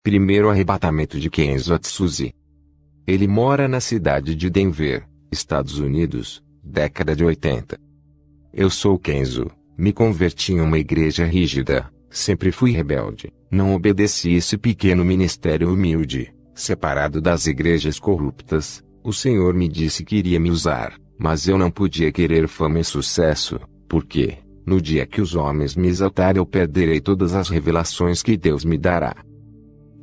Primeiro arrebatamento de Kenzo Atsushi. Ele mora na cidade de Denver, Estados Unidos, década de 80. Eu sou Kenzo, me converti em uma igreja rígida, sempre fui rebelde, não obedeci esse pequeno ministério humilde, separado das igrejas corruptas. O Senhor me disse que iria me usar, mas eu não podia querer fama e sucesso, porque, no dia que os homens me exaltarem eu perderei todas as revelações que Deus me dará.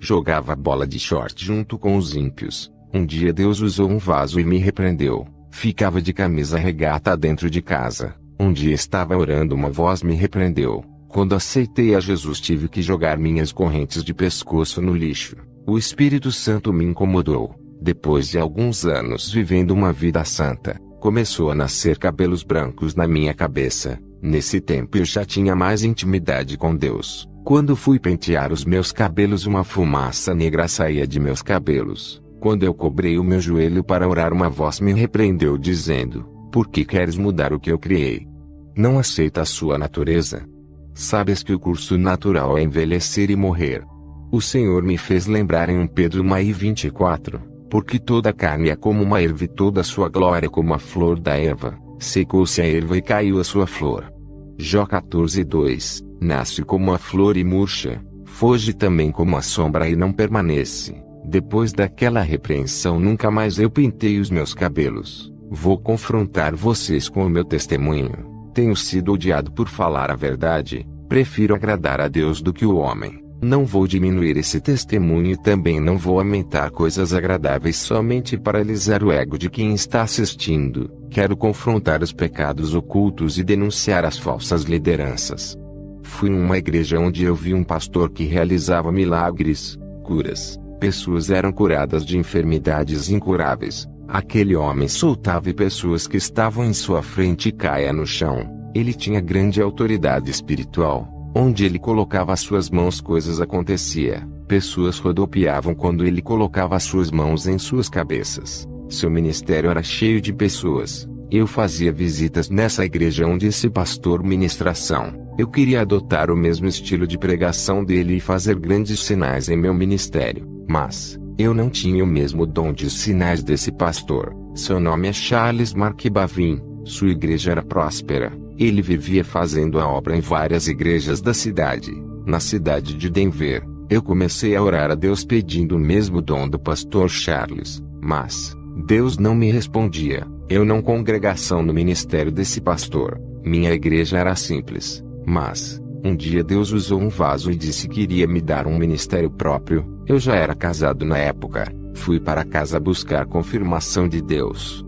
Jogava bola de short junto com os ímpios. Um dia Deus usou um vaso e me repreendeu. Ficava de camisa regata dentro de casa. Um dia estava orando, uma voz me repreendeu. Quando aceitei a Jesus tive que jogar minhas correntes de pescoço no lixo. O Espírito Santo me incomodou. Depois de alguns anos vivendo uma vida santa, começou a nascer cabelos brancos na minha cabeça. Nesse tempo eu já tinha mais intimidade com Deus. Quando fui pentear os meus cabelos, uma fumaça negra saía de meus cabelos. Quando eu cobrei o meu joelho para orar, uma voz me repreendeu dizendo: por que queres mudar o que eu criei? Não aceita a sua natureza? Sabes que o curso natural é envelhecer e morrer. O Senhor me fez lembrar em 1 Pedro 1:24, porque toda a carne é como uma erva e toda a sua glória como a flor da erva. Secou-se a erva e caiu a sua flor. Jó 14:2, nasce como a flor e murcha, foge também como a sombra e não permanece. Depois daquela repreensão nunca mais eu pentei os meus cabelos. Vou confrontar vocês com o meu testemunho. Tenho sido odiado por falar a verdade, prefiro agradar a Deus do que o homem. Não vou diminuir esse testemunho e também não vou aumentar coisas agradáveis somente para alisar o ego de quem está assistindo. Quero confrontar os pecados ocultos e denunciar as falsas lideranças. Fui em uma igreja onde eu vi um pastor que realizava milagres, curas. Pessoas eram curadas de enfermidades incuráveis. Aquele homem soltava e pessoas que estavam em sua frente caíam no chão. Ele tinha grande autoridade espiritual. Onde ele colocava as suas mãos coisas acontecia. Pessoas rodopiavam quando ele colocava as suas mãos em suas cabeças. Seu ministério era cheio de pessoas. Eu fazia visitas nessa igreja onde esse pastor ministração. Eu queria adotar o mesmo estilo de pregação dele e fazer grandes sinais em meu ministério. Mas, eu não tinha o mesmo dom de sinais desse pastor. Seu nome é Charles Mark Bavin. Sua igreja era próspera. Ele vivia fazendo a obra em várias igrejas da cidade. Na cidade de Denver, eu comecei a orar a Deus pedindo o mesmo dom do pastor Charles. Mas, Deus não me respondia. Eu não congregação no ministério desse pastor. Minha igreja era simples. Mas, um dia Deus usou um vaso e disse que iria me dar um ministério próprio. Eu já era casado na época. Fui para casa buscar confirmação de Deus.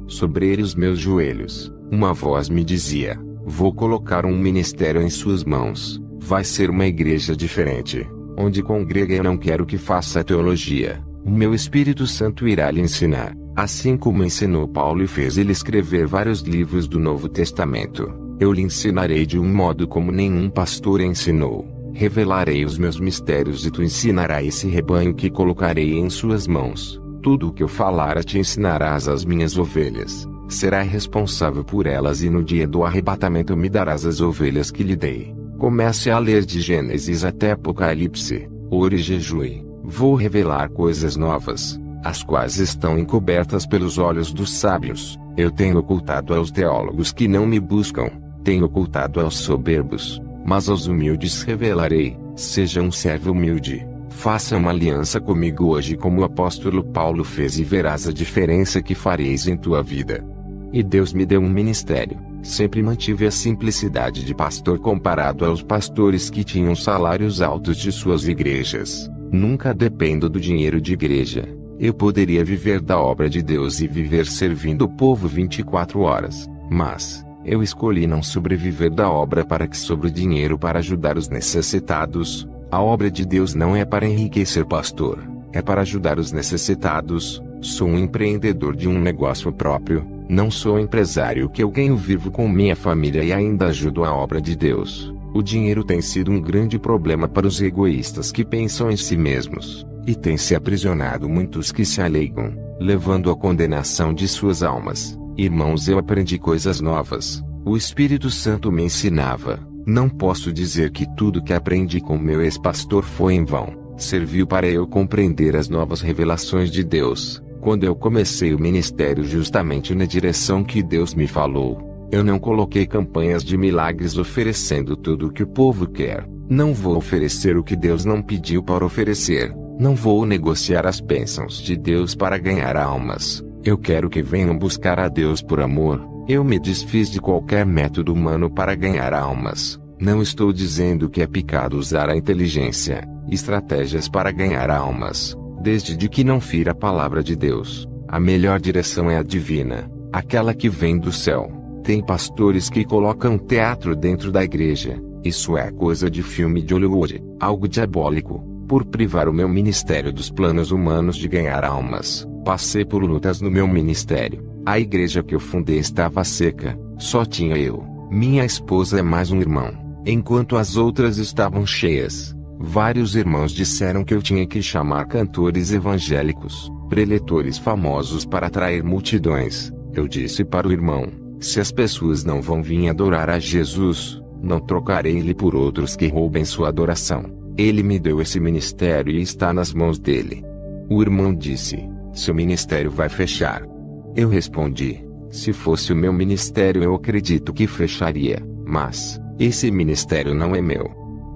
Sobrei os meus joelhos. Uma voz me dizia: vou colocar um ministério em suas mãos. Vai ser uma igreja diferente, onde congrega. Eu não quero que faça teologia. O meu Espírito Santo irá lhe ensinar, assim como ensinou Paulo e fez ele escrever vários livros do Novo Testamento. Eu lhe ensinarei de um modo como nenhum pastor ensinou. Revelarei os meus mistérios e tu ensinarás esse rebanho que colocarei em suas mãos. Tudo o que eu falar te ensinarás às minhas ovelhas. Será responsável por elas e no dia do arrebatamento me darás as ovelhas que lhe dei. Comece a ler de Gênesis até Apocalipse. Ore e jejue. Vou revelar coisas novas, as quais estão encobertas pelos olhos dos sábios. Eu tenho ocultado aos teólogos que não me buscam. Tenho ocultado aos soberbos, mas aos humildes revelarei. Seja um servo humilde. Faça uma aliança comigo hoje como o apóstolo Paulo fez e verás a diferença que fareis em tua vida. E Deus me deu um ministério. Sempre mantive a simplicidade de pastor comparado aos pastores que tinham salários altos de suas igrejas. Nunca dependo do dinheiro de igreja. Eu poderia viver da obra de Deus e viver servindo o povo 24 horas. Mas, eu escolhi não sobreviver da obra para que sobre o dinheiro para ajudar os necessitados. A obra de Deus não é para enriquecer pastor, é para ajudar os necessitados. Sou um empreendedor de um negócio próprio, não sou empresário que eu ganho vivo com minha família e ainda ajudo a obra de Deus. O dinheiro tem sido um grande problema para os egoístas que pensam em si mesmos, e tem se aprisionado muitos que se alegam, levando à condenação de suas almas. Irmãos, eu aprendi coisas novas. O Espírito Santo me ensinava. Não posso dizer que tudo que aprendi com meu ex-pastor foi em vão. serviu para eu compreender as novas revelações de Deus. Quando eu comecei o ministério justamente na direção que Deus me falou, eu não coloquei campanhas de milagres oferecendo tudo o que o povo quer. Não vou oferecer o que Deus não pediu para oferecer. Não vou negociar as bênçãos de Deus para ganhar almas. Eu quero que venham buscar a Deus por amor. Eu me desfiz de qualquer método humano para ganhar almas. Não estou dizendo que é pecado usar a inteligência, estratégias para ganhar almas, desde que não fira a palavra de Deus. A melhor direção é a divina, aquela que vem do céu. Tem pastores que colocam teatro dentro da igreja. Isso é coisa de filme de Hollywood, algo diabólico. Por privar o meu ministério dos planos humanos de ganhar almas, passei por lutas no meu ministério. A igreja que eu fundei estava seca, só tinha eu, minha esposa e mais um irmão, enquanto as outras estavam cheias. Vários irmãos disseram que eu tinha que chamar cantores evangélicos, preletores famosos para atrair multidões. Eu disse para o irmão: se as pessoas não vão vir adorar a Jesus, não trocarei ele por outros que roubem sua adoração. Ele me deu esse ministério e está nas mãos dele. O irmão disse: seu ministério vai fechar. Eu respondi: se fosse o meu ministério eu acredito que fecharia, mas esse ministério não é meu.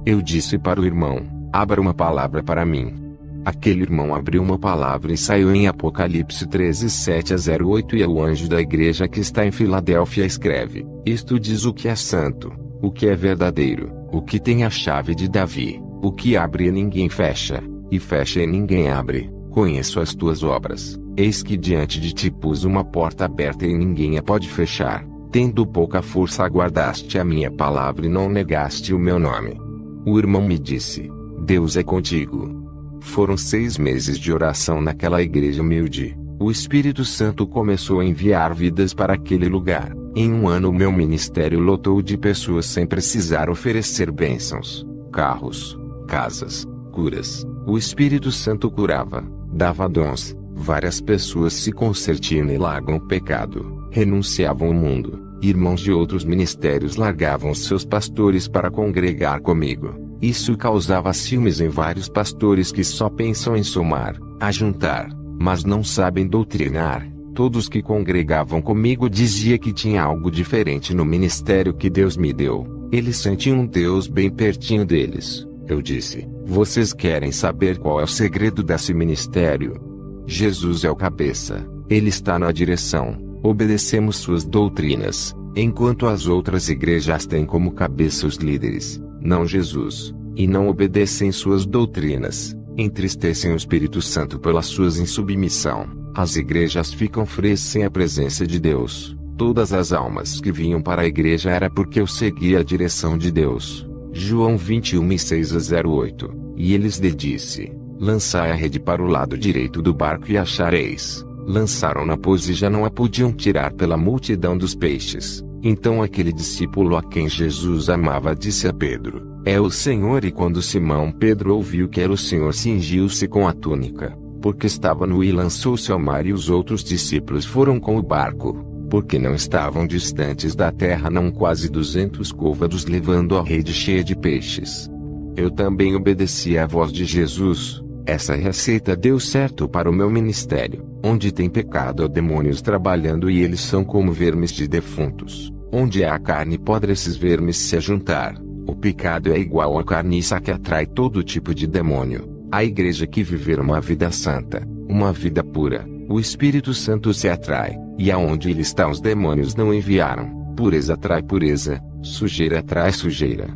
Eu disse para o irmão: abra uma palavra para mim. Aquele irmão abriu uma palavra e saiu em Apocalipse 13:7-08, e o anjo da igreja que está em Filadélfia escreve: isto diz o que é santo, o que é verdadeiro, o que tem a chave de Davi, o que abre e ninguém fecha, e fecha e ninguém abre. Conheço as tuas obras, eis que diante de ti pus uma porta aberta e ninguém a pode fechar. Tendo pouca força aguardaste a minha palavra e não negaste o meu nome. O irmão me disse: Deus é contigo. Foram 6 meses de oração naquela igreja humilde. O Espírito Santo começou a enviar vidas para aquele lugar. Em um ano meu ministério lotou de pessoas sem precisar oferecer bênçãos, carros, casas, curas. O Espírito Santo curava, dava dons. Várias pessoas se convertiam e largam o pecado, renunciavam ao mundo. Irmãos de outros ministérios largavam seus pastores para congregar comigo. Isso causava ciúmes em vários pastores que só pensam em somar, ajuntar, mas não sabem doutrinar. Todos que congregavam comigo diziam que tinha algo diferente no ministério que Deus me deu. Eles sentiam um Deus bem pertinho deles. Eu disse: vocês querem saber qual é o segredo desse ministério? Jesus é o cabeça, ele está na direção. Obedecemos suas doutrinas, enquanto as outras igrejas têm como cabeça os líderes, não Jesus, e não obedecem suas doutrinas, entristecem o Espírito Santo pela sua insubmissão. As igrejas ficam frias sem a presença de Deus. Todas as almas que vinham para a igreja era porque eu seguia a direção de Deus. João 21:6-08. E eles lhe disse: lançai a rede para o lado direito do barco e achareis. Lançaram-na, pois e já não a podiam tirar pela multidão dos peixes. Então aquele discípulo a quem Jesus amava disse a Pedro: é o Senhor. E quando Simão Pedro ouviu que era o Senhor, cingiu-se com a túnica, porque estava nu, e lançou-se ao mar. E os outros discípulos foram com o barco, porque não estavam distantes da terra não quase 200 côvados, levando a rede cheia de peixes. Eu também obedeci à voz de Jesus. Essa receita deu certo para o meu ministério. Onde tem pecado há demônios trabalhando, e eles são como vermes de defuntos. Onde há carne podre, esses vermes se ajuntar. O pecado é igual à carniça que atrai todo tipo de demônio. A igreja que viver uma vida santa, uma vida pura, o Espírito Santo se atrai, e aonde ele está os demônios não enviaram. Pureza atrai pureza, sujeira atrai sujeira.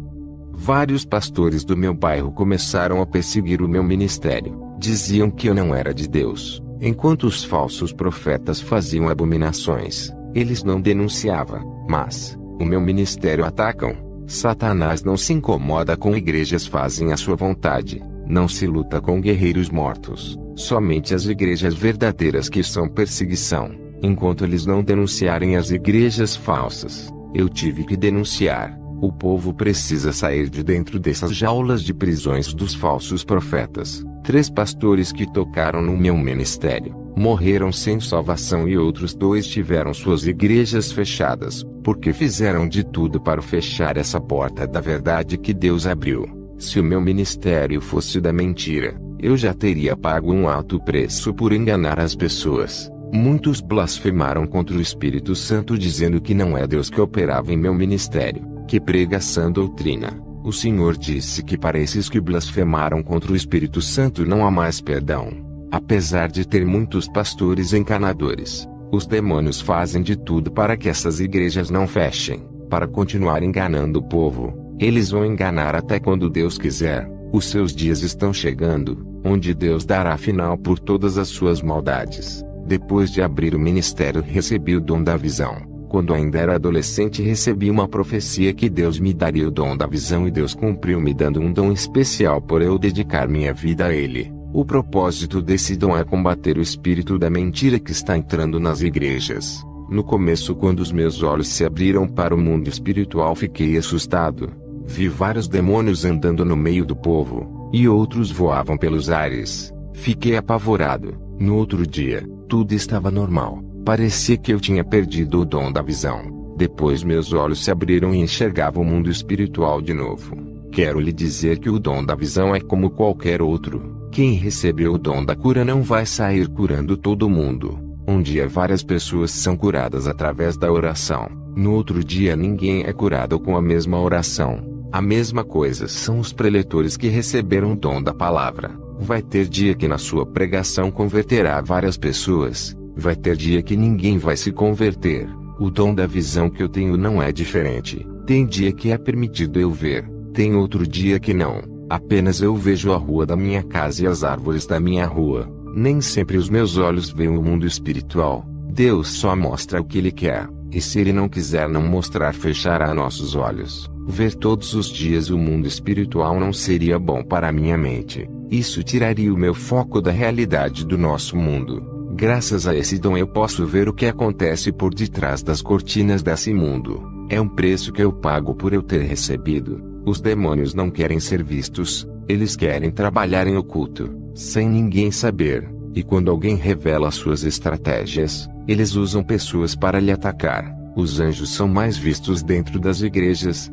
Vários pastores do meu bairro começaram a perseguir o meu ministério. Diziam que eu não era de Deus, enquanto os falsos profetas faziam abominações. Eles não denunciavam, mas o meu ministério atacam. Satanás não se incomoda com igrejas fazem a sua vontade. Não se luta com guerreiros mortos. Somente as igrejas verdadeiras que são perseguição. Enquanto eles não denunciarem as igrejas falsas, eu tive que denunciar. O povo precisa sair de dentro dessas jaulas de prisões dos falsos profetas. 3 pastores que tocaram no meu ministério morreram sem salvação, e outros 2 tiveram suas igrejas fechadas, porque fizeram de tudo para fechar essa porta da verdade que Deus abriu. Se o meu ministério fosse da mentira, eu já teria pago um alto preço por enganar as pessoas. Muitos blasfemaram contra o Espírito Santo dizendo que não é Deus que operava em meu ministério, que pregação doutrina. O Senhor disse que para esses que blasfemaram contra o Espírito Santo não há mais perdão. Apesar de ter muitos pastores enganadores, os demônios fazem de tudo para que essas igrejas não fechem, para continuar enganando o povo. Eles vão enganar até quando Deus quiser. Os seus dias estão chegando, onde Deus dará final por todas as suas maldades. Depois de abrir o ministério, recebi o dom da visão. Quando ainda era adolescente, recebi uma profecia que Deus me daria o dom da visão, e Deus cumpriu me dando um dom especial por eu dedicar minha vida a Ele. O propósito desse dom é combater o espírito da mentira que está entrando nas igrejas. No começo, quando os meus olhos se abriram para o mundo espiritual, fiquei assustado. Vi vários demônios andando no meio do povo, e outros voavam pelos ares. Fiquei apavorado. No outro dia, tudo estava normal. Parecia que eu tinha perdido o dom da visão. Depois meus olhos se abriram e enxergava o mundo espiritual de novo. Quero lhe dizer que o dom da visão é como qualquer outro. Quem recebeu o dom da cura não vai sair curando todo mundo. Um dia várias pessoas são curadas através da oração. No outro dia ninguém é curado com a mesma oração. A mesma coisa são os preletores que receberam o dom da palavra. Vai ter dia que na sua pregação converterá várias pessoas. Vai ter dia que ninguém vai se converter. O dom da visão que eu tenho não é diferente. Tem dia que é permitido eu ver. Tem outro dia que não. Apenas eu vejo a rua da minha casa e as árvores da minha rua. Nem sempre os meus olhos veem o mundo espiritual. Deus só mostra o que Ele quer. E se Ele não quiser não mostrar, fechará nossos olhos. Ver todos os dias o mundo espiritual não seria bom para a minha mente. Isso tiraria o meu foco da realidade do nosso mundo. Graças a esse dom eu posso ver o que acontece por detrás das cortinas desse mundo. É um preço que eu pago por eu ter recebido. Os demônios não querem ser vistos. Eles querem trabalhar em oculto, sem ninguém saber. E quando alguém revela suas estratégias, eles usam pessoas para lhe atacar. Os anjos são mais vistos dentro das igrejas.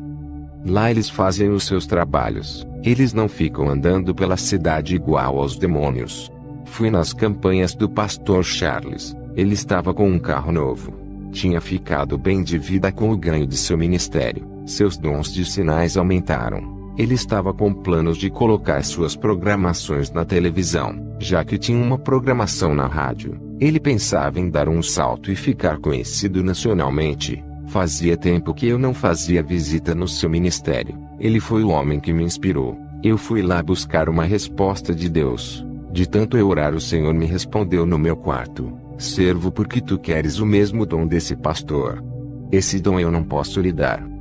Lá eles fazem os seus trabalhos. Eles não ficam andando pela cidade igual aos demônios. Fui nas campanhas do pastor Charles. Ele estava com um carro novo. Tinha ficado bem de vida com o ganho de seu ministério. Seus dons de sinais aumentaram. Ele estava com planos de colocar suas programações na televisão, já que tinha uma programação na rádio. Ele pensava em dar um salto e ficar conhecido nacionalmente. Fazia tempo que eu não fazia visita no seu ministério. Ele foi o homem que me inspirou. Eu fui lá buscar uma resposta de Deus. De tanto eu orar, o Senhor me respondeu no meu quarto: servo, porque tu queres o mesmo dom desse pastor. Esse dom eu não posso lhe dar.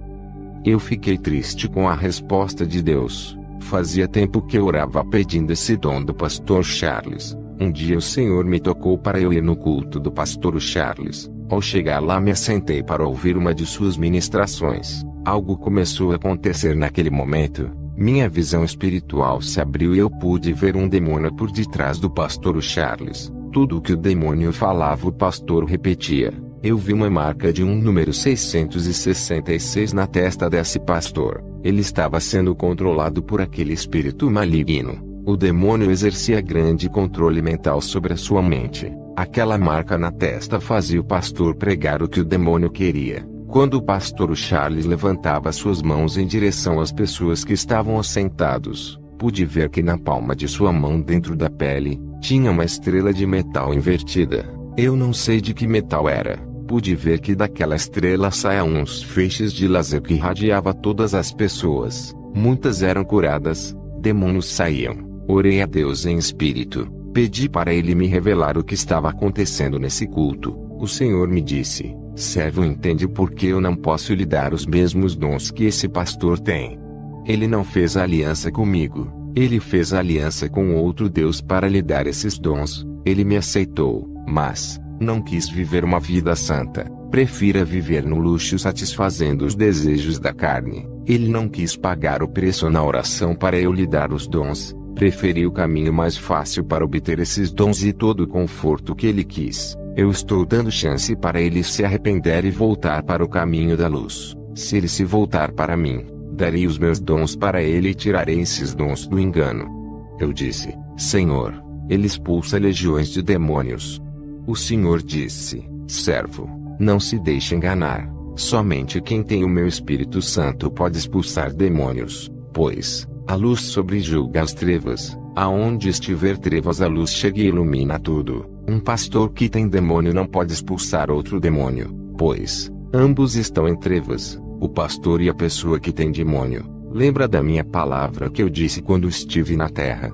Eu fiquei triste com a resposta de Deus. Fazia tempo que eu orava pedindo esse dom do pastor Charles. Um dia o Senhor me tocou para eu ir no culto do pastor Charles. Ao chegar lá me assentei para ouvir uma de suas ministrações. Algo começou a acontecer naquele momento. Minha visão espiritual se abriu e eu pude ver um demônio por detrás do pastor Charles. Tudo o que o demônio falava o pastor repetia. Eu vi uma marca de um número 666 na testa desse pastor. Ele estava sendo controlado por aquele espírito maligno. O demônio exercia grande controle mental sobre a sua mente. Aquela marca na testa fazia o pastor pregar o que o demônio queria. Quando o pastor Charles levantava suas mãos em direção às pessoas que estavam assentados, pude ver que na palma de sua mão, dentro da pele, tinha uma estrela de metal invertida. Eu não sei de que metal era. Pude ver que daquela estrela saíam uns feixes de laser que irradiava todas as pessoas. Muitas eram curadas, demônios saíam. Orei a Deus em espírito. Pedi para Ele me revelar o que estava acontecendo nesse culto. O Senhor me disse: servo, entende por que eu não posso lhe dar os mesmos dons que esse pastor tem. Ele não fez aliança comigo. Ele fez aliança com outro Deus para lhe dar esses dons. Ele me aceitou, mas não quis viver uma vida santa. Prefira viver no luxo satisfazendo os desejos da carne. Ele não quis pagar o preço na oração para eu lhe dar os dons. Preferiu o caminho mais fácil para obter esses dons e todo o conforto que ele quis. Eu estou dando chance para ele se arrepender e voltar para o caminho da luz. Se ele se voltar para mim, Darei os meus dons para ele e tirarei esses dons do engano. Eu disse: Senhor, ele expulsa legiões de demônios. O Senhor disse: servo, não se deixe enganar. Somente quem tem o meu Espírito Santo pode expulsar demônios, pois a luz sobrejuga as trevas. Aonde estiver trevas, a luz chega e ilumina tudo. Um pastor que tem demônio não pode expulsar outro demônio, pois ambos estão em trevas, o pastor e a pessoa que tem demônio. Lembra da minha palavra que eu disse quando estive na terra?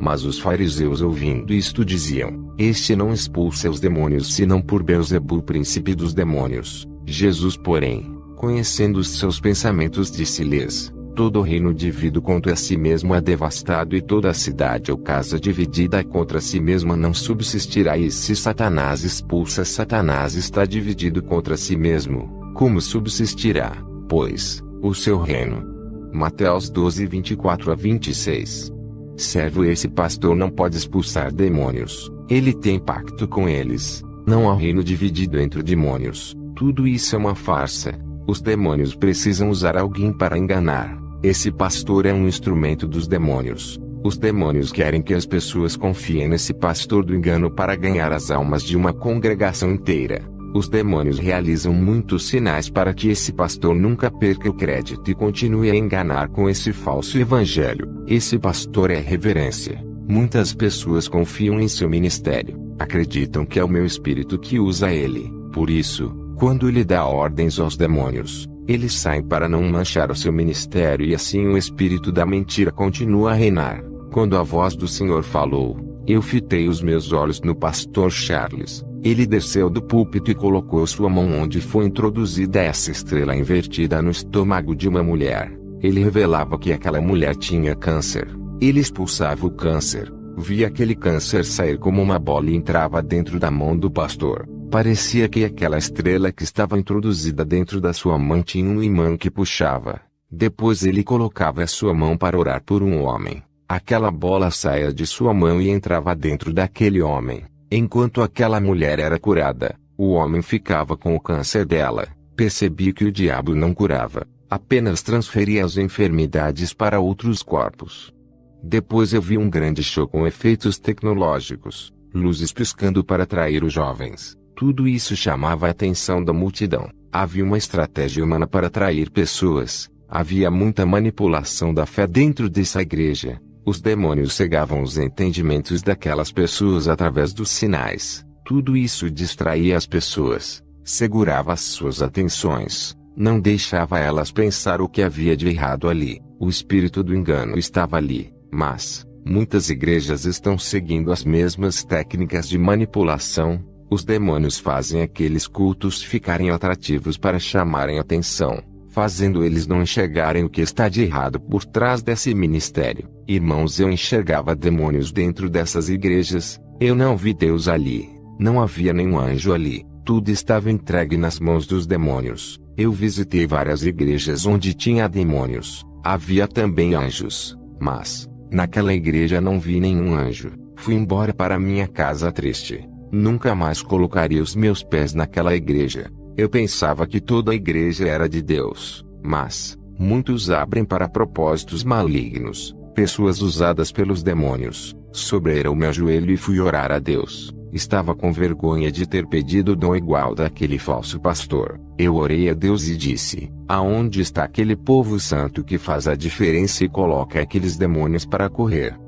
Mas os fariseus, ouvindo isto, diziam: este não expulsa os demônios senão por Beelzebul, príncipe dos demônios. Jesus, porém, conhecendo os seus pensamentos, disse-lhes: todo reino dividido contra si mesmo é devastado, e toda a cidade ou casa dividida contra si mesma não subsistirá. E se Satanás expulsa Satanás, está dividido contra si mesmo, como subsistirá, pois, o seu reino? Mateus 12, 24-26. Servo, esse pastor não pode expulsar demônios, ele tem pacto com eles. Não há reino dividido entre demônios, tudo isso é uma farsa. Os demônios precisam usar alguém para enganar. Esse pastor é um instrumento dos demônios. Os demônios querem que as pessoas confiem nesse pastor do engano para ganhar as almas de uma congregação inteira. Os demônios realizam muitos sinais para que esse pastor nunca perca o crédito e continue a enganar com esse falso evangelho. Esse pastor é reverência. Muitas pessoas confiam em seu ministério, acreditam que é o meu espírito que usa ele. Por isso, quando ele dá ordens aos demônios, eles saem para não manchar o seu ministério, e assim o espírito da mentira continua a reinar. Quando a voz do Senhor falou, eu fitei os meus olhos no pastor Charles. Ele desceu do púlpito e colocou sua mão onde foi introduzida essa estrela invertida no estômago de uma mulher. Ele revelava que aquela mulher tinha câncer. Ele expulsava o câncer. Via aquele câncer sair como uma bola e entrava dentro da mão do pastor. Parecia que aquela estrela que estava introduzida dentro da sua mão tinha um imã que puxava. Depois ele colocava a sua mão para orar por um homem. Aquela bola saía de sua mão e entrava dentro daquele homem. Enquanto aquela mulher era curada, o homem ficava com o câncer dela. Percebi que o diabo não curava, apenas transferia as enfermidades para outros corpos. Depois eu vi um grande show com efeitos tecnológicos, luzes piscando para atrair os jovens. Tudo isso chamava a atenção da multidão. Havia uma estratégia humana para atrair pessoas. Havia muita manipulação da fé dentro dessa igreja. Os demônios cegavam os entendimentos daquelas pessoas através dos sinais. Tudo isso distraía as pessoas, segurava as suas atenções, não deixava elas pensar o que havia de errado ali. O espírito do engano estava ali, mas muitas igrejas estão seguindo as mesmas técnicas de manipulação. Os demônios fazem aqueles cultos ficarem atrativos para chamarem atenção, fazendo eles não enxergarem o que está de errado por trás desse ministério. Irmãos, eu enxergava demônios dentro dessas igrejas. Eu não vi Deus ali. Não havia nenhum anjo ali. Tudo estava entregue nas mãos dos demônios. Eu visitei várias igrejas onde tinha demônios. Havia também anjos, mas naquela igreja não vi nenhum anjo. Fui embora para minha casa triste. Nunca mais colocaria os meus pés naquela igreja. Eu pensava que toda a igreja era de Deus, mas muitos abrem para propósitos malignos. Pessoas usadas pelos demônios. Sobrei o meu joelho e fui orar a Deus. Estava com vergonha de ter pedido o dom igual daquele falso pastor. Eu orei a Deus e disse: aonde está aquele povo santo que faz a diferença e coloca aqueles demônios para correr?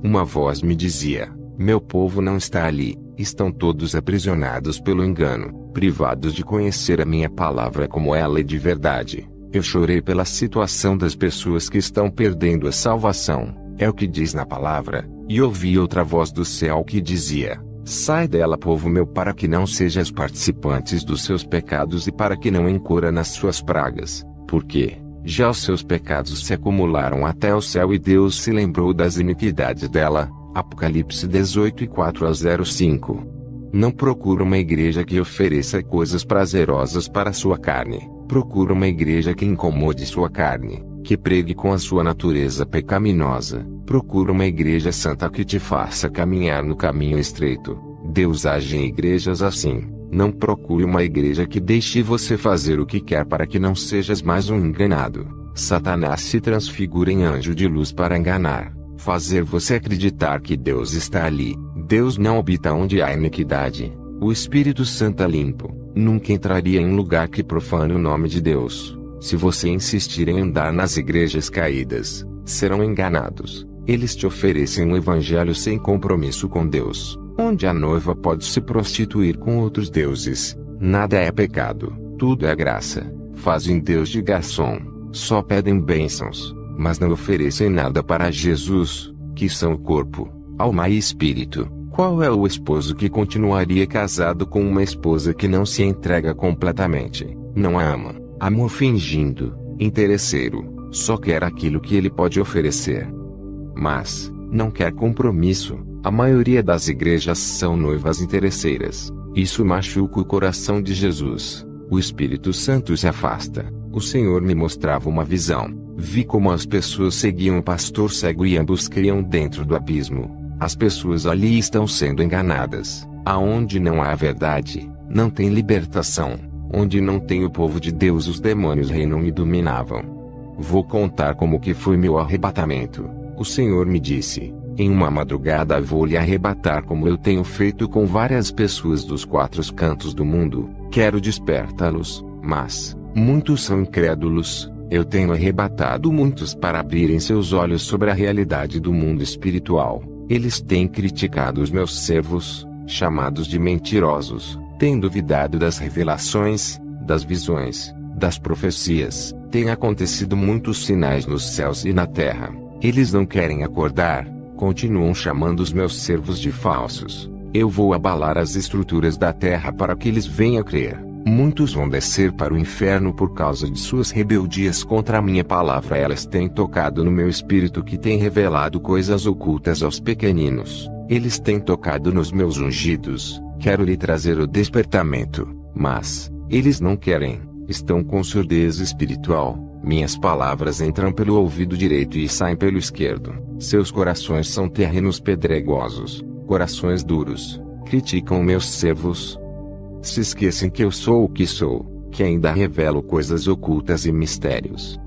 Uma voz me dizia: meu povo não está ali. Estão todos aprisionados pelo engano, privados de conhecer a minha palavra como ela é de verdade. Eu chorei pela situação das pessoas que estão perdendo a salvação, é o que diz na palavra, e ouvi outra voz do céu que dizia: sai dela, povo meu, para que não sejas participantes dos seus pecados e para que não incorra nas suas pragas, porque já os seus pecados se acumularam até o céu e Deus se lembrou das iniquidades dela. Apocalipse 18, 4-5. Não procura uma igreja que ofereça coisas prazerosas para sua carne. Procura uma igreja que incomode sua carne, que pregue com a sua natureza pecaminosa. Procura uma igreja santa que te faça caminhar no caminho estreito. Deus age em igrejas assim. Não procure uma igreja que deixe você fazer o que quer para que não sejas mais um enganado. Satanás se transfigura em anjo de luz para enganar, fazer você acreditar que Deus está ali. Deus não habita onde há iniquidade. O Espírito Santo é limpo, nunca entraria em lugar que profane o nome de Deus. Se você insistir em andar nas igrejas caídas, serão enganados. Eles te oferecem um evangelho sem compromisso com Deus, onde a noiva pode se prostituir com outros deuses. Nada é pecado, tudo é graça. Fazem Deus de garçom, só pedem bênçãos, mas não oferecem nada para Jesus, que são o corpo, alma e espírito. Qual é o esposo que continuaria casado com uma esposa que não se entrega completamente, não a ama, amor fingindo, interesseiro, só quer aquilo que ele pode oferecer, mas não quer compromisso? A maioria das igrejas são noivas interesseiras. Isso machuca o coração de Jesus. O Espírito Santo se afasta. O Senhor me mostrava uma visão. Vi como as pessoas seguiam o pastor cego e ambos caíam dentro do abismo. As pessoas ali estão sendo enganadas. Aonde não há verdade, não tem libertação. Onde não tem o povo de Deus, os demônios reinam e dominavam. Vou contar como que foi meu arrebatamento. O Senhor me disse: em uma madrugada vou lhe arrebatar, como eu tenho feito com várias pessoas dos quatro cantos do mundo. Quero despertá-los, mas muitos são incrédulos. Eu tenho arrebatado muitos para abrirem seus olhos sobre a realidade do mundo espiritual. Eles têm criticado os meus servos, chamados de mentirosos, têm duvidado das revelações, das visões, das profecias. Têm acontecido muitos sinais nos céus e na terra. Eles não querem acordar, continuam chamando os meus servos de falsos. Eu vou abalar as estruturas da terra para que eles venham crer. Muitos vão descer para o inferno por causa de suas rebeldias contra a minha palavra. Elas têm tocado no meu espírito, que tem revelado coisas ocultas aos pequeninos. Eles têm tocado nos meus ungidos. Quero lhe trazer o despertamento, mas eles não querem. Estão com surdez espiritual. Minhas palavras entram pelo ouvido direito e saem pelo esquerdo. Seus corações são terrenos pedregosos, corações duros. Criticam meus servos. Se esquecem que eu sou o que sou, que ainda revelo coisas ocultas e mistérios.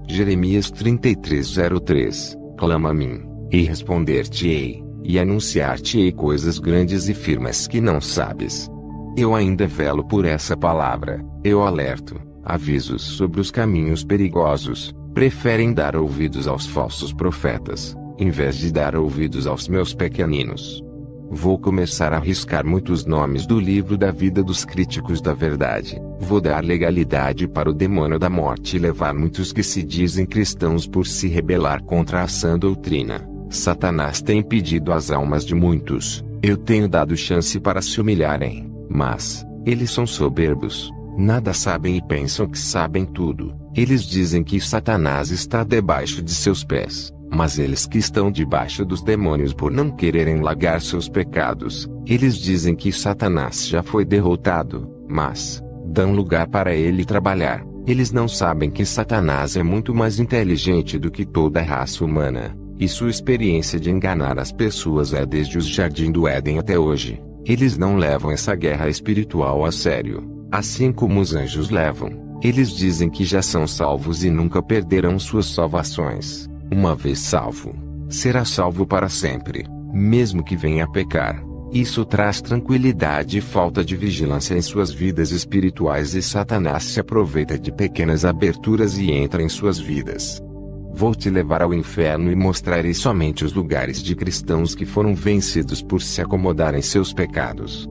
Jeremias 33:03. Clama a mim, e responder-te-ei, e anunciar-te-ei coisas grandes e firmes que não sabes. Eu ainda velo por essa palavra. Eu alerto, avisos sobre os caminhos perigosos. Preferem dar ouvidos aos falsos profetas, em vez de dar ouvidos aos meus pequeninos. Vou começar a riscar muitos nomes do livro da vida dos críticos da verdade. Vou dar legalidade para o demônio da morte e levar muitos que se dizem cristãos por se rebelar contra a sã doutrina. Satanás tem impedido as almas de muitos. Eu tenho dado chance para se humilharem, mas eles são soberbos. Nada sabem e pensam que sabem tudo. Eles dizem que Satanás está debaixo de seus pés. Mas eles que estão debaixo dos demônios por não quererem largar seus pecados, eles dizem que Satanás já foi derrotado, mas dão lugar para ele trabalhar. Eles não sabem que Satanás é muito mais inteligente do que toda a raça humana, e sua experiência de enganar as pessoas é desde o jardim do Éden até hoje. Eles não levam essa guerra espiritual a sério, assim como os anjos levam. Eles dizem que já são salvos e nunca perderão suas salvações. Uma vez salvo, será salvo para sempre, mesmo que venha a pecar. Isso traz tranquilidade e falta de vigilância em suas vidas espirituais, e Satanás se aproveita de pequenas aberturas e entra em suas vidas. Vou te levar ao inferno e mostrarei somente os lugares de cristãos que foram vencidos por se acomodar em seus pecados.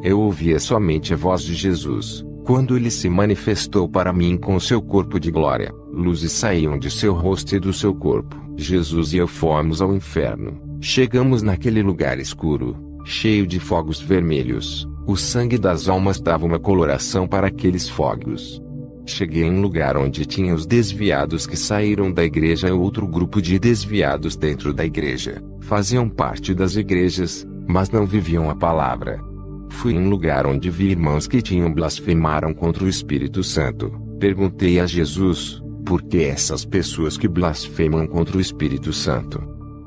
Eu ouvia somente a voz de Jesus, quando ele se manifestou para mim com seu corpo de glória. Luzes saíam de seu rosto e do seu corpo. Jesus e eu fomos ao inferno. Chegamos naquele lugar escuro, cheio de fogos vermelhos. O sangue das almas dava uma coloração para aqueles fogos. Cheguei em um lugar onde tinha os desviados que saíram da igreja e outro grupo de desviados dentro da igreja. Faziam parte das igrejas, mas não viviam a palavra. Fui em um lugar onde vi irmãos que blasfemaram contra o Espírito Santo. Perguntei a Jesus: por que essas pessoas que blasfemam contra o Espírito Santo?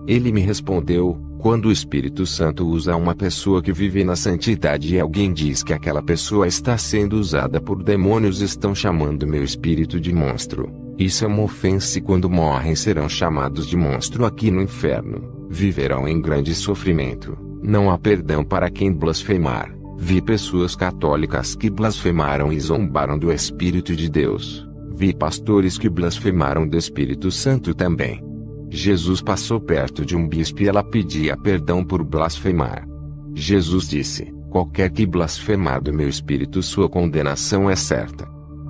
Ele me respondeu: quando o Espírito Santo usa uma pessoa que vive na santidade e alguém diz que aquela pessoa está sendo usada por demônios, estão chamando meu espírito de monstro. Isso é uma ofensa e quando morrem serão chamados de monstro aqui no inferno. Viverão em grande sofrimento. Não há perdão para quem blasfemar. Vi pessoas católicas que blasfemaram e zombaram do Espírito de Deus. Vi pastores que blasfemaram do Espírito Santo também. Jesus passou perto de um bispo e ela pedia perdão por blasfemar. Jesus disse: qualquer que blasfemar do meu Espírito, sua condenação é certa.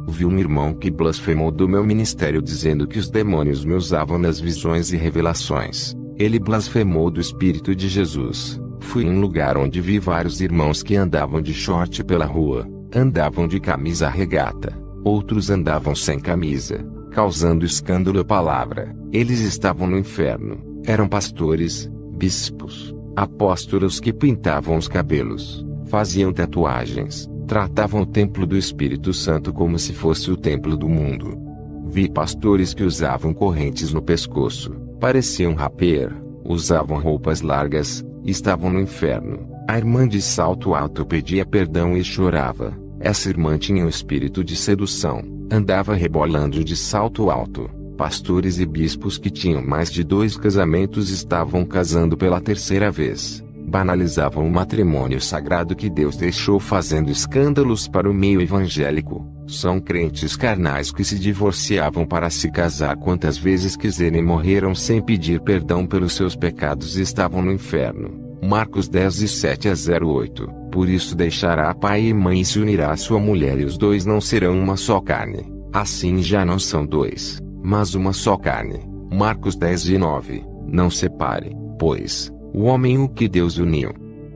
Vi um irmão que blasfemou do meu ministério dizendo que os demônios me usavam nas visões e revelações. Ele blasfemou do Espírito de Jesus. Fui em um lugar onde vi vários irmãos que andavam de short pela rua, andavam de camisa regata, outros andavam sem camisa, causando escândalo à palavra. Eles estavam no inferno. Eram pastores, bispos, apóstolos que pintavam os cabelos, faziam tatuagens, tratavam o templo do Espírito Santo como se fosse o templo do mundo. Vi pastores que usavam correntes no pescoço, pareciam raper, usavam roupas largas, estavam no inferno. A irmã de salto alto pedia perdão e chorava. Essa irmã tinha um espírito de sedução, andava rebolando de salto alto. Pastores e bispos que tinham mais de 2 casamentos estavam casando pela 3ª vez. Banalizavam o matrimônio sagrado que Deus deixou, fazendo escândalos para o meio evangélico. São crentes carnais que se divorciavam para se casar quantas vezes quiserem, morreram sem pedir perdão pelos seus pecados e estavam no inferno. Marcos 10:7-8. Por isso deixará pai e mãe e se unirá à sua mulher e os dois não serão uma só carne. Assim já não são 2, mas uma só carne. Marcos 10:9. Não separe, pois, o homem o que Deus uniu.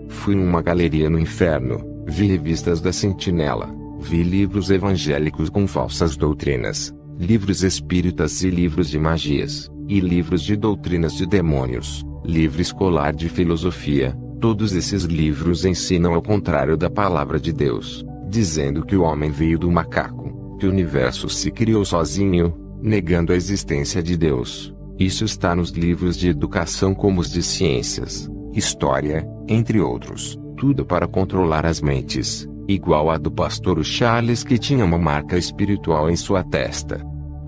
Fui em uma galeria no inferno, vi revistas da Sentinela, vi livros evangélicos com falsas doutrinas, livros espíritas e livros de magias, e livros de doutrinas de demônios, livro escolar de filosofia. Todos esses livros ensinam ao contrário da palavra de Deus, dizendo que o homem veio do macaco, que o universo se criou sozinho, negando a existência de Deus. Isso está nos livros de educação como os de ciências, história, entre outros, tudo para controlar as mentes, igual a do pastor Charles que tinha uma marca espiritual em sua testa.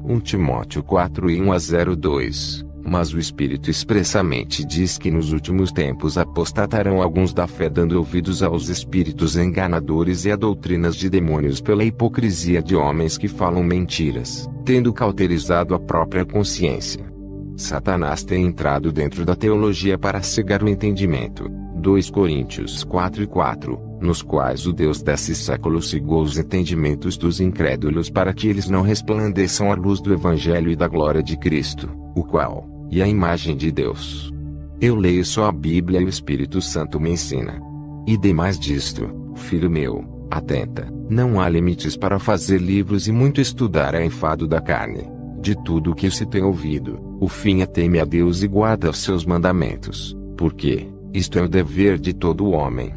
1 Timóteo 4:1-02. Mas o Espírito expressamente diz que nos últimos tempos apostatarão alguns da fé, dando ouvidos aos espíritos enganadores e a doutrinas de demônios, pela hipocrisia de homens que falam mentiras, tendo cauterizado a própria consciência. Satanás tem entrado dentro da teologia para cegar o entendimento. 2 Coríntios 4:4, nos quais o Deus desse século cegou os entendimentos dos incrédulos para que eles não resplandeçam a luz do Evangelho e da glória de Cristo, o qual, e a imagem de Deus. Eu leio só a Bíblia e o Espírito Santo me ensina. E demais disto, filho meu, atenta, não há limites para fazer livros e muito estudar é enfado da carne. De tudo o que se tem ouvido, o fim é teme a Deus e guarda os seus mandamentos, porque isto é o dever de todo homem.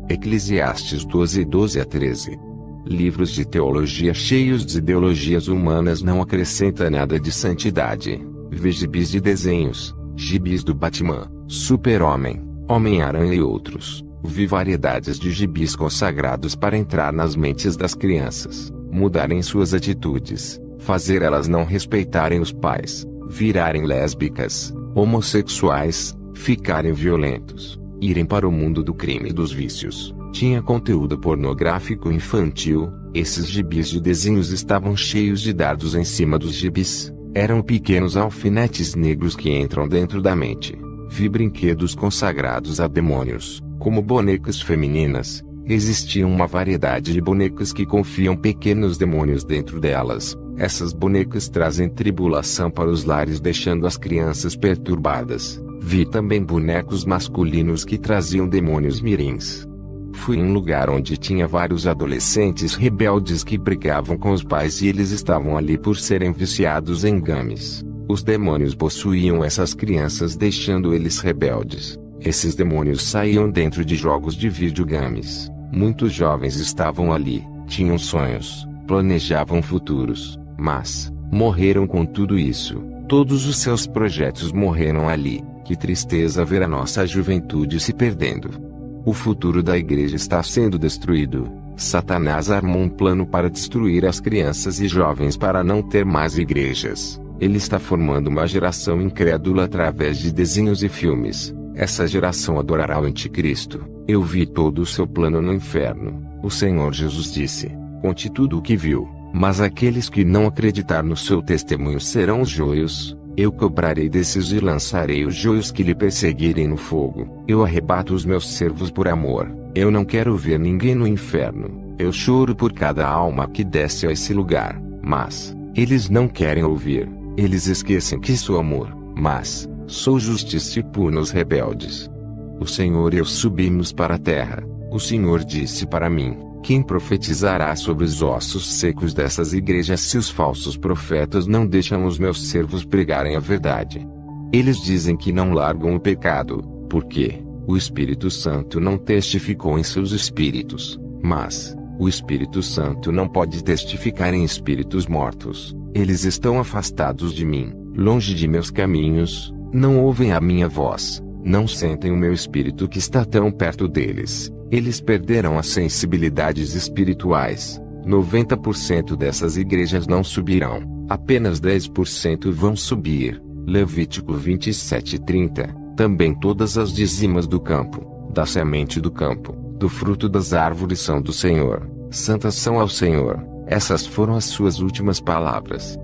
Eclesiastes 12:12-13. Livros de teologia cheios de ideologias humanas não acrescenta nada de santidade. Vê gibis de desenhos, gibis do Batman, Super-Homem, Homem-Aranha e outros. Vi variedades de gibis consagrados para entrar nas mentes das crianças, mudarem suas atitudes, fazer elas não respeitarem os pais, virarem lésbicas, homossexuais, ficarem violentos, irem para o mundo do crime e dos vícios. Tinha conteúdo pornográfico infantil. Esses gibis de desenhos estavam cheios de dardos em cima dos gibis. Eram pequenos alfinetes negros que entram dentro da mente. Vi brinquedos consagrados a demônios, como bonecas femininas. Existia uma variedade de bonecas que confiam pequenos demônios dentro delas. Essas bonecas trazem tribulação para os lares, deixando as crianças perturbadas. Vi também bonecos masculinos que traziam demônios mirins. Fui em um lugar onde tinha vários adolescentes rebeldes que brigavam com os pais e eles estavam ali por serem viciados em games. Os demônios possuíam essas crianças, deixando eles rebeldes. Esses demônios saíam dentro de jogos de videogames. Muitos jovens estavam ali, tinham sonhos, planejavam futuros, mas morreram com tudo isso. Todos os seus projetos morreram ali. Que tristeza ver a nossa juventude se perdendo. O futuro da igreja está sendo destruído. Satanás armou um plano para destruir as crianças e jovens para não ter mais igrejas. Ele está formando uma geração incrédula através de desenhos e filmes. Essa geração adorará o anticristo. Eu vi todo o seu plano no inferno. O Senhor Jesus disse: conte tudo o que viu. Mas aqueles que não acreditar no seu testemunho serão os joios. Eu cobrarei desses e lançarei os joios que lhe perseguirem no fogo. Eu arrebato os meus servos por amor. Eu não quero ver ninguém no inferno. Eu choro por cada alma que desce a esse lugar. Mas eles não querem ouvir. Eles esquecem que sou amor. Mas sou justiça e puno os rebeldes. O Senhor e eu subimos para a terra. O Senhor disse para mim: quem profetizará sobre os ossos secos dessas igrejas se os falsos profetas não deixam os meus servos pregarem a verdade? Eles dizem que não largam o pecado, porque o Espírito Santo não testificou em seus espíritos. Mas o Espírito Santo não pode testificar em espíritos mortos. Eles estão afastados de mim, longe de meus caminhos, não ouvem a minha voz, não sentem o meu espírito que está tão perto deles. Eles perderam as sensibilidades espirituais. 90% dessas igrejas não subirão. Apenas 10% vão subir. Levítico 27:30. Também todas as dizimas do campo, da semente do campo, do fruto das árvores são do Senhor. Santas são ao Senhor. Essas foram as suas últimas palavras.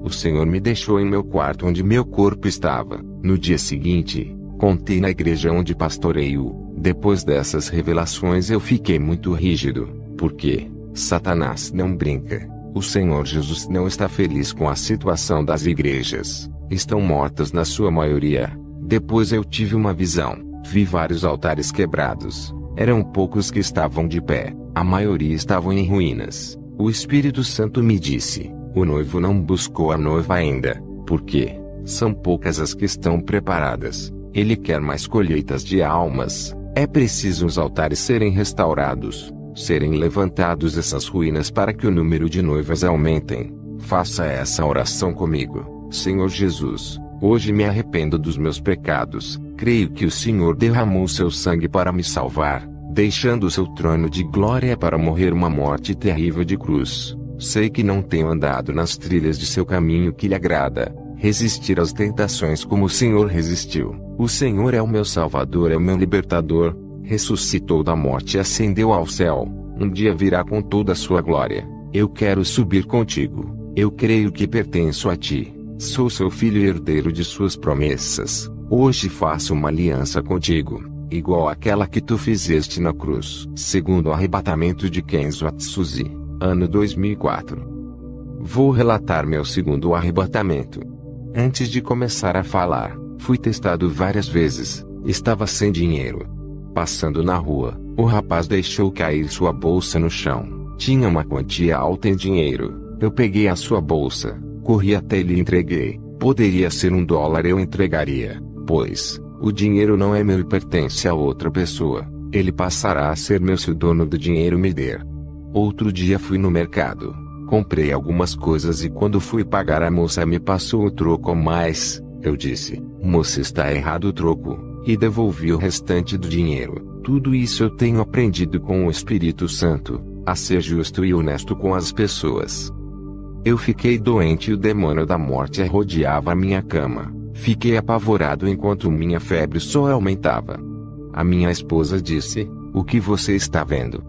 O Senhor me deixou em meu quarto onde meu corpo estava. No dia seguinte, contei na igreja onde pastoreio. Depois dessas revelações eu fiquei muito rígido, porque Satanás não brinca. O Senhor Jesus não está feliz com a situação das igrejas. Estão mortas na sua maioria. Depois eu tive uma visão. Vi vários altares quebrados. Eram poucos que estavam de pé. A maioria estavam em ruínas. O Espírito Santo me disse: o noivo não buscou a noiva ainda, porque são poucas as que estão preparadas. Ele quer mais colheitas de almas. É preciso os altares serem restaurados, serem levantados essas ruínas para que o número de noivas aumentem. Faça essa oração comigo. Senhor Jesus, hoje me arrependo dos meus pecados. Creio que o Senhor derramou seu sangue para me salvar, deixando o seu trono de glória para morrer uma morte terrível de cruz. Sei que não tenho andado nas trilhas de seu caminho que lhe agrada, resistir às tentações como o Senhor resistiu. O Senhor é o meu Salvador, é o meu Libertador, ressuscitou da morte e ascendeu ao céu, um dia virá com toda a sua glória. Eu quero subir contigo. Eu creio que pertenço a ti. Sou seu filho e herdeiro de suas promessas. Hoje faço uma aliança contigo, igual àquela que tu fizeste na cruz. Segundo o arrebatamento de Kenzo Atsuzi, ano 2004. Vou relatar meu segundo arrebatamento. Antes de começar a falar, fui testado várias vezes. Estava sem dinheiro. Passando na rua, o rapaz deixou cair sua bolsa no chão. Tinha uma quantia alta em dinheiro. Eu peguei a sua bolsa, corri até ele e entreguei. Poderia ser $1, eu entregaria, pois o dinheiro não é meu e pertence a outra pessoa. Ele passará a ser meu se o dono do dinheiro me der. Outro dia fui no mercado. Comprei algumas coisas e quando fui pagar a moça me passou o troco a mais. Eu disse: moça, está errado o troco, e devolvi o restante do dinheiro. Tudo isso eu tenho aprendido com o Espírito Santo, a ser justo e honesto com as pessoas. Eu fiquei doente e o demônio da morte rodeava a minha cama. Fiquei apavorado enquanto minha febre só aumentava. A minha esposa disse: o que você está vendo?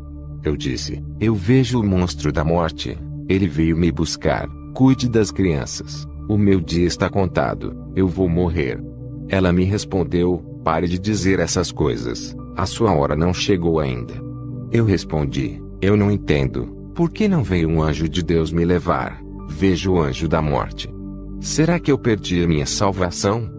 Eu disse: eu vejo o monstro da morte. Ele veio me buscar. Cuide das crianças. O meu dia está contado. Eu vou morrer. Ela me respondeu: pare de dizer essas coisas. A sua hora não chegou ainda. Eu respondi: eu não entendo. Por que não veio um anjo de Deus me levar? Vejo o anjo da morte. Será que eu perdi a minha salvação?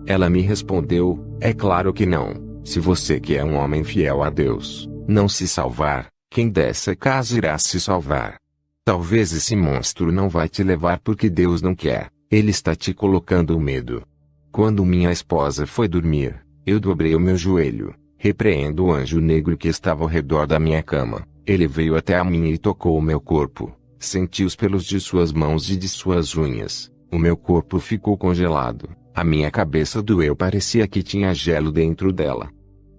Ela me respondeu: é claro que não. Se você que é um homem fiel a Deus, não se salvar, quem dessa casa irá se salvar? Talvez esse monstro não vai te levar porque Deus não quer. Ele está te colocando medo. Quando minha esposa foi dormir, eu dobrei o meu joelho, repreendo o anjo negro que estava ao redor da minha cama. Ele veio até a mim e tocou o meu corpo. Senti os pelos de suas mãos e de suas unhas. O meu corpo ficou congelado. A minha cabeça doeu, parecia que tinha gelo dentro dela.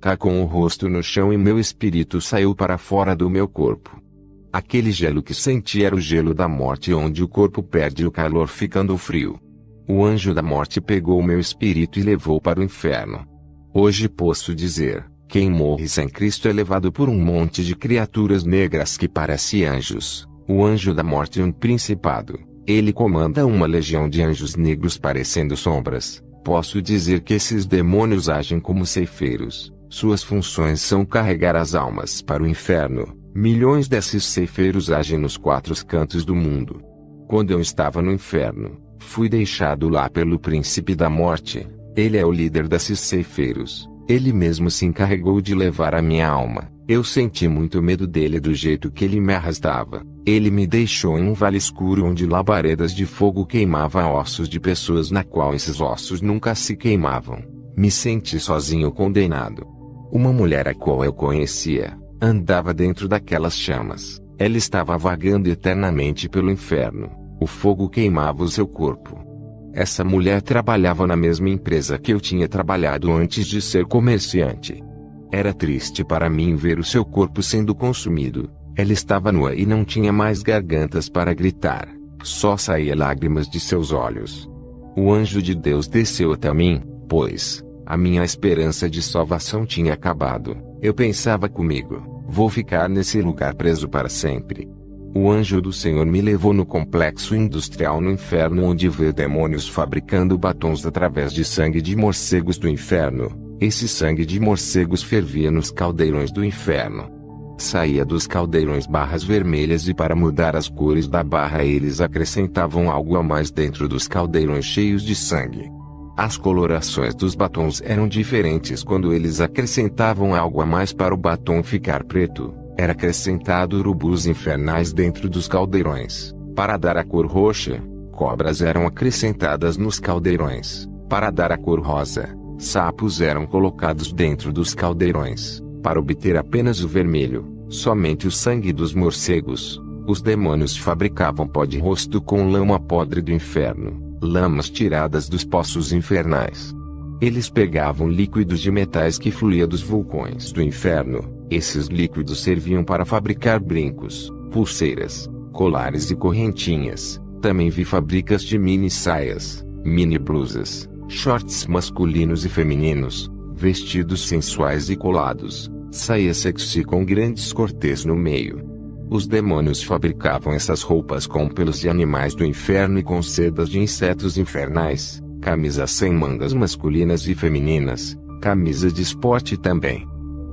Cá com o rosto no chão e meu espírito saiu para fora do meu corpo. Aquele gelo que senti era o gelo da morte, onde o corpo perde o calor ficando frio. O anjo da morte pegou meu espírito e levou para o inferno. Hoje posso dizer, quem morre sem Cristo é levado por um monte de criaturas negras que parecem anjos. O anjo da morte é um principado. Ele comanda uma legião de anjos negros parecendo sombras. Posso dizer que esses demônios agem como ceifeiros. Suas funções são carregar as almas para o inferno. Milhões desses ceifeiros agem nos 4 cantos do mundo. Quando eu estava no inferno, fui deixado lá pelo príncipe da morte. Ele é o líder desses ceifeiros. Ele mesmo se encarregou de levar a minha alma. Eu senti muito medo dele do jeito que ele me arrastava. Ele me deixou em um vale escuro onde labaredas de fogo queimavam ossos de pessoas na qual esses ossos nunca se queimavam. Me senti sozinho, condenado. Uma mulher a qual eu conhecia, andava dentro daquelas chamas. Ela estava vagando eternamente pelo inferno. O fogo queimava o seu corpo. Essa mulher trabalhava na mesma empresa que eu tinha trabalhado antes de ser comerciante. Era triste para mim ver o seu corpo sendo consumido. Ela estava nua e não tinha mais gargantas para gritar. Só saía lágrimas de seus olhos. O anjo de Deus desceu até mim, pois a minha esperança de salvação tinha acabado. Eu pensava comigo, vou ficar nesse lugar preso para sempre. O anjo do Senhor me levou no complexo industrial no inferno, onde vê demônios fabricando batons através de sangue de morcegos do inferno. Esse sangue de morcegos fervia nos caldeirões do inferno. Saía dos caldeirões barras vermelhas e para mudar as cores da barra eles acrescentavam algo a mais dentro dos caldeirões cheios de sangue. As colorações dos batons eram diferentes quando eles acrescentavam algo a mais para o batom ficar preto. Era acrescentado urubus infernais dentro dos caldeirões. Para dar a cor roxa, cobras eram acrescentadas nos caldeirões. Para dar a cor rosa, sapos eram colocados dentro dos caldeirões. Para obter apenas o vermelho, somente o sangue dos morcegos, os demônios fabricavam pó de rosto com lama podre do inferno, lamas tiradas dos poços infernais. Eles pegavam líquidos de metais que fluía dos vulcões do inferno. Esses líquidos serviam para fabricar brincos, pulseiras, colares e correntinhas. Também vi fábricas de mini saias, mini blusas, shorts masculinos e femininos, vestidos sensuais e colados, saia sexy com grandes cortês no meio. Os demônios fabricavam essas roupas com pelos de animais do inferno e com sedas de insetos infernais, camisas sem mangas masculinas e femininas, camisas de esporte também.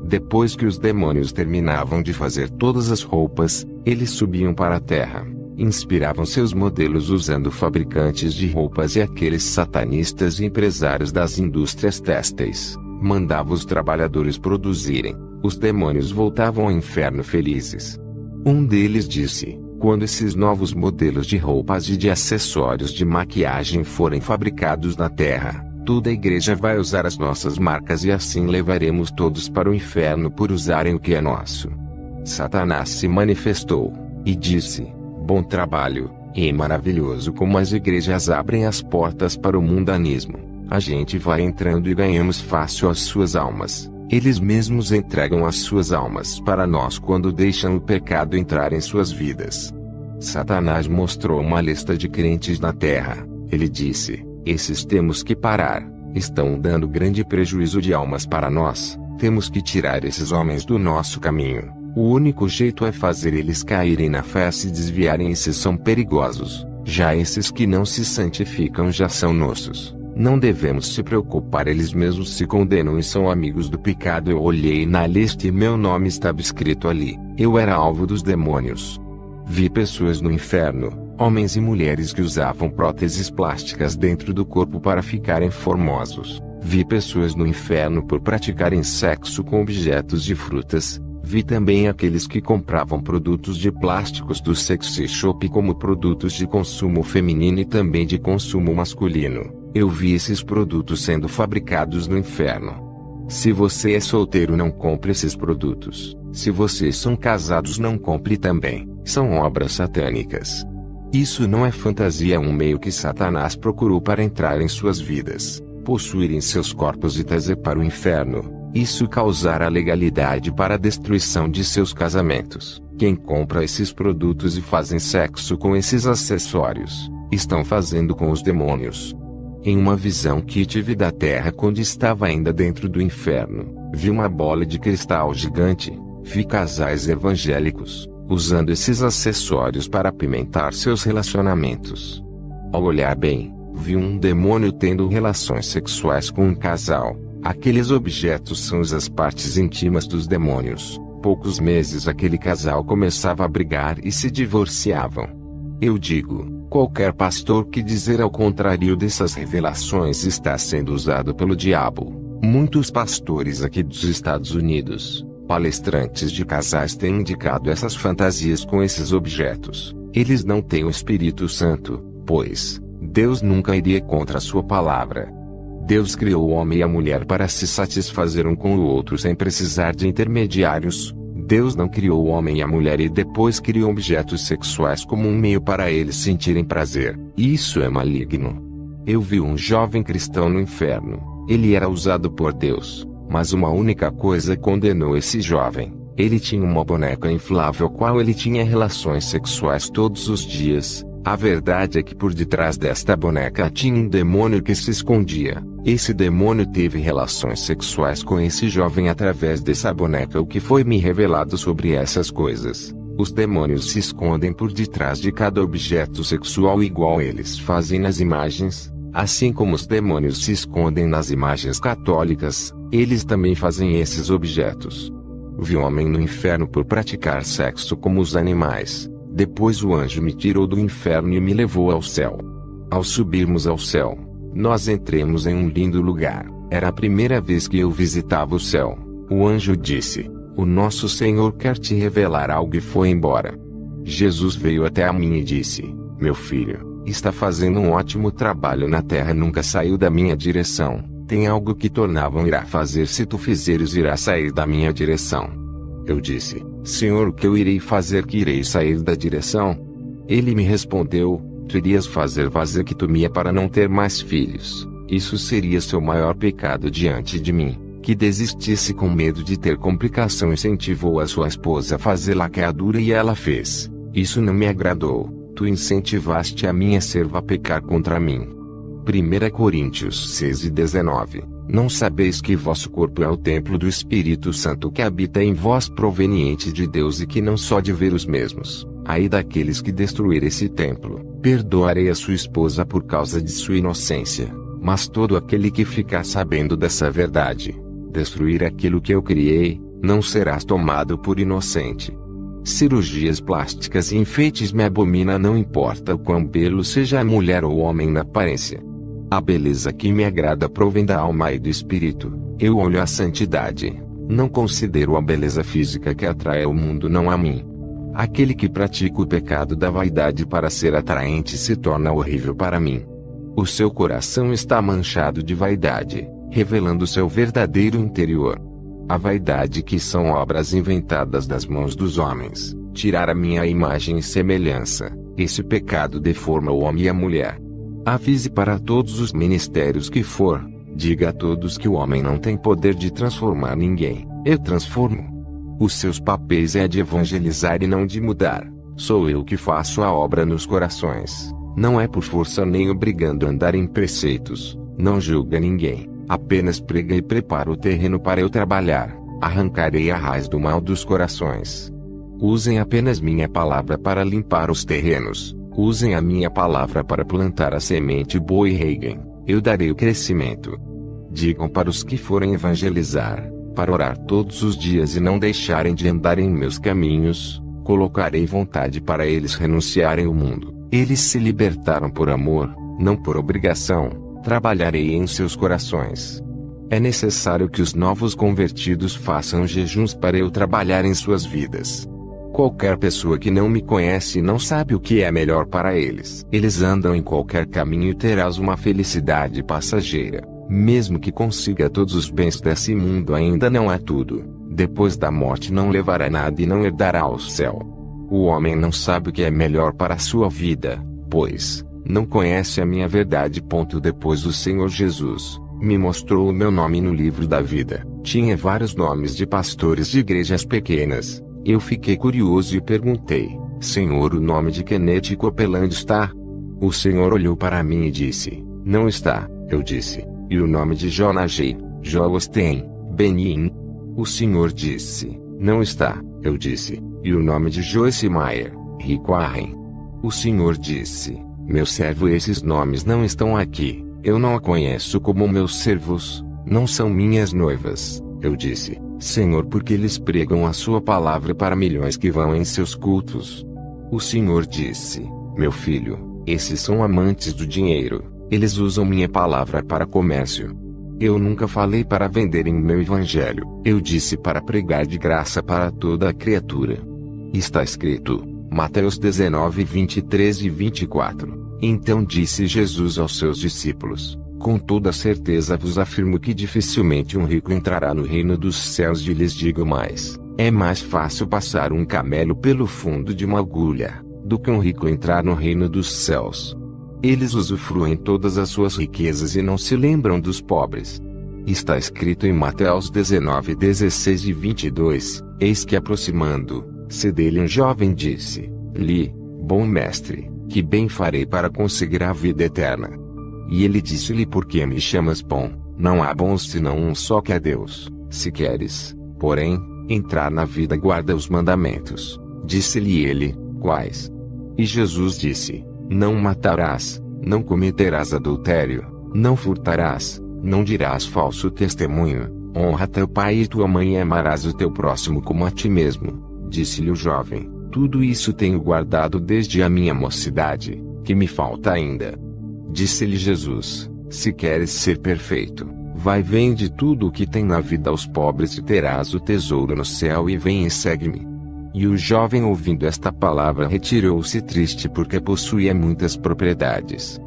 Depois que os demônios terminavam de fazer todas as roupas, eles subiam para a terra, inspiravam seus modelos usando fabricantes de roupas e aqueles satanistas e empresários das indústrias têxteis, mandavam os trabalhadores produzirem. Os demônios voltavam ao inferno felizes. Um deles disse: quando esses novos modelos de roupas e de acessórios de maquiagem forem fabricados na terra, toda a igreja vai usar as nossas marcas e assim levaremos todos para o inferno por usarem o que é nosso. Satanás se manifestou e disse: bom trabalho, e maravilhoso como as igrejas abrem as portas para o mundanismo. A gente vai entrando e ganhamos fácil as suas almas. Eles mesmos entregam as suas almas para nós quando deixam o pecado entrar em suas vidas. Satanás mostrou uma lista de crentes na terra. Ele disse: esses temos que parar, estão dando grande prejuízo de almas para nós, temos que tirar esses homens do nosso caminho. O único jeito é fazer eles caírem na fé e se desviarem, esses são perigosos. Já esses que não se santificam já são nossos. Não devemos se preocupar, eles mesmos se condenam e são amigos do pecado. Eu olhei na lista e meu nome estava escrito ali. Eu era alvo dos demônios. Vi pessoas no inferno, homens e mulheres que usavam próteses plásticas dentro do corpo para ficarem formosos. Vi pessoas no inferno por praticarem sexo com objetos de frutas. Vi também aqueles que compravam produtos de plásticos do sexy shop como produtos de consumo feminino e também de consumo masculino. Eu vi esses produtos sendo fabricados no inferno. Se você é solteiro, não compre esses produtos. Se vocês são casados, não compre também. São obras satânicas. Isso não é fantasia, é um meio que Satanás procurou para entrar em suas vidas, possuir em seus corpos e trazer para o inferno. Isso causará legalidade para a destruição de seus casamentos. Quem compra esses produtos e fazem sexo com esses acessórios, estão fazendo com os demônios. Em uma visão que tive da terra quando estava ainda dentro do inferno, vi uma bola de cristal gigante. Vi casais evangélicos usando esses acessórios para apimentar seus relacionamentos. Ao olhar bem, vi um demônio tendo relações sexuais com um casal. Aqueles objetos são as partes íntimas dos demônios. Poucos meses aquele casal começava a brigar e se divorciavam. Eu digo, qualquer pastor que dizer ao contrário dessas revelações está sendo usado pelo diabo. Muitos pastores aqui dos Estados Unidos, palestrantes de casais têm indicado essas fantasias com esses objetos. Eles não têm o Espírito Santo, pois Deus nunca iria contra a sua palavra. Deus criou o homem e a mulher para se satisfazer um com o outro sem precisar de intermediários. Deus não criou o homem e a mulher e depois criou objetos sexuais como um meio para eles sentirem prazer. Isso é maligno. Eu vi um jovem cristão no inferno. Ele era usado por Deus, mas uma única coisa condenou esse jovem. Ele tinha uma boneca inflável qual ele tinha relações sexuais todos os dias. A verdade é que por detrás desta boneca tinha um demônio que se escondia. Esse demônio teve relações sexuais com esse jovem através dessa boneca. O que foi me revelado sobre essas coisas? Os demônios se escondem por detrás de cada objeto sexual igual eles fazem nas imagens. Assim como os demônios se escondem nas imagens católicas, eles também fazem esses objetos. Vi um homem no inferno por praticar sexo como os animais. Depois o anjo me tirou do inferno e me levou ao céu. Ao subirmos ao céu, nós entramos em um lindo lugar. Era a primeira vez que eu visitava o céu. O anjo disse: "O nosso Senhor quer te revelar algo", e foi embora. Jesus veio até a mim e disse: "Meu filho, está fazendo um ótimo trabalho na terra, nunca saiu da minha direção. Tem algo que tornavam irá fazer, se tu fizeres irá sair da minha direção." Eu disse: "Senhor, o que eu irei fazer que irei sair da direção?" Ele me respondeu: "Tu irias fazer vasectomia para não ter mais filhos. Isso seria seu maior pecado diante de mim." Que desistisse com medo de ter complicação, incentivou a sua esposa a fazer laqueadura e ela fez. Isso não me agradou. Tu incentivaste a minha serva a pecar contra mim. 1 Coríntios 6:19. Não sabeis que vosso corpo é o templo do Espírito Santo que habita em vós, proveniente de Deus, e que não só de ver os mesmos. Ai daqueles que destruir esse templo. Perdoarei a sua esposa por causa de sua inocência. Mas todo aquele que ficar sabendo dessa verdade, destruir aquilo que eu criei, não serás tomado por inocente. Cirurgias plásticas e enfeites me abomina, não importa o quão belo seja a mulher ou o homem na aparência. A beleza que me agrada provém da alma e do espírito. Eu olho a santidade. Não considero a beleza física que atrai ao mundo, não a mim. Aquele que pratica o pecado da vaidade para ser atraente se torna horrível para mim. O seu coração está manchado de vaidade, revelando seu verdadeiro interior. A vaidade, que são obras inventadas das mãos dos homens, tirar a minha imagem e semelhança. Esse pecado deforma o homem e a mulher. Avise para todos os ministérios que for, diga a todos que o homem não tem poder de transformar ninguém. Eu transformo. Os seus papéis é de evangelizar e não de mudar. Sou eu que faço a obra nos corações. Não é por força nem obrigando a andar em preceitos. Não julga ninguém. Apenas prega e prepara o terreno para eu trabalhar. Arrancarei a raiz do mal dos corações. Usem apenas minha palavra para limpar os terrenos. Usem a minha palavra para plantar a semente boa e reguem. Eu darei o crescimento. Digam para os que forem evangelizar, para orar todos os dias e não deixarem de andar em meus caminhos. Colocarei vontade para eles renunciarem ao mundo. Eles se libertaram por amor, não por obrigação. Trabalharei em seus corações. É necessário que os novos convertidos façam jejuns para eu trabalhar em suas vidas. Qualquer pessoa que não me conhece não sabe o que é melhor para eles. Eles andam em qualquer caminho e terás uma felicidade passageira. Mesmo que consiga todos os bens desse mundo, ainda não é tudo. Depois da morte não levará nada e não herdará ao céu. O homem não sabe o que é melhor para a sua vida, pois não conhece a minha verdade. Depois o Senhor Jesus, Me mostrou o meu nome no livro da vida. Tinha vários nomes de pastores de igrejas pequenas. Eu fiquei curioso e perguntei: Senhor, o nome de Kenneth Copeland está? O Senhor olhou para mim e disse: não está. Eu disse: e o nome de Jonah J. Josten, Benin? O Senhor disse: não está. Eu disse: e o nome de Joyce Meyer, Rick Warren? O Senhor disse: meu servo, esses nomes não estão aqui. Eu não a conheço como meus servos. Não são minhas noivas. Eu disse: Senhor, porque eles pregam a sua palavra para milhões que vão em seus cultos. O Senhor disse: meu filho, esses são amantes do dinheiro. Eles usam minha palavra para comércio. Eu nunca falei para venderem meu evangelho. Eu disse para pregar de graça para toda a criatura. Está escrito, Mateus 19, 23 e 24. Então disse Jesus aos seus discípulos: com toda certeza vos afirmo que dificilmente um rico entrará no reino dos céus. E lhes digo mais: é mais fácil passar um camelo pelo fundo de uma agulha, do que um rico entrar no reino dos céus. Eles usufruem todas as suas riquezas e não se lembram dos pobres. Está escrito em Mateus 19, 16 e 22, eis que aproximando-se dele um jovem disse-lhe: bom mestre, que bem farei para conseguir a vida eterna? E ele disse-lhe: por que me chamas bom? Não há bons senão um só, que é Deus. Se queres, porém, entrar na vida, guarda os mandamentos. Disse-lhe ele: quais? E Jesus disse: não matarás, não cometerás adultério, não furtarás, não dirás falso testemunho, honra teu pai e tua mãe e amarás o teu próximo como a ti mesmo. Disse-lhe o jovem: tudo isso tenho guardado desde a minha mocidade, que me falta ainda? Disse-lhe Jesus: se queres ser perfeito, vai, vende tudo o que tem na vida aos pobres e terás o tesouro no céu, e vem e segue-me. E o jovem, ouvindo esta palavra, retirou-se triste, porque possuía muitas propriedades.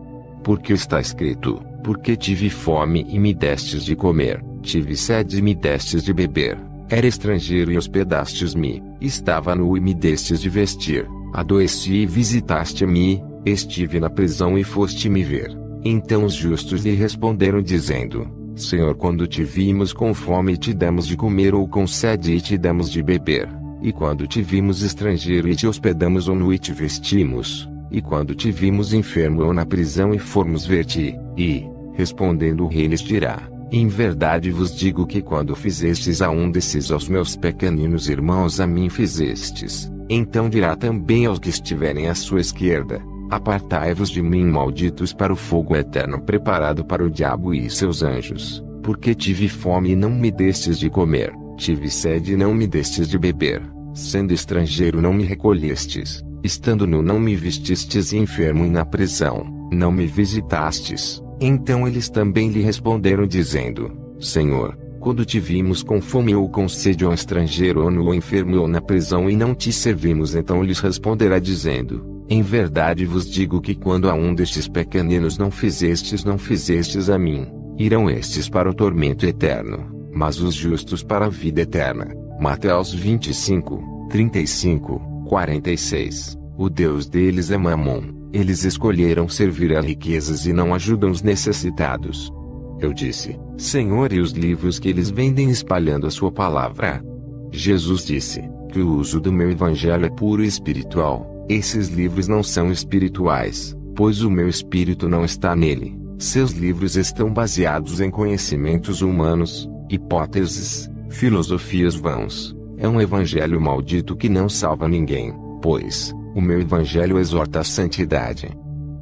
Porque está escrito: porque tive fome e me destes de comer, tive sede e me destes de beber, era estrangeiro e hospedastes-me, estava nu e me destes de vestir, adoeci e visitaste-me, estive na prisão e foste me ver. Então os justos lhe responderam dizendo: Senhor, quando te vimos com fome e te demos de comer, ou com sede e te demos de beber? E quando te vimos estrangeiro e te hospedamos, ou nu e te vestimos? E quando te vimos enfermo ou na prisão e fomos ver-te? E, respondendo o rei, lhes dirá: em verdade vos digo que quando fizestes a um desses aos meus pequeninos irmãos, a mim fizestes. Então dirá também aos que estiverem à sua esquerda: apartai-vos de mim, malditos, para o fogo eterno preparado para o diabo e seus anjos. Porque tive fome e não me destes de comer, tive sede e não me destes de beber, sendo estrangeiro não me recolhestes, estando nu não me vestistes, e enfermo e na prisão não me visitastes. Então eles também lhe responderam dizendo: Senhor, quando te vimos com fome ou com sede, ou estrangeiro ou nu ou enfermo ou na prisão, e não te servimos? Então lhes responderá dizendo: em verdade vos digo que quando a um destes pequeninos não fizestes a mim. Irão estes para o tormento eterno, mas os justos para a vida eterna. Mateus 25, 35, 46. O Deus deles é Mamon. Eles escolheram servir a riquezas e não ajudam os necessitados. Eu disse: Senhor, e os livros que eles vendem espalhando a sua palavra? Jesus disse que o uso do meu evangelho é puro e espiritual. Esses livros não são espirituais, pois o meu espírito não está nele. Seus livros estão baseados em conhecimentos humanos, hipóteses, filosofias vãs. É um evangelho maldito que não salva ninguém, pois o meu evangelho exorta a santidade.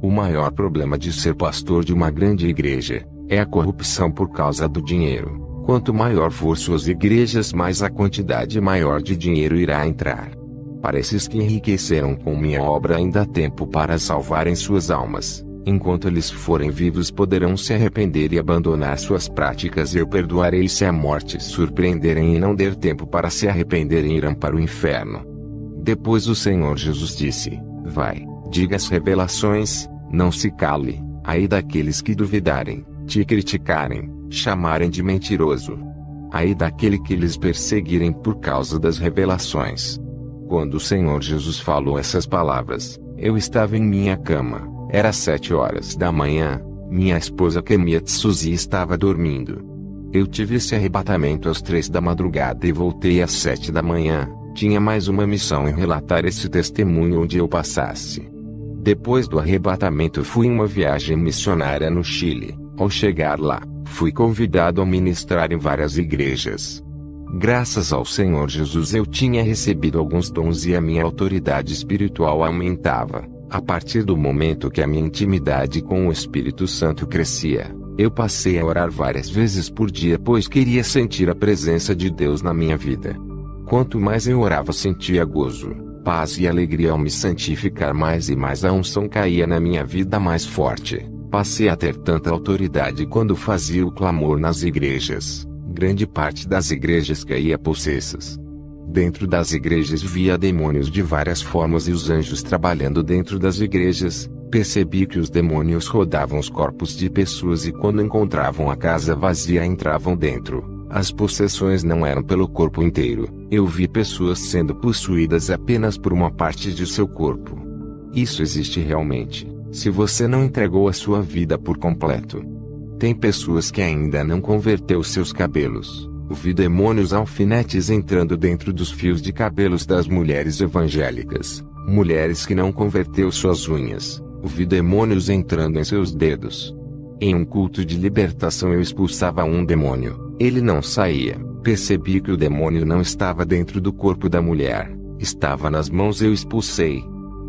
O maior problema de ser pastor de uma grande igreja é a corrupção por causa do dinheiro. Quanto maior for suas igrejas, mais a quantidade maior de dinheiro irá entrar. Para esses que enriqueceram com minha obra, ainda há tempo para salvarem suas almas. Enquanto eles forem vivos, poderão se arrepender e abandonar suas práticas, e eu perdoarei. Se a morte surpreenderem e não der tempo para se arrependerem, irão para o inferno. Depois o Senhor Jesus disse: vai, diga as revelações, não se cale. Ai daqueles que duvidarem, te criticarem, chamarem de mentiroso. Ai daquele que lhes perseguirem por causa das revelações. Quando o Senhor Jesus falou essas palavras, eu estava em minha cama. Era 7 horas da manhã, Minha esposa Kemia Tsuzi estava dormindo. Eu tive esse arrebatamento às 3 da madrugada e voltei às 7 da manhã. Tinha mais uma missão em relatar esse testemunho onde eu passasse. Depois do arrebatamento fui em uma viagem missionária no Chile. Ao chegar lá, fui convidado a ministrar em várias igrejas. Graças ao Senhor Jesus eu tinha recebido alguns dons e a minha autoridade espiritual aumentava. A partir do momento que a minha intimidade com o Espírito Santo crescia, eu passei a orar várias vezes por dia pois queria sentir a presença de Deus na minha vida. Quanto mais eu orava sentia gozo, paz e alegria ao me santificar mais e mais a unção caía na minha vida mais forte. Passei a ter tanta autoridade quando fazia o clamor nas igrejas. Grande parte das igrejas caía possessas. Dentro das igrejas via demônios de várias formas e os anjos trabalhando dentro das igrejas. Percebi que os demônios rodavam os corpos de pessoas e quando encontravam a casa vazia entravam dentro. As possessões não eram pelo corpo inteiro. Eu vi pessoas sendo possuídas apenas por uma parte de seu corpo. Isso existe realmente, se você não entregou a sua vida por completo. Tem pessoas que ainda não converteu seus cabelos. Vi demônios alfinetes entrando dentro dos fios de cabelos das mulheres evangélicas. Mulheres que não converteu suas unhas. Vi demônios entrando em seus dedos. Em um culto de libertação eu expulsava um demônio. Ele não saía. Percebi que o demônio não estava dentro do corpo da mulher. Estava nas mãos e eu expulsei.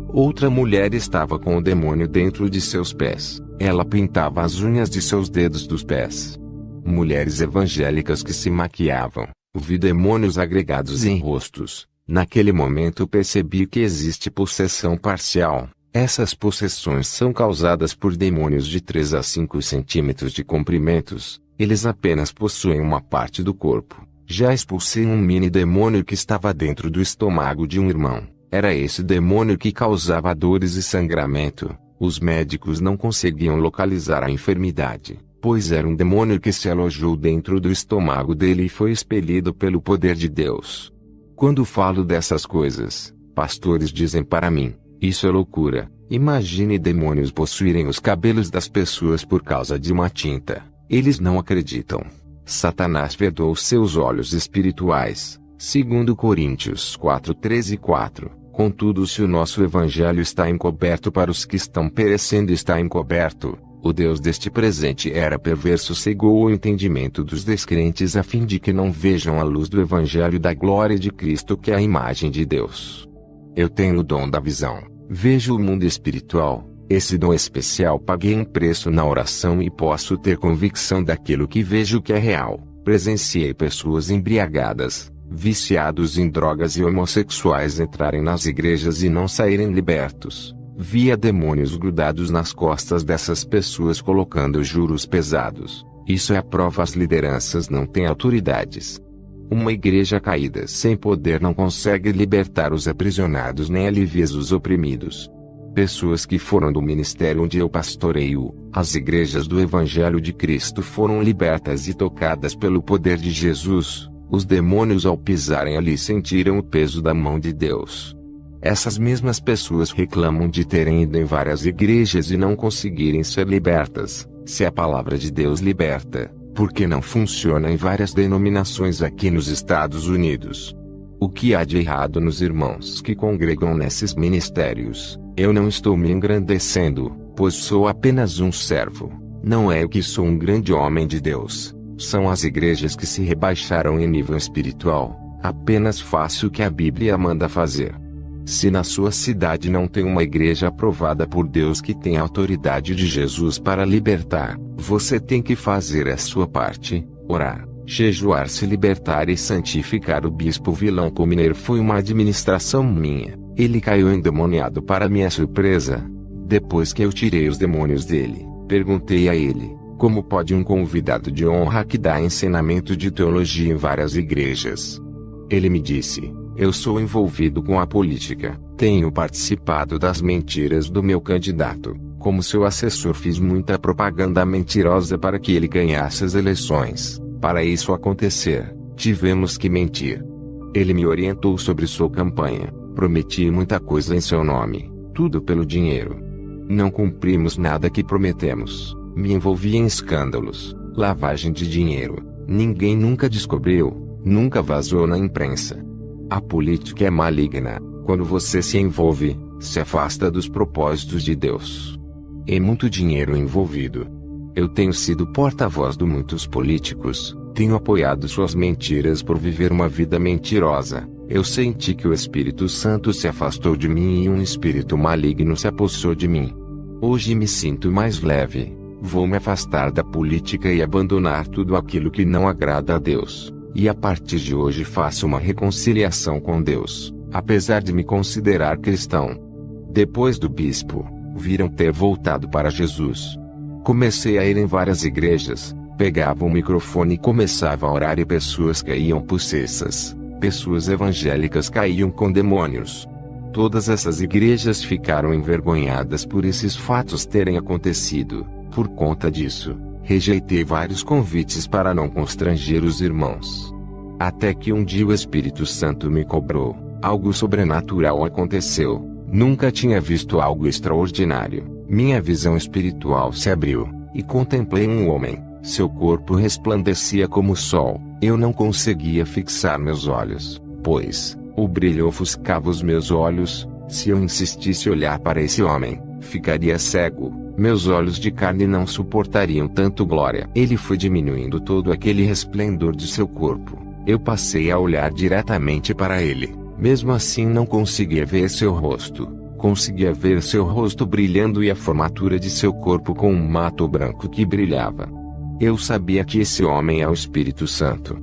Outra mulher estava com o demônio dentro de seus pés. Ela pintava as unhas de seus dedos dos pés. Mulheres evangélicas que se maquiavam. Vi demônios agregados em rostos. Naquele momento percebi que existe possessão parcial. Essas possessões são causadas por demônios de 3 a 5 centímetros de comprimentos. Eles apenas possuem uma parte do corpo. Já expulsei um mini demônio que estava dentro do estômago de um irmão. Era esse demônio que causava dores e sangramento. Os médicos não conseguiam localizar a enfermidade, pois era um demônio que se alojou dentro do estômago dele e foi expelido pelo poder de Deus. Quando falo dessas coisas, pastores dizem para mim, isso é loucura. Imagine demônios possuírem os cabelos das pessoas por causa de uma tinta. Eles não acreditam. Satanás vedou seus olhos espirituais. 2 Coríntios 4:13-4. Contudo, se o nosso evangelho está encoberto para os que estão perecendo, está encoberto. O Deus deste presente era perverso, cegou o entendimento dos descrentes a fim de que não vejam a luz do evangelho da glória de Cristo, que é a imagem de Deus. Eu tenho o dom da visão. Vejo o mundo espiritual. Esse dom especial paguei um preço na oração e posso ter convicção daquilo que vejo que é real. Presenciei pessoas embriagadas, viciados em drogas e homossexuais entrarem nas igrejas e não saírem libertos. Via demônios grudados nas costas dessas pessoas colocando juros pesados. Isso é a prova: as lideranças não têm autoridades. Uma igreja caída sem poder não consegue libertar os aprisionados nem aliviar os oprimidos. Pessoas que foram do ministério onde eu pastoreio, as igrejas do Evangelho de Cristo, foram libertas e tocadas pelo poder de Jesus. Os demônios, ao pisarem ali, sentiram o peso da mão de Deus. Essas mesmas pessoas reclamam de terem ido em várias igrejas e não conseguirem ser libertas. Se a palavra de Deus liberta, por que não funciona em várias denominações aqui nos Estados Unidos? O que há de errado nos irmãos que congregam nesses ministérios? Eu não estou me engrandecendo, pois sou apenas um servo. Não é eu que sou um grande homem de Deus. São as igrejas que se rebaixaram em nível espiritual. Apenas faça o que a Bíblia manda fazer. Se na sua cidade não tem uma igreja aprovada por Deus que tem a autoridade de Jesus para libertar, você tem que fazer a sua parte, orar, jejuar, se libertar e santificar. O bispo Vilanco Mineiro foi uma administração minha. Ele caiu endemoniado para minha surpresa. Depois que eu tirei os demônios dele, perguntei a ele: como pode um convidado de honra que dá ensinamento de teologia em várias igrejas? Ele me disse: eu sou envolvido com a política, tenho participado das mentiras do meu candidato. Como seu assessor, fiz muita propaganda mentirosa para que ele ganhasse as eleições. Para isso acontecer, tivemos que mentir. Ele me orientou sobre sua campanha. Prometi muita coisa em seu nome, tudo pelo dinheiro. Não cumprimos nada que prometemos. Me envolvi em escândalos, lavagem de dinheiro. Ninguém nunca descobriu, nunca vazou na imprensa. A política é maligna. Quando você se envolve, se afasta dos propósitos de Deus. E muito dinheiro envolvido. Eu tenho sido porta-voz de muitos políticos, tenho apoiado suas mentiras por viver uma vida mentirosa. Eu senti que o Espírito Santo se afastou de mim e um espírito maligno se apossou de mim. Hoje me sinto mais leve. Vou me afastar da política e abandonar tudo aquilo que não agrada a Deus. E a partir de hoje faço uma reconciliação com Deus, apesar de me considerar cristão. Depois do bispo, viram ter voltado para Jesus. Comecei a ir em várias igrejas, pegava o microfone e começava a orar e pessoas caíam possessas. Pessoas evangélicas caíam com demônios. Todas essas igrejas ficaram envergonhadas por esses fatos terem acontecido. Por conta disso, rejeitei vários convites para não constranger os irmãos. Até que um dia o Espírito Santo me cobrou. Algo sobrenatural aconteceu. Nunca tinha visto algo extraordinário. Minha visão espiritual se abriu, e contemplei um homem. Seu corpo resplandecia como o sol. Eu não conseguia fixar meus olhos, pois o brilho ofuscava os meus olhos. Se eu insistisse olhar para esse homem, ficaria cego. Meus olhos de carne não suportariam tanto glória. Ele foi diminuindo todo aquele resplendor de seu corpo. Eu passei a olhar diretamente para ele. Mesmo assim não conseguia ver seu rosto. Conseguia ver seu rosto brilhando e a formatura de seu corpo com um manto branco que brilhava. Eu sabia que esse homem é o Espírito Santo.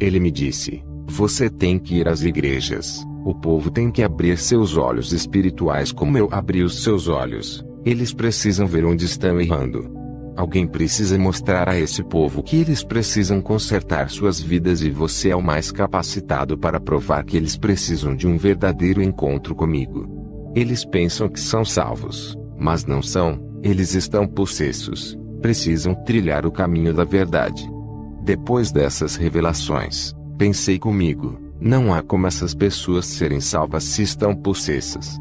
Ele me disse: você tem que ir às igrejas. O povo tem que abrir seus olhos espirituais como eu abri os seus olhos. Eles precisam ver onde estão errando. Alguém precisa mostrar a esse povo que eles precisam consertar suas vidas e você é o mais capacitado para provar que eles precisam de um verdadeiro encontro comigo. Eles pensam que são salvos, mas não são. Eles estão possessos. Precisam trilhar o caminho da verdade. Depois dessas revelações, pensei comigo: não há como essas pessoas serem salvas se estão possessas.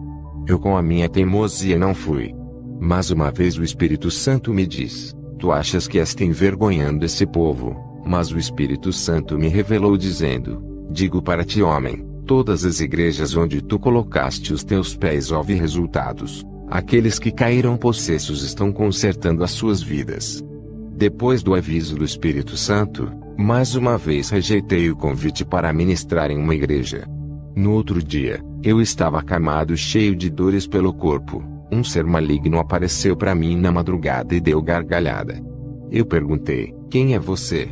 Eu com a minha teimosia não fui. Mas uma vez o Espírito Santo me diz: tu achas que estás envergonhando esse povo? Mas o Espírito Santo me revelou dizendo: digo para ti, homem, todas as igrejas onde tu colocaste os teus pés houve resultados. Aqueles que caíram possessos estão consertando as suas vidas. Depois do aviso do Espírito Santo, mais uma vez rejeitei o convite para ministrar em uma igreja. No outro dia, eu estava acamado, cheio de dores pelo corpo. Um ser maligno apareceu para mim na madrugada e deu gargalhada. Eu perguntei: quem é você?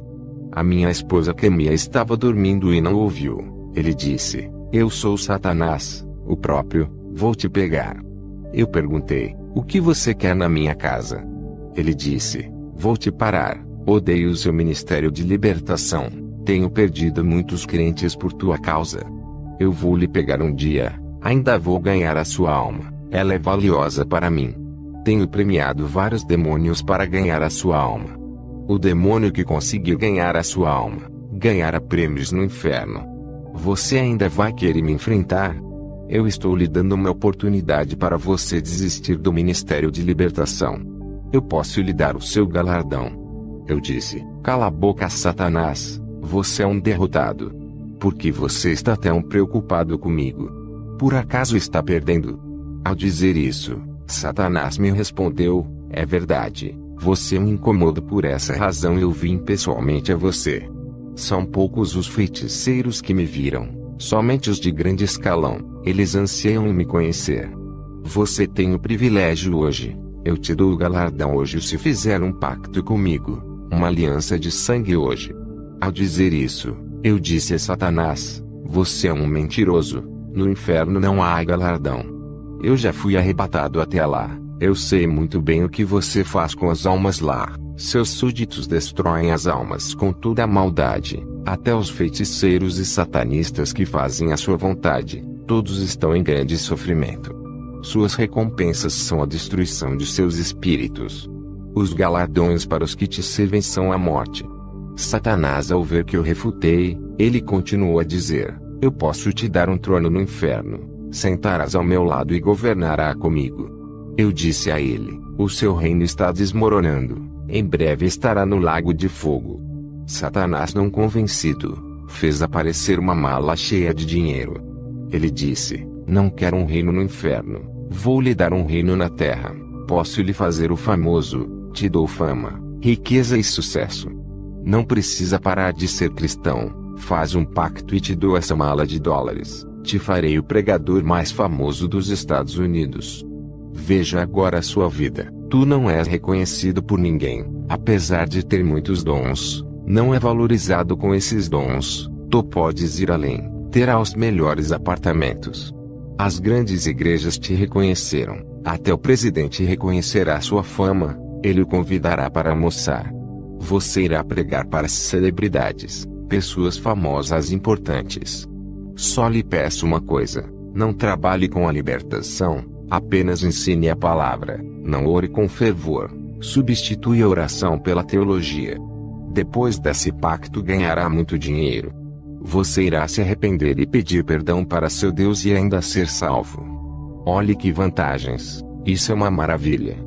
A minha esposa Camila estava dormindo e não ouviu. Ele disse: eu sou Satanás, o próprio, vou te pegar. Eu perguntei: o que você quer na minha casa? Ele disse: vou te parar, odeio o seu ministério de libertação, tenho perdido muitos crentes por tua causa. Eu vou lhe pegar um dia, ainda vou ganhar a sua alma. Ela é valiosa para mim. Tenho premiado vários demônios para ganhar a sua alma. O demônio que conseguiu ganhar a sua alma, ganhará prêmios no inferno. Você ainda vai querer me enfrentar? Eu estou lhe dando uma oportunidade para você desistir do ministério de libertação. Eu posso lhe dar o seu galardão. Eu disse: cala a boca, Satanás, você é um derrotado. Por que você está tão preocupado comigo? Por acaso está perdendo? Ao dizer isso, Satanás me respondeu: é verdade, você me incomoda, por essa razão eu vim pessoalmente a você. São poucos os feiticeiros que me viram, somente os de grande escalão, eles anseiam em me conhecer. Você tem o privilégio hoje, eu te dou o galardão hoje se fizer um pacto comigo, uma aliança de sangue hoje. Ao dizer isso, eu disse a Satanás: você é um mentiroso, no inferno não há galardão. Eu já fui arrebatado até lá, eu sei muito bem o que você faz com as almas lá. Seus súditos destroem as almas com toda a maldade, até os feiticeiros e satanistas que fazem a sua vontade, todos estão em grande sofrimento. Suas recompensas são a destruição de seus espíritos. Os galardões para os que te servem são a morte. Satanás, ao ver que eu refutei, ele continuou a dizer: eu posso te dar um trono no inferno. Sentarás ao meu lado e governará comigo. Eu disse a ele: o seu reino está desmoronando. Em breve estará no lago de fogo. Satanás, não convencido, fez aparecer uma mala cheia de dinheiro. Ele disse: não quero um reino no inferno, vou lhe dar um reino na terra. Posso lhe fazer o famoso, te dou fama, riqueza e sucesso. Não precisa parar de ser cristão, faz um pacto e te dou essa mala de dólares. Te farei o pregador mais famoso dos Estados Unidos. Veja agora a sua vida. Tu não és reconhecido por ninguém, apesar de ter muitos dons. Não é valorizado com esses dons. Tu podes ir além, terá os melhores apartamentos. As grandes igrejas te reconheceram, até o presidente reconhecerá sua fama, ele o convidará para almoçar. Você irá pregar para celebridades, pessoas famosas e importantes. Só lhe peço uma coisa: não trabalhe com a libertação, apenas ensine a palavra, não ore com fervor, substitui a oração pela teologia. Depois desse pacto ganhará muito dinheiro. Você irá se arrepender e pedir perdão para seu Deus e ainda ser salvo. Olhe que vantagens, isso é uma maravilha.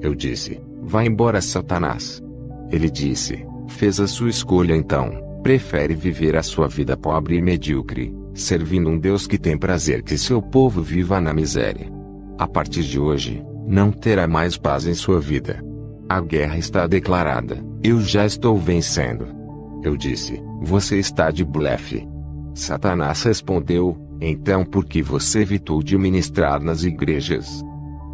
Eu disse: vá embora, Satanás. Ele disse: fez a sua escolha então, prefere viver a sua vida pobre e medíocre, servindo um Deus que tem prazer que seu povo viva na miséria. A partir de hoje, não terá mais paz em sua vida. A guerra está declarada, eu já estou vencendo. Eu disse: você está de blefe. Satanás respondeu: então por que você evitou de ministrar nas igrejas?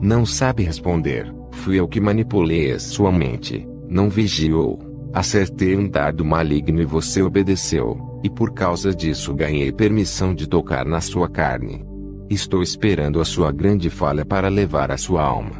Não sabe responder, fui eu que manipulei a sua mente, não vigiou. Acertei um dardo maligno e você obedeceu, e por causa disso ganhei permissão de tocar na sua carne. Estou esperando a sua grande falha para levar a sua alma.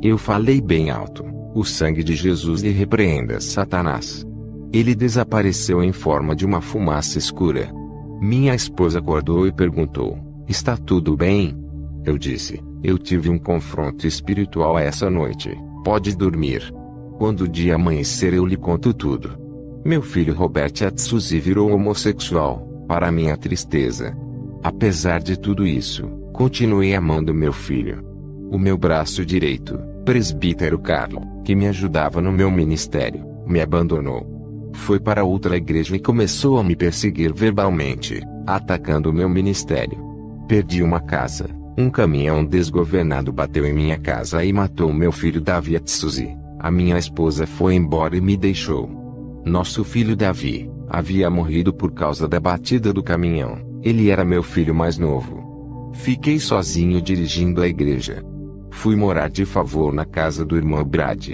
Eu falei bem alto: o sangue de Jesus lhe repreenda, Satanás. Ele desapareceu em forma de uma fumaça escura. Minha esposa acordou e perguntou: está tudo bem? Eu disse: eu tive um confronto espiritual essa noite, pode dormir. Quando o dia amanhecer eu lhe conto tudo. Meu filho Robert Atsuzi virou homossexual, para minha tristeza. Apesar de tudo isso, continuei amando meu filho. O meu braço direito, presbítero Carlo, que me ajudava no meu ministério, me abandonou. Foi para outra igreja e começou a me perseguir verbalmente, atacando o meu ministério. Perdi uma casa, um caminhão desgovernado bateu em minha casa e matou meu filho Davi Atsuzi. A minha esposa foi embora e me deixou. Nosso filho Davi havia morrido por causa da batida do caminhão. Ele era meu filho mais novo. Fiquei sozinho dirigindo a igreja. Fui morar de favor na casa do irmão Brad.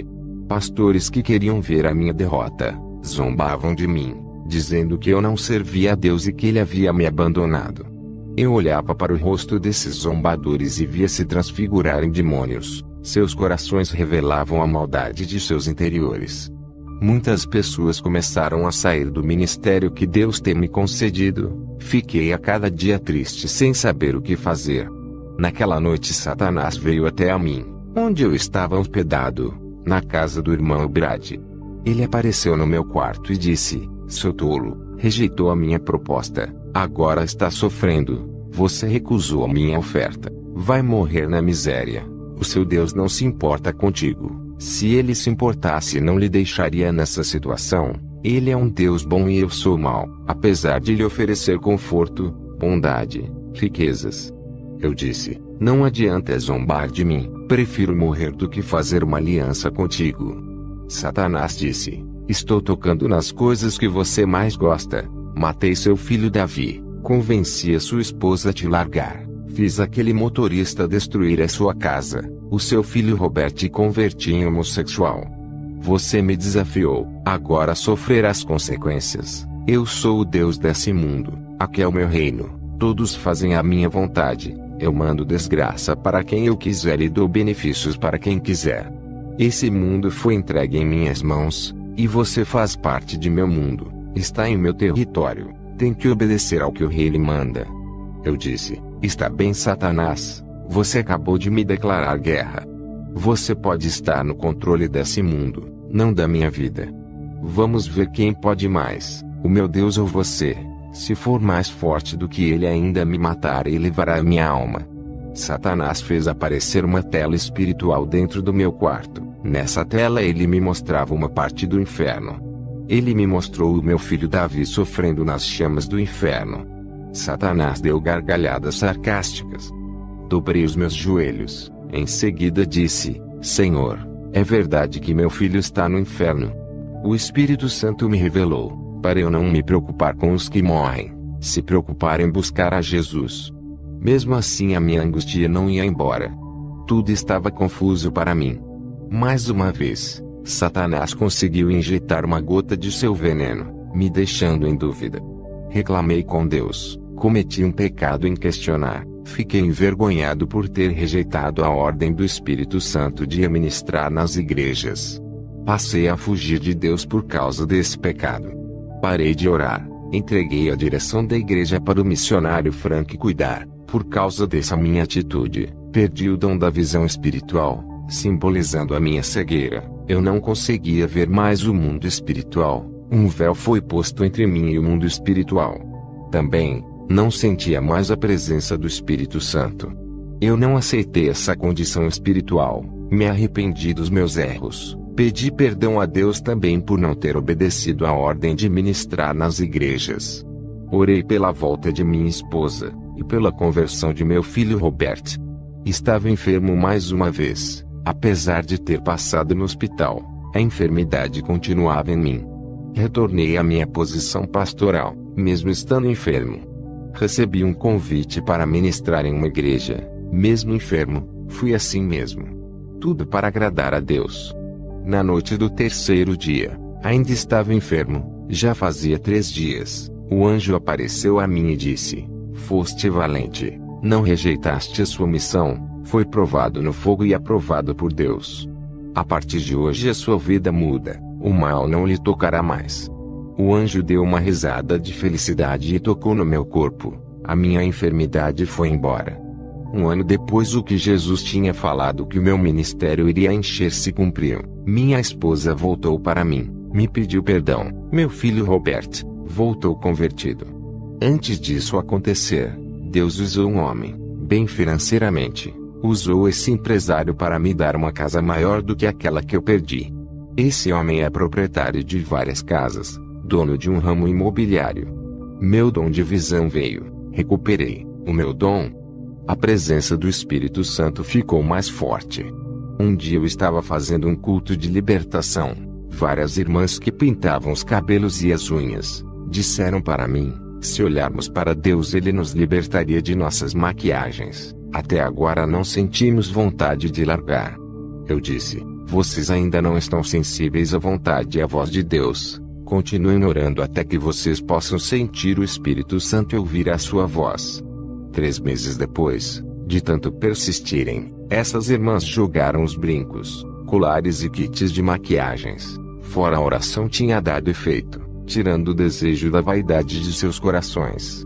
Pastores que queriam ver a minha derrota zombavam de mim, dizendo que eu não servia a Deus e que ele havia me abandonado. Eu olhava para o rosto desses zombadores e via se transfigurar em demônios. Seus corações revelavam a maldade de seus interiores. Muitas pessoas começaram a sair do ministério que Deus tem me concedido. Fiquei a cada dia triste sem saber o que fazer. Naquela noite Satanás veio até a mim, onde eu estava hospedado, na casa do irmão Brad. Ele apareceu no meu quarto e disse: seu tolo, rejeitou a minha proposta, agora está sofrendo. Você recusou a minha oferta, vai morrer na miséria. O seu Deus não se importa contigo. Se ele se importasse, não lhe deixaria nessa situação. Ele é um Deus bom e eu sou mau, apesar de lhe oferecer conforto, bondade, riquezas. Eu disse: não adianta zombar de mim, prefiro morrer do que fazer uma aliança contigo. Satanás disse: estou tocando nas coisas que você mais gosta. Matei seu filho Davi, convenci a sua esposa a te largar. Fiz aquele motorista destruir a sua casa, o seu filho Robert e converti em homossexual. Você me desafiou, agora sofrerá as consequências. Eu sou o Deus desse mundo, aqui é o meu reino, todos fazem a minha vontade, eu mando desgraça para quem eu quiser e dou benefícios para quem quiser. Esse mundo foi entregue em minhas mãos, e você faz parte de meu mundo, está em meu território, tem que obedecer ao que o rei lhe manda. Eu disse: está bem, Satanás, você acabou de me declarar guerra. Você pode estar no controle desse mundo, não da minha vida. Vamos ver quem pode mais, o meu Deus ou você. Se for mais forte do que ele, ainda me matará e levará a minha alma. Satanás fez aparecer uma tela espiritual dentro do meu quarto. Nessa tela ele me mostrava uma parte do inferno. Ele me mostrou o meu filho Davi sofrendo nas chamas do inferno. Satanás deu gargalhadas sarcásticas. Dobrei os meus joelhos. Em seguida disse: Senhor, é verdade que meu filho está no inferno. O Espírito Santo me revelou, para eu não me preocupar com os que morrem, se preocupar em buscar a Jesus. Mesmo assim a minha angústia não ia embora. Tudo estava confuso para mim. Mais uma vez, Satanás conseguiu injetar uma gota de seu veneno, me deixando em dúvida. Reclamei com Deus, cometi um pecado em questionar, fiquei envergonhado por ter rejeitado a ordem do Espírito Santo de ministrar nas igrejas. Passei a fugir de Deus por causa desse pecado. Parei de orar, entreguei a direção da igreja para o missionário Frank cuidar. Por causa dessa minha atitude, perdi o dom da visão espiritual, simbolizando a minha cegueira. Eu não conseguia ver mais o mundo espiritual. Um véu foi posto entre mim e o mundo espiritual. Também, não sentia mais a presença do Espírito Santo. Eu não aceitei essa condição espiritual, me arrependi dos meus erros, pedi perdão a Deus também por não ter obedecido à ordem de ministrar nas igrejas. Orei pela volta de minha esposa, e pela conversão de meu filho Robert. Estava enfermo mais uma vez, apesar de ter passado no hospital, a enfermidade continuava em mim. Retornei à minha posição pastoral, mesmo estando enfermo. Recebi um convite para ministrar em uma igreja, mesmo enfermo, fui assim mesmo. Tudo para agradar a Deus. Na noite do terceiro dia, ainda estava enfermo, já fazia 3 dias, o anjo apareceu a mim e disse: Foste valente, não rejeitaste a sua missão, foi provado no fogo e aprovado por Deus. A partir de hoje a sua vida muda, o mal não lhe tocará mais. O anjo deu uma risada de felicidade e tocou no meu corpo, a minha enfermidade foi embora. 1 ano depois o que Jesus tinha falado que o meu ministério iria encher se cumpriu. Minha esposa voltou para mim, me pediu perdão, meu filho Robert, voltou convertido. Antes disso acontecer, Deus usou um homem, bem financeiramente, usou esse empresário para me dar uma casa maior do que aquela que eu perdi. Esse homem é proprietário de várias casas, dono de um ramo imobiliário. Meu dom de visão veio, recuperei o meu dom. A presença do Espírito Santo ficou mais forte. Um dia eu estava fazendo um culto de libertação. Várias irmãs que pintavam os cabelos e as unhas, disseram para mim: se olharmos para Deus Ele nos libertaria de nossas maquiagens. Até agora não sentimos vontade de largar. Eu disse: vocês ainda não estão sensíveis à vontade e à voz de Deus. Continuem orando até que vocês possam sentir o Espírito Santo e ouvir a sua voz. 3 meses depois, de tanto persistirem, essas irmãs jogaram os brincos, colares e kits de maquiagens. Fora a oração tinha dado efeito, tirando o desejo da vaidade de seus corações.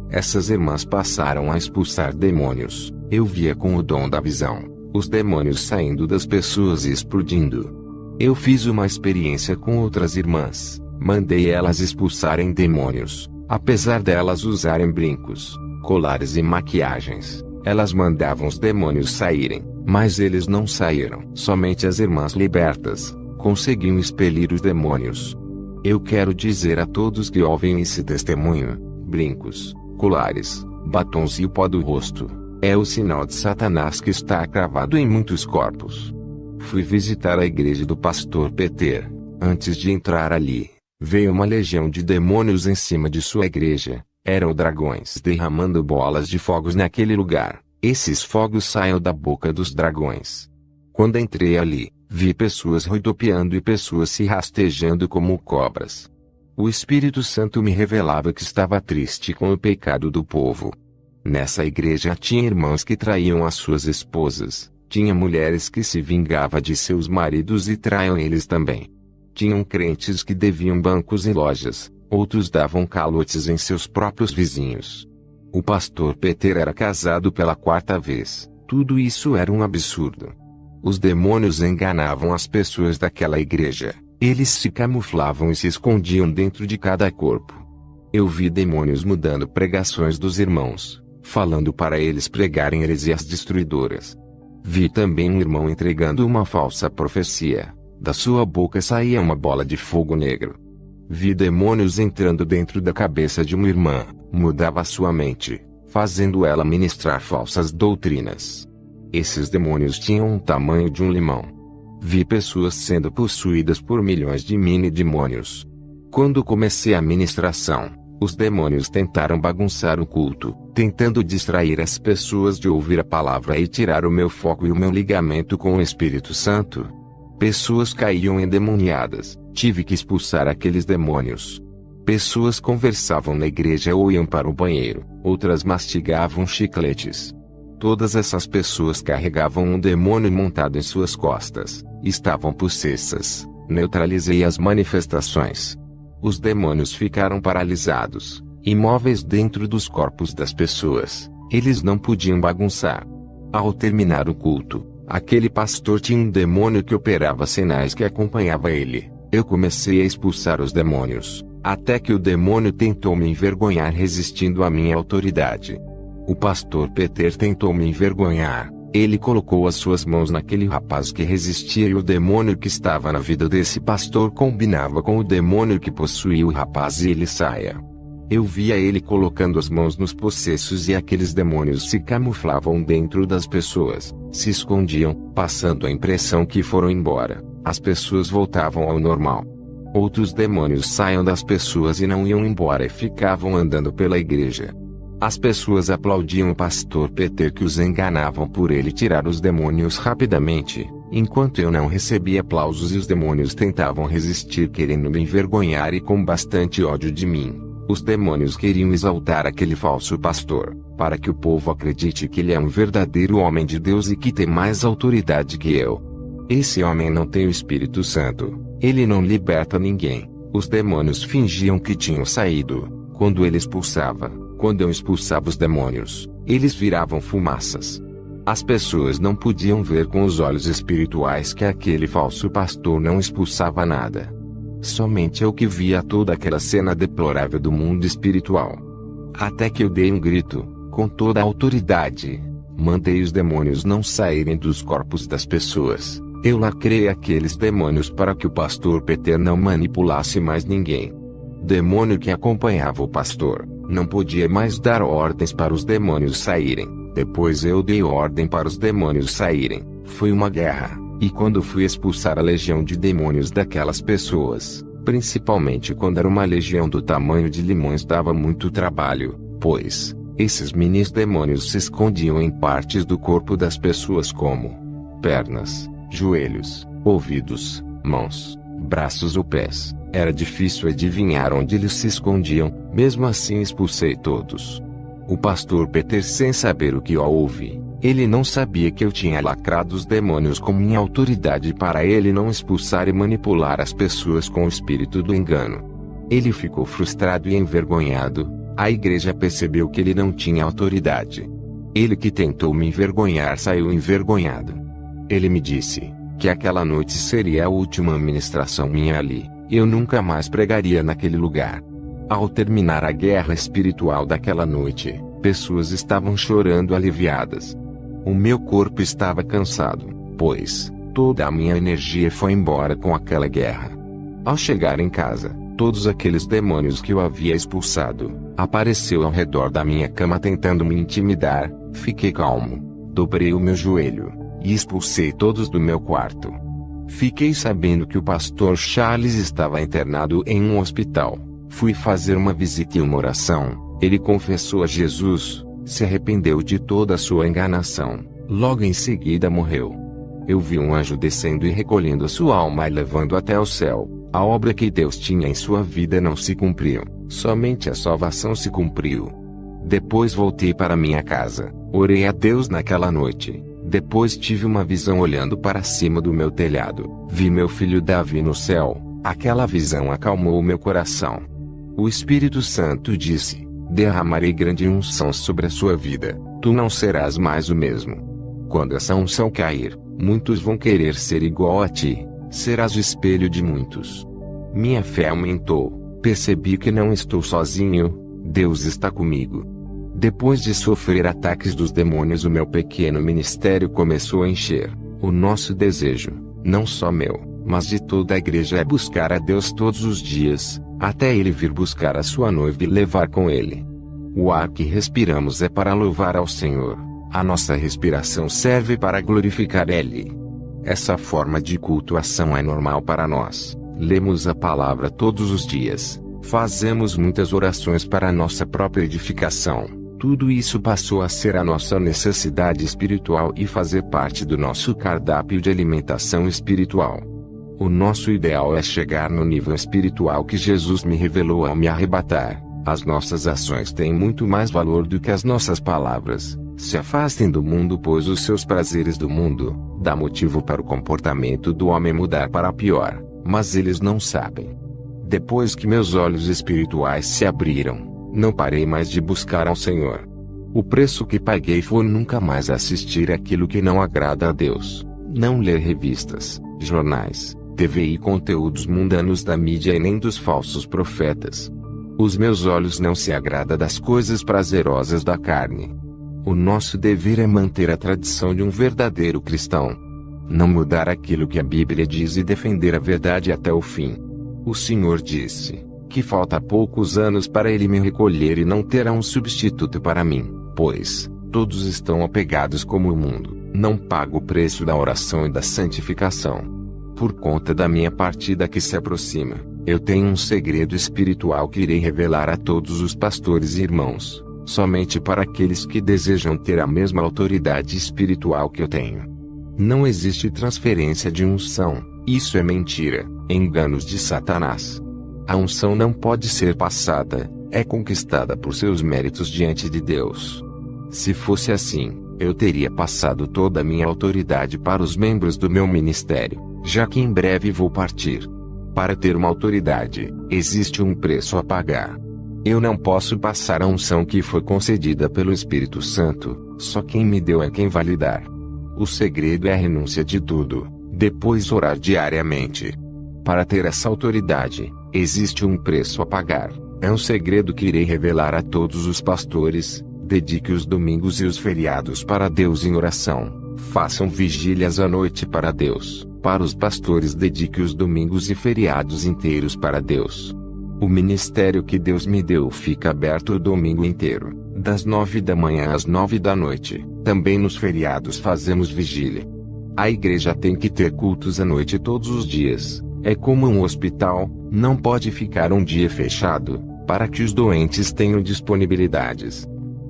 Essas irmãs passaram a expulsar demônios. Eu via com o dom da visão, os demônios saindo das pessoas e explodindo. Eu fiz uma experiência com outras irmãs, mandei elas expulsarem demônios, apesar delas usarem brincos, colares e maquiagens. Elas mandavam os demônios saírem, mas eles não saíram. Somente as irmãs libertas conseguiam expelir os demônios. Eu quero dizer a todos que ouvem esse testemunho: brincos, colares, batons e o pó do rosto é o sinal de Satanás que está cravado em muitos corpos. Fui visitar a igreja do pastor Peter. Antes de entrar ali, veio uma legião de demônios em cima de sua igreja. Eram dragões derramando bolas de fogos naquele lugar. Esses fogos saíam da boca dos dragões. Quando entrei ali, vi pessoas rodopiando e pessoas se rastejando como cobras. O Espírito Santo me revelava que estava triste com o pecado do povo. Nessa igreja tinha irmãos que traíam as suas esposas, tinha mulheres que se vingavam de seus maridos e traíam eles também. Tinham crentes que deviam bancos e lojas, outros davam calotes em seus próprios vizinhos. O pastor Peter era casado pela 4ª vez. Tudo isso era um absurdo. Os demônios enganavam as pessoas daquela igreja. Eles se camuflavam e se escondiam dentro de cada corpo. Eu vi demônios mudando pregações dos irmãos, falando para eles pregarem heresias destruidoras. Vi também um irmão entregando uma falsa profecia. Da sua boca saía uma bola de fogo negro. Vi demônios entrando dentro da cabeça de uma irmã, mudava sua mente, fazendo ela ministrar falsas doutrinas. Esses demônios tinham o tamanho de um limão. Vi pessoas sendo possuídas por milhões de mini-demônios. Quando comecei a ministração, os demônios tentaram bagunçar o culto, tentando distrair as pessoas de ouvir a palavra e tirar o meu foco e o meu ligamento com o Espírito Santo. Pessoas caíam endemoniadas, tive que expulsar aqueles demônios. Pessoas conversavam na igreja ou iam para o banheiro, outras mastigavam chicletes. Todas essas pessoas carregavam um demônio montado em suas costas, estavam possessas. Neutralizei as manifestações. Os demônios ficaram paralisados, imóveis dentro dos corpos das pessoas, eles não podiam bagunçar. Ao terminar o culto, aquele pastor tinha um demônio que operava sinais que acompanhava ele. Eu comecei a expulsar os demônios, até que o demônio tentou me envergonhar resistindo à minha autoridade. O pastor Peter tentou me envergonhar. Ele colocou as suas mãos naquele rapaz que resistia e o demônio que estava na vida desse pastor combinava com o demônio que possuía o rapaz e ele saia. Eu via ele colocando as mãos nos possessos e aqueles demônios se camuflavam dentro das pessoas, se escondiam, passando a impressão que foram embora. As pessoas voltavam ao normal. Outros demônios saíam das pessoas e não iam embora e ficavam andando pela igreja. As pessoas aplaudiam o pastor Peter que os enganavam por ele tirar os demônios rapidamente, enquanto eu não recebia aplausos e os demônios tentavam resistir querendo me envergonhar e com bastante ódio de mim. Os demônios queriam exaltar aquele falso pastor, para que o povo acredite que ele é um verdadeiro homem de Deus e que tem mais autoridade que eu. Esse homem não tem o Espírito Santo, ele não liberta ninguém. Os demônios fingiam que tinham saído, quando ele expulsava. Quando eu expulsava os demônios, eles viravam fumaças. As pessoas não podiam ver com os olhos espirituais que aquele falso pastor não expulsava nada. Somente eu que via toda aquela cena deplorável do mundo espiritual. Até que eu dei um grito, com toda a autoridade. Mandei os demônios não saírem dos corpos das pessoas. Eu lacrei aqueles demônios para que o pastor Peter não manipulasse mais ninguém. Demônio que acompanhava o pastor não podia mais dar ordens para os demônios saírem. Depois eu dei ordem para os demônios saírem. Foi uma guerra, e quando fui expulsar a legião de demônios daquelas pessoas, principalmente quando era uma legião do tamanho de limões, dava muito trabalho, pois esses minis demônios se escondiam em partes do corpo das pessoas como pernas, joelhos, ouvidos, mãos, braços ou pés. Era difícil adivinhar onde eles se escondiam, mesmo assim expulsei todos. O pastor Peter, sem saber o que houve, ele não sabia que eu tinha lacrado os demônios com minha autoridade para ele não expulsar e manipular as pessoas com o espírito do engano. Ele ficou frustrado e envergonhado, a igreja percebeu que ele não tinha autoridade. Ele que tentou me envergonhar saiu envergonhado. Ele me disse que aquela noite seria a última ministração minha ali. Eu nunca mais pregaria naquele lugar. Ao terminar a guerra espiritual daquela noite, pessoas estavam chorando aliviadas. O meu corpo estava cansado, pois toda a minha energia foi embora com aquela guerra. Ao chegar em casa, todos aqueles demônios que eu havia expulsado, apareceu ao redor da minha cama tentando me intimidar. Fiquei calmo, dobrei o meu joelho, e expulsei todos do meu quarto. Fiquei sabendo que o pastor Charles estava internado em um hospital. Fui fazer uma visita e uma oração. Ele confessou a Jesus, se arrependeu de toda a sua enganação. Logo em seguida morreu. Eu vi um anjo descendo e recolhendo a sua alma e levando até o céu. A obra que Deus tinha em sua vida não se cumpriu, somente a salvação se cumpriu. Depois voltei para minha casa, orei a Deus naquela noite. Depois tive uma visão olhando para cima do meu telhado. Vi meu filho Davi no céu. Aquela visão acalmou o meu coração. O Espírito Santo disse: derramarei grande unção sobre a sua vida. Tu não serás mais o mesmo. Quando essa unção cair, muitos vão querer ser igual a ti. Serás o espelho de muitos. Minha fé aumentou. Percebi que não estou sozinho. Deus está comigo. Depois de sofrer ataques dos demônios, o meu pequeno ministério começou a encher. O nosso desejo, não só meu, mas de toda a igreja, é buscar a Deus todos os dias, até Ele vir buscar a sua noiva e levar com Ele. O ar que respiramos é para louvar ao Senhor. A nossa respiração serve para glorificar Ele. Essa forma de cultuação é normal para nós. Lemos a palavra todos os dias. Fazemos muitas orações para a nossa própria edificação. Tudo isso passou a ser a nossa necessidade espiritual e fazer parte do nosso cardápio de alimentação espiritual. O nosso ideal é chegar no nível espiritual que Jesus me revelou ao me arrebatar. As nossas ações têm muito mais valor do que as nossas palavras. Se afastem do mundo, pois os seus prazeres do mundo dá motivo para o comportamento do homem mudar para pior, mas eles não sabem. Depois que meus olhos espirituais se abriram, não parei mais de buscar ao Senhor. O preço que paguei foi nunca mais assistir aquilo que não agrada a Deus, não ler revistas, jornais, TV e conteúdos mundanos da mídia e nem dos falsos profetas. Os meus olhos não se agradam das coisas prazerosas da carne. O nosso dever é manter a tradição de um verdadeiro cristão. Não mudar aquilo que a Bíblia diz e defender a verdade até o fim. O Senhor disse que falta poucos anos para Ele me recolher e não terá um substituto para mim, pois todos estão apegados como o mundo, não paga o preço da oração e da santificação. Por conta da minha partida que se aproxima, eu tenho um segredo espiritual que irei revelar a todos os pastores e irmãos, somente para aqueles que desejam ter a mesma autoridade espiritual que eu tenho. Não existe transferência de unção, isso é mentira, enganos de Satanás. A unção não pode ser passada, é conquistada por seus méritos diante de Deus. Se fosse assim, eu teria passado toda a minha autoridade para os membros do meu ministério, já que em breve vou partir. Para ter uma autoridade, existe um preço a pagar. Eu não posso passar a unção que foi concedida pelo Espírito Santo, só quem me deu é quem vai lhe dar. O segredo é a renúncia de tudo, depois orar diariamente. Para ter essa autoridade, existe um preço a pagar. É um segredo que irei revelar a todos os pastores. Dedique os domingos e os feriados para Deus em oração. Façam vigílias à noite para Deus. Para os pastores, dedique os domingos e feriados inteiros para Deus. O ministério que Deus me deu fica aberto o domingo inteiro, das 9 da manhã às 9 da noite. Também nos feriados fazemos vigília. A igreja tem que ter cultos à noite todos os dias. É como um hospital, não pode ficar um dia fechado, para que os doentes tenham disponibilidades.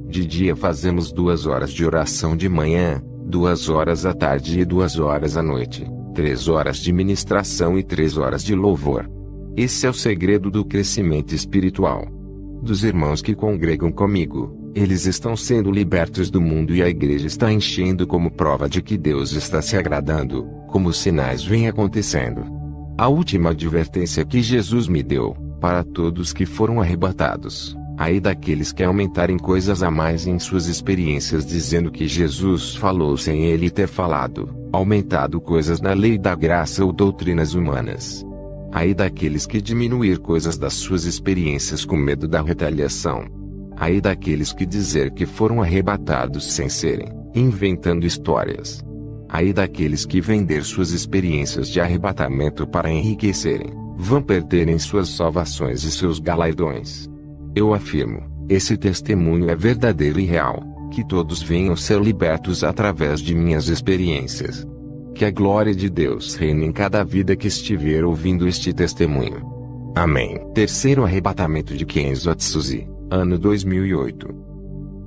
De dia fazemos 2 horas de oração de manhã, 2 horas à tarde e 2 horas à noite, 3 horas de ministração e 3 horas de louvor. Esse é o segredo do crescimento espiritual. Dos irmãos que congregam comigo, eles estão sendo libertos do mundo e a igreja está enchendo como prova de que Deus está se agradando, como os sinais vêm acontecendo. A última advertência que Jesus me deu, para todos que foram arrebatados, aí daqueles que aumentarem coisas a mais em suas experiências dizendo que Jesus falou sem ele ter falado, aumentado coisas na lei da graça ou doutrinas humanas. Aí daqueles que diminuir coisas das suas experiências com medo da retaliação. Aí daqueles que dizer que foram arrebatados sem serem, inventando histórias. Aí daqueles que vender suas experiências de arrebatamento para enriquecerem, vão perderem suas salvações e seus galardões. Eu afirmo, esse testemunho é verdadeiro e real, que todos venham ser libertos através de minhas experiências. Que a glória de Deus reine em cada vida que estiver ouvindo este testemunho. Amém. Terceiro arrebatamento de Kenzo Atsuzi, ano 2008.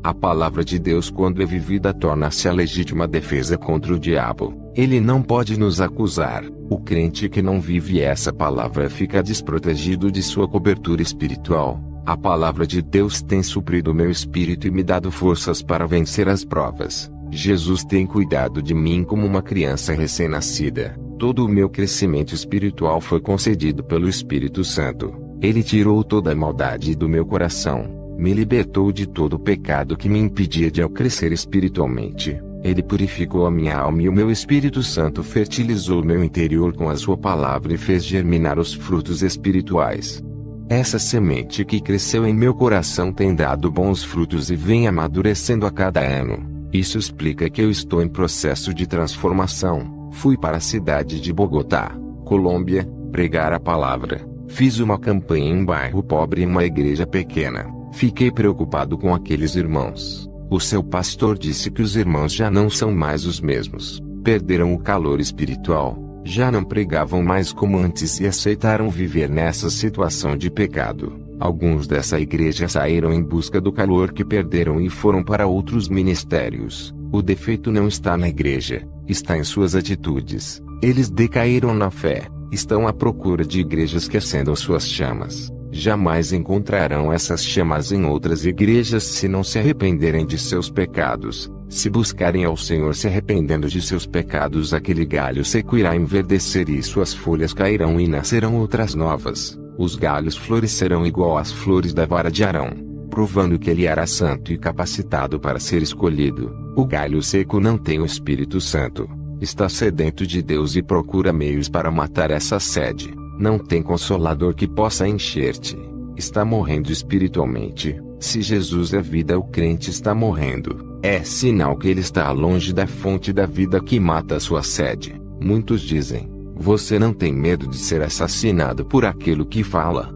A palavra de Deus, quando é vivida, torna-se a legítima defesa contra o diabo. Ele não pode nos acusar. O crente que não vive essa palavra fica desprotegido de sua cobertura espiritual. A palavra de Deus tem suprido meu espírito e me dado forças para vencer as provas. Jesus tem cuidado de mim como uma criança recém-nascida. Todo o meu crescimento espiritual foi concedido pelo Espírito Santo. Ele tirou toda a maldade do meu coração, me libertou de todo o pecado que me impedia de eu crescer espiritualmente. Ele purificou a minha alma e o meu Espírito Santo fertilizou o meu interior com a sua palavra e fez germinar os frutos espirituais. Essa semente que cresceu em meu coração tem dado bons frutos e vem amadurecendo a cada ano. Isso explica que eu estou em processo de transformação. Fui para a cidade de Bogotá, Colômbia, pregar a palavra. Fiz uma campanha em um bairro pobre em uma igreja pequena. Fiquei preocupado com aqueles irmãos. O seu pastor disse que os irmãos já não são mais os mesmos. Perderam o calor espiritual. Já não pregavam mais como antes e aceitaram viver nessa situação de pecado. Alguns dessa igreja saíram em busca do calor que perderam e foram para outros ministérios. O defeito não está na igreja, está em suas atitudes. Eles decaíram na fé, estão à procura de igrejas que acendam suas chamas. Jamais encontrarão essas chamas em outras igrejas se não se arrependerem de seus pecados. Se buscarem ao Senhor se arrependendo de seus pecados, aquele galho seco irá enverdecer e suas folhas cairão e nascerão outras novas. Os galhos florescerão igual às flores da vara de Arão, provando que ele era santo e capacitado para ser escolhido. O galho seco não tem o Espírito Santo. Está sedento de Deus e procura meios para matar essa sede. Não tem consolador que possa encher-te. Está morrendo espiritualmente. Se Jesus é vida, o crente está morrendo. É sinal que ele está longe da fonte da vida que mata a sua sede. Muitos dizem: você não tem medo de ser assassinado por aquilo que fala?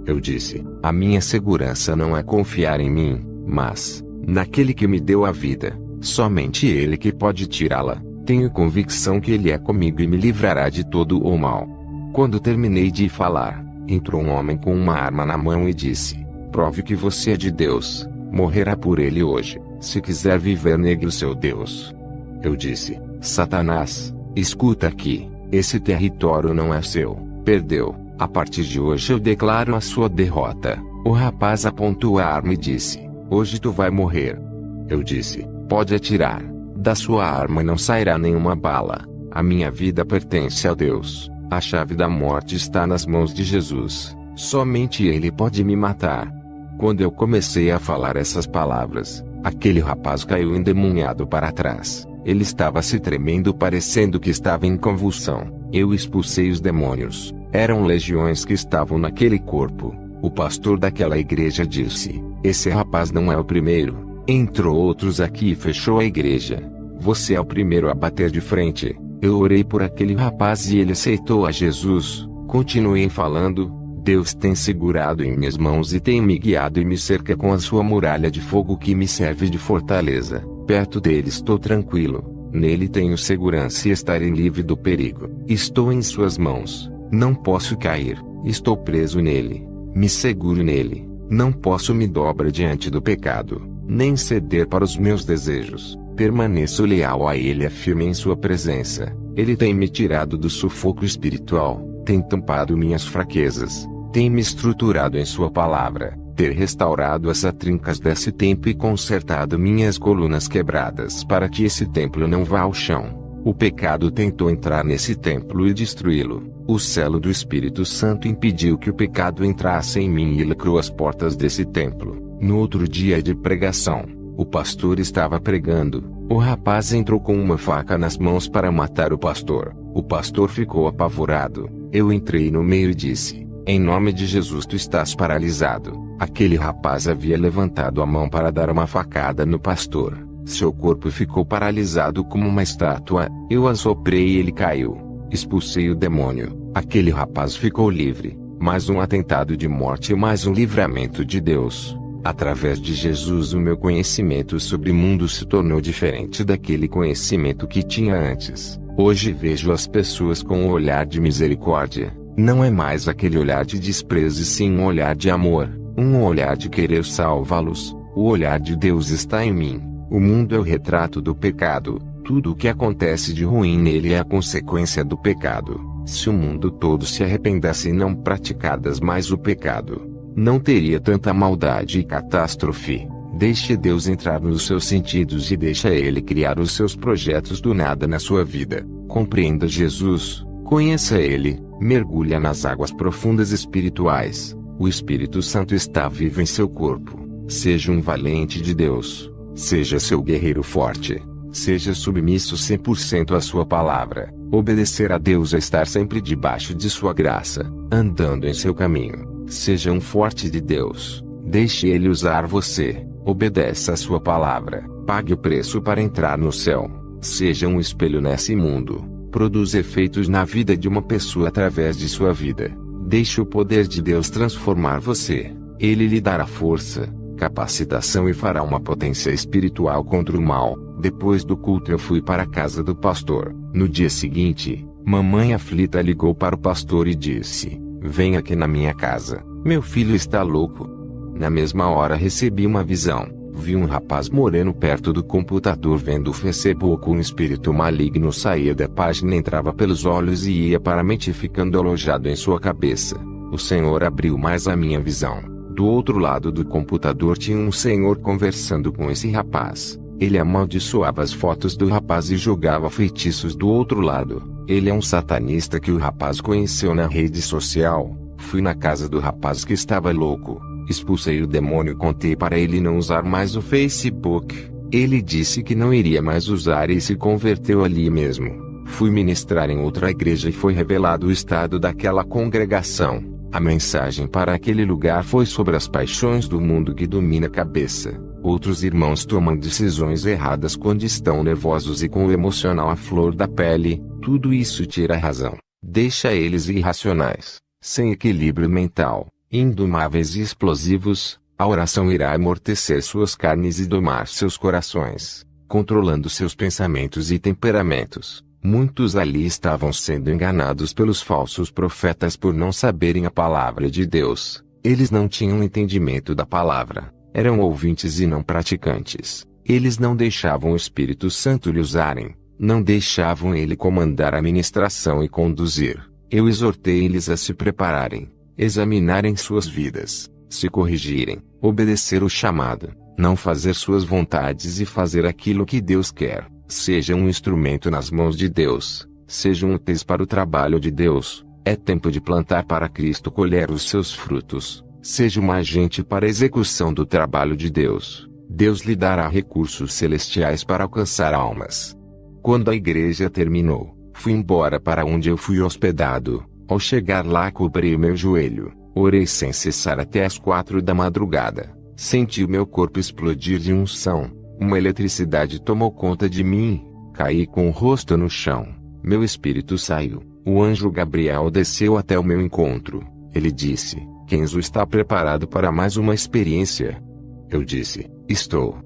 Eu disse: a minha segurança não é confiar em mim, mas naquele que me deu a vida. Somente ele que pode tirá-la. Tenho convicção que ele é comigo e me livrará de todo o mal. Quando terminei de falar, entrou um homem com uma arma na mão e disse: prove que você é de Deus. Morrerá por ele hoje. Se quiser viver, negue o seu Deus. Eu disse: Satanás, escuta aqui. Esse território não é seu. Perdeu. A partir de hoje eu declaro a sua derrota. O rapaz apontou a arma e disse: hoje tu vai morrer. Eu disse: pode atirar. Da sua arma não sairá nenhuma bala. A minha vida pertence a Deus. A chave da morte está nas mãos de Jesus. Somente Ele pode me matar. Quando eu comecei a falar essas palavras, aquele rapaz caiu endemoniado para trás. Ele estava se tremendo, parecendo que estava em convulsão. Eu expulsei os demônios. Eram legiões que estavam naquele corpo. O pastor daquela igreja disse: esse rapaz não é o primeiro. Entrou outros aqui e fechou a igreja. Você é o primeiro a bater de frente. Eu orei por aquele rapaz e ele aceitou a Jesus. Continuei falando: Deus tem segurado em minhas mãos e tem me guiado e me cerca com a sua muralha de fogo que me serve de fortaleza. Perto dele estou tranquilo. Nele tenho segurança e estarei livre do perigo. Estou em suas mãos. Não posso cair. Estou preso nele. Me seguro nele. Não posso me dobrar diante do pecado, nem ceder para os meus desejos. Permaneço leal a ele e firme em sua presença. Ele tem me tirado do sufoco espiritual, tem tampado minhas fraquezas, tem me estruturado em sua palavra, ter restaurado as atrincas desse templo e consertado minhas colunas quebradas para que esse templo não vá ao chão. O pecado tentou entrar nesse templo e destruí-lo. O selo do Espírito Santo impediu que o pecado entrasse em mim e lacrou as portas desse templo. No outro dia de pregação, o pastor estava pregando. O rapaz entrou com uma faca nas mãos para matar o pastor. O pastor ficou apavorado. Eu entrei no meio e disse: em nome de Jesus, tu estás paralisado. Aquele rapaz havia levantado a mão para dar uma facada no pastor. Seu corpo ficou paralisado como uma estátua. Eu assoprei e ele caiu. Expulsei o demônio. Aquele rapaz ficou livre. Mais um atentado de morte e mais um livramento de Deus. Através de Jesus, o meu conhecimento sobre o mundo se tornou diferente daquele conhecimento que tinha antes. Hoje vejo as pessoas com um olhar de misericórdia. Não é mais aquele olhar de desprezo, e sim um olhar de amor, um olhar de querer salvá-los. O olhar de Deus está em mim. O mundo é o retrato do pecado. Tudo o que acontece de ruim nele é a consequência do pecado. Se o mundo todo se arrependesse e não praticadas mais o pecado, não teria tanta maldade e catástrofe. Deixe Deus entrar nos seus sentidos e deixa Ele criar os seus projetos do nada na sua vida. Compreenda Jesus, conheça Ele, mergulha nas águas profundas espirituais. O Espírito Santo está vivo em seu corpo. Seja um valente de Deus. Seja seu guerreiro forte. Seja submisso 100% à sua palavra. Obedecer a Deus é estar sempre debaixo de sua graça, andando em seu caminho. Seja um forte de Deus. Deixe Ele usar você. Obedeça a sua palavra. Pague o preço para entrar no céu. Seja um espelho nesse mundo. Produza efeitos na vida de uma pessoa através de sua vida. Deixe o poder de Deus transformar você. Ele lhe dará força, capacitação e fará uma potência espiritual contra o mal. Depois do culto eu fui para a casa do pastor. No dia seguinte, mamãe aflita ligou para o pastor e disse: "Vem aqui na minha casa, meu filho está louco." Na mesma hora recebi uma visão. Vi um rapaz moreno perto do computador vendo o Facebook. Um espírito maligno saía da página, entrava pelos olhos e ia para a mente, ficando alojado em sua cabeça. O Senhor abriu mais a minha visão. Do outro lado do computador tinha um senhor conversando com esse rapaz. Ele amaldiçoava as fotos do rapaz e jogava feitiços do outro lado. Ele é um satanista que o rapaz conheceu na rede social. Fui na casa do rapaz que estava louco. Expulsei o demônio e contei para ele não usar mais o Facebook. Ele disse que não iria mais usar e se converteu ali mesmo. Fui ministrar em outra igreja e foi revelado o estado daquela congregação. A mensagem para aquele lugar foi sobre as paixões do mundo que domina a cabeça. Outros irmãos tomam decisões erradas quando estão nervosos e com o emocional à flor da pele. Tudo isso tira a razão. Deixa eles irracionais, sem equilíbrio mental, indomáveis e explosivos. A oração irá amortecer suas carnes e domar seus corações, controlando seus pensamentos e temperamentos. Muitos ali estavam sendo enganados pelos falsos profetas por não saberem a palavra de Deus. Eles não tinham entendimento da palavra, eram ouvintes e não praticantes. Eles não deixavam o Espírito Santo lhe usarem, não deixavam ele comandar a ministração e conduzir. Eu exortei eles a se prepararem, examinarem suas vidas, se corrigirem, obedecer o chamado, não fazer suas vontades e fazer aquilo que Deus quer. Seja um instrumento nas mãos de Deus, sejam úteis para o trabalho de Deus. É tempo de plantar para Cristo colher os seus frutos. Seja um agente para a execução do trabalho de Deus. Deus lhe dará recursos celestiais para alcançar almas. Quando a igreja terminou, fui embora para onde eu fui hospedado. Ao chegar lá, cobri meu joelho, orei sem cessar até as 4 da madrugada. Senti o meu corpo explodir de unção. Uma eletricidade tomou conta de mim. Caí com o rosto no chão. Meu espírito saiu. O anjo Gabriel desceu até o meu encontro. Ele disse: "Kenzo está preparado para mais uma experiência?" Eu disse: "Estou."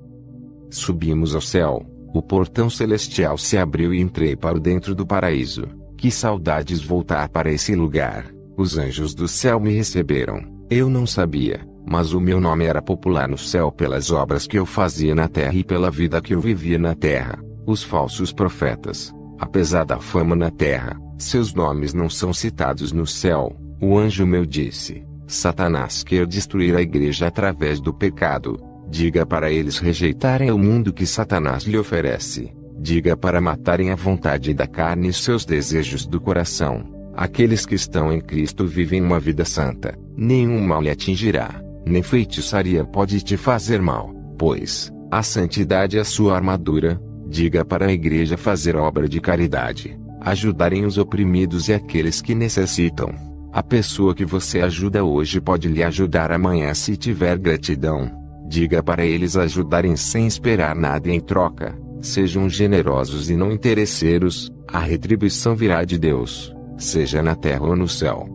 Subimos ao céu. O portão celestial se abriu e entrei para o dentro do paraíso. Que saudades voltar para esse lugar. Os anjos do céu me receberam. Eu não sabia, mas o meu nome era popular no céu pelas obras que eu fazia na terra e pela vida que eu vivia na terra. Os falsos profetas, apesar da fama na terra, seus nomes não são citados no céu. O anjo meu disse: "Satanás quer destruir a igreja através do pecado. Diga para eles rejeitarem o mundo que Satanás lhe oferece. Diga para matarem a vontade da carne e seus desejos do coração. Aqueles que estão em Cristo vivem uma vida santa. Nenhum mal lhe atingirá, nem feitiçaria pode te fazer mal, pois a santidade é a sua armadura." Diga para a igreja fazer obra de caridade, ajudarem os oprimidos e aqueles que necessitam. A pessoa que você ajuda hoje pode lhe ajudar amanhã se tiver gratidão. Diga para eles ajudarem sem esperar nada em troca. Sejam generosos e não interesseiros, a retribuição virá de Deus, seja na terra ou no céu.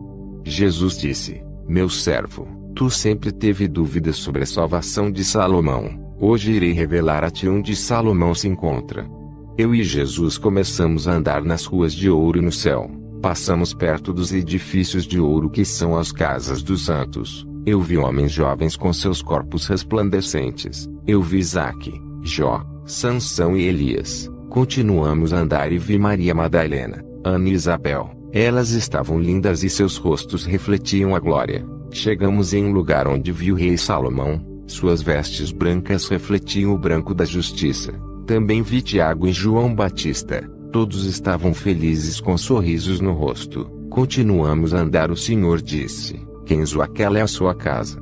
Jesus disse: "Meu servo, tu sempre teve dúvidas sobre a salvação de Salomão. Hoje irei revelar a ti onde Salomão se encontra." Eu e Jesus começamos a andar nas ruas de ouro no céu. Passamos perto dos edifícios de ouro que são as casas dos santos. Eu vi homens jovens com seus corpos resplandecentes. Eu vi Isaque, Jó, Sansão e Elias. Continuamos a andar e vi Maria Madalena, Ana e Isabel. Elas estavam lindas e seus rostos refletiam a glória. Chegamos em um lugar onde vi o rei Salomão. Suas vestes brancas refletiam o branco da justiça. Também vi Tiago e João Batista. Todos estavam felizes com sorrisos no rosto. Continuamos a andar. O Senhor disse: "Kenzo, aquela é a sua casa."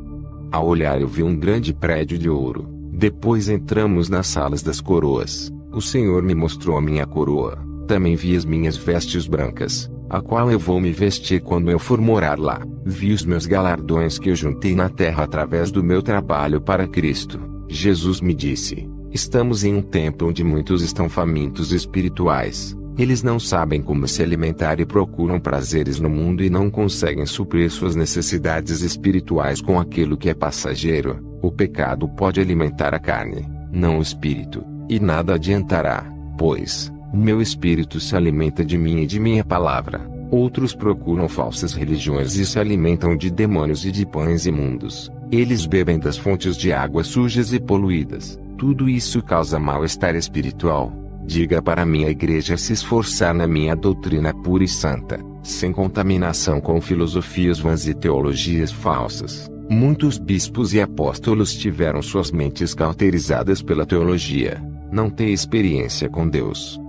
Ao olhar eu vi um grande prédio de ouro. Depois entramos nas salas das coroas. O Senhor me mostrou a minha coroa. Também vi as minhas vestes brancas. a qual eu vou me vestir quando eu for morar lá. Vi os meus galardões que eu juntei na terra através do meu trabalho para Cristo. Jesus me disse: estamos em um tempo onde muitos estão famintos espirituais. Eles não sabem como se alimentar e procuram prazeres no mundo e não conseguem suprir suas necessidades espirituais com aquilo que é passageiro. O pecado pode alimentar a carne, não o espírito, e nada adiantará, pois o meu espírito se alimenta de mim e de minha palavra. Outros procuram falsas religiões e se alimentam de demônios e de pães imundos. Eles bebem das fontes de água sujas e poluídas. Tudo isso causa mal-estar espiritual. Diga para minha igreja se esforçar na minha doutrina pura e santa, sem contaminação com filosofias vãs e teologias falsas. Muitos bispos e apóstolos tiveram suas mentes cauterizadas pela teologia. Não têm experiência com Deus.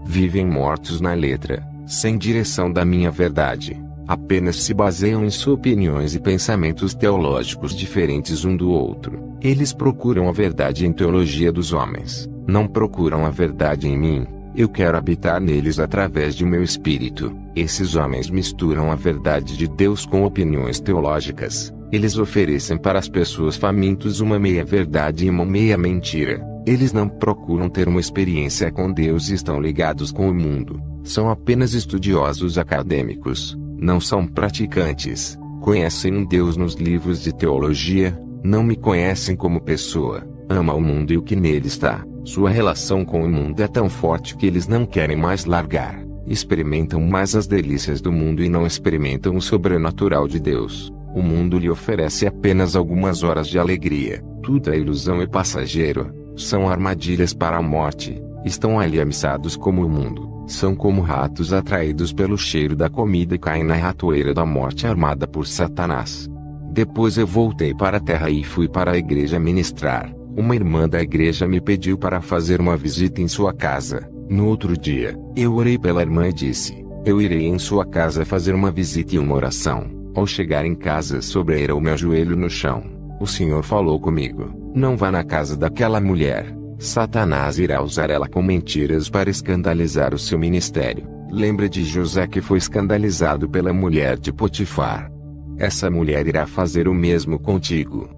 Vivem mortos na letra, sem direção da minha verdade. Apenas se baseiam em suas opiniões e pensamentos teológicos diferentes um do outro. Eles procuram a verdade em teologia dos homens. Não procuram a verdade em mim. Eu quero habitar neles através de meu espírito. Esses homens misturam a verdade de Deus com opiniões teológicas. Eles oferecem para as pessoas famintos uma meia-verdade e uma meia-mentira. Eles não procuram ter uma experiência com Deus e estão ligados com o mundo. São apenas estudiosos acadêmicos. Não são praticantes. Conhecem um Deus nos livros de teologia. Não me conhecem como pessoa. Ama o mundo e o que nele está. Sua relação com o mundo é tão forte que eles não querem mais largar. Experimentam mais as delícias do mundo e não experimentam o sobrenatural de Deus. O mundo lhe oferece apenas algumas horas de alegria. Tudo é ilusão e passageiro. São armadilhas para a morte. Estão ali amissados como o mundo. São como ratos atraídos pelo cheiro da comida e caem na ratoeira da morte armada por Satanás. Depois eu voltei para a terra e fui para a igreja ministrar. Uma irmã da igreja me pediu para fazer uma visita em sua casa. No outro dia, eu orei pela irmã e disse: eu irei em sua casa fazer uma visita e uma oração. Ao chegar em casa, sobrera o meu joelho no chão. O Senhor falou comigo: não vá na casa daquela mulher. Satanás irá usar ela com mentiras para escandalizar o seu ministério. Lembra de José que foi escandalizado pela mulher de Potifar. Essa mulher irá fazer o mesmo contigo.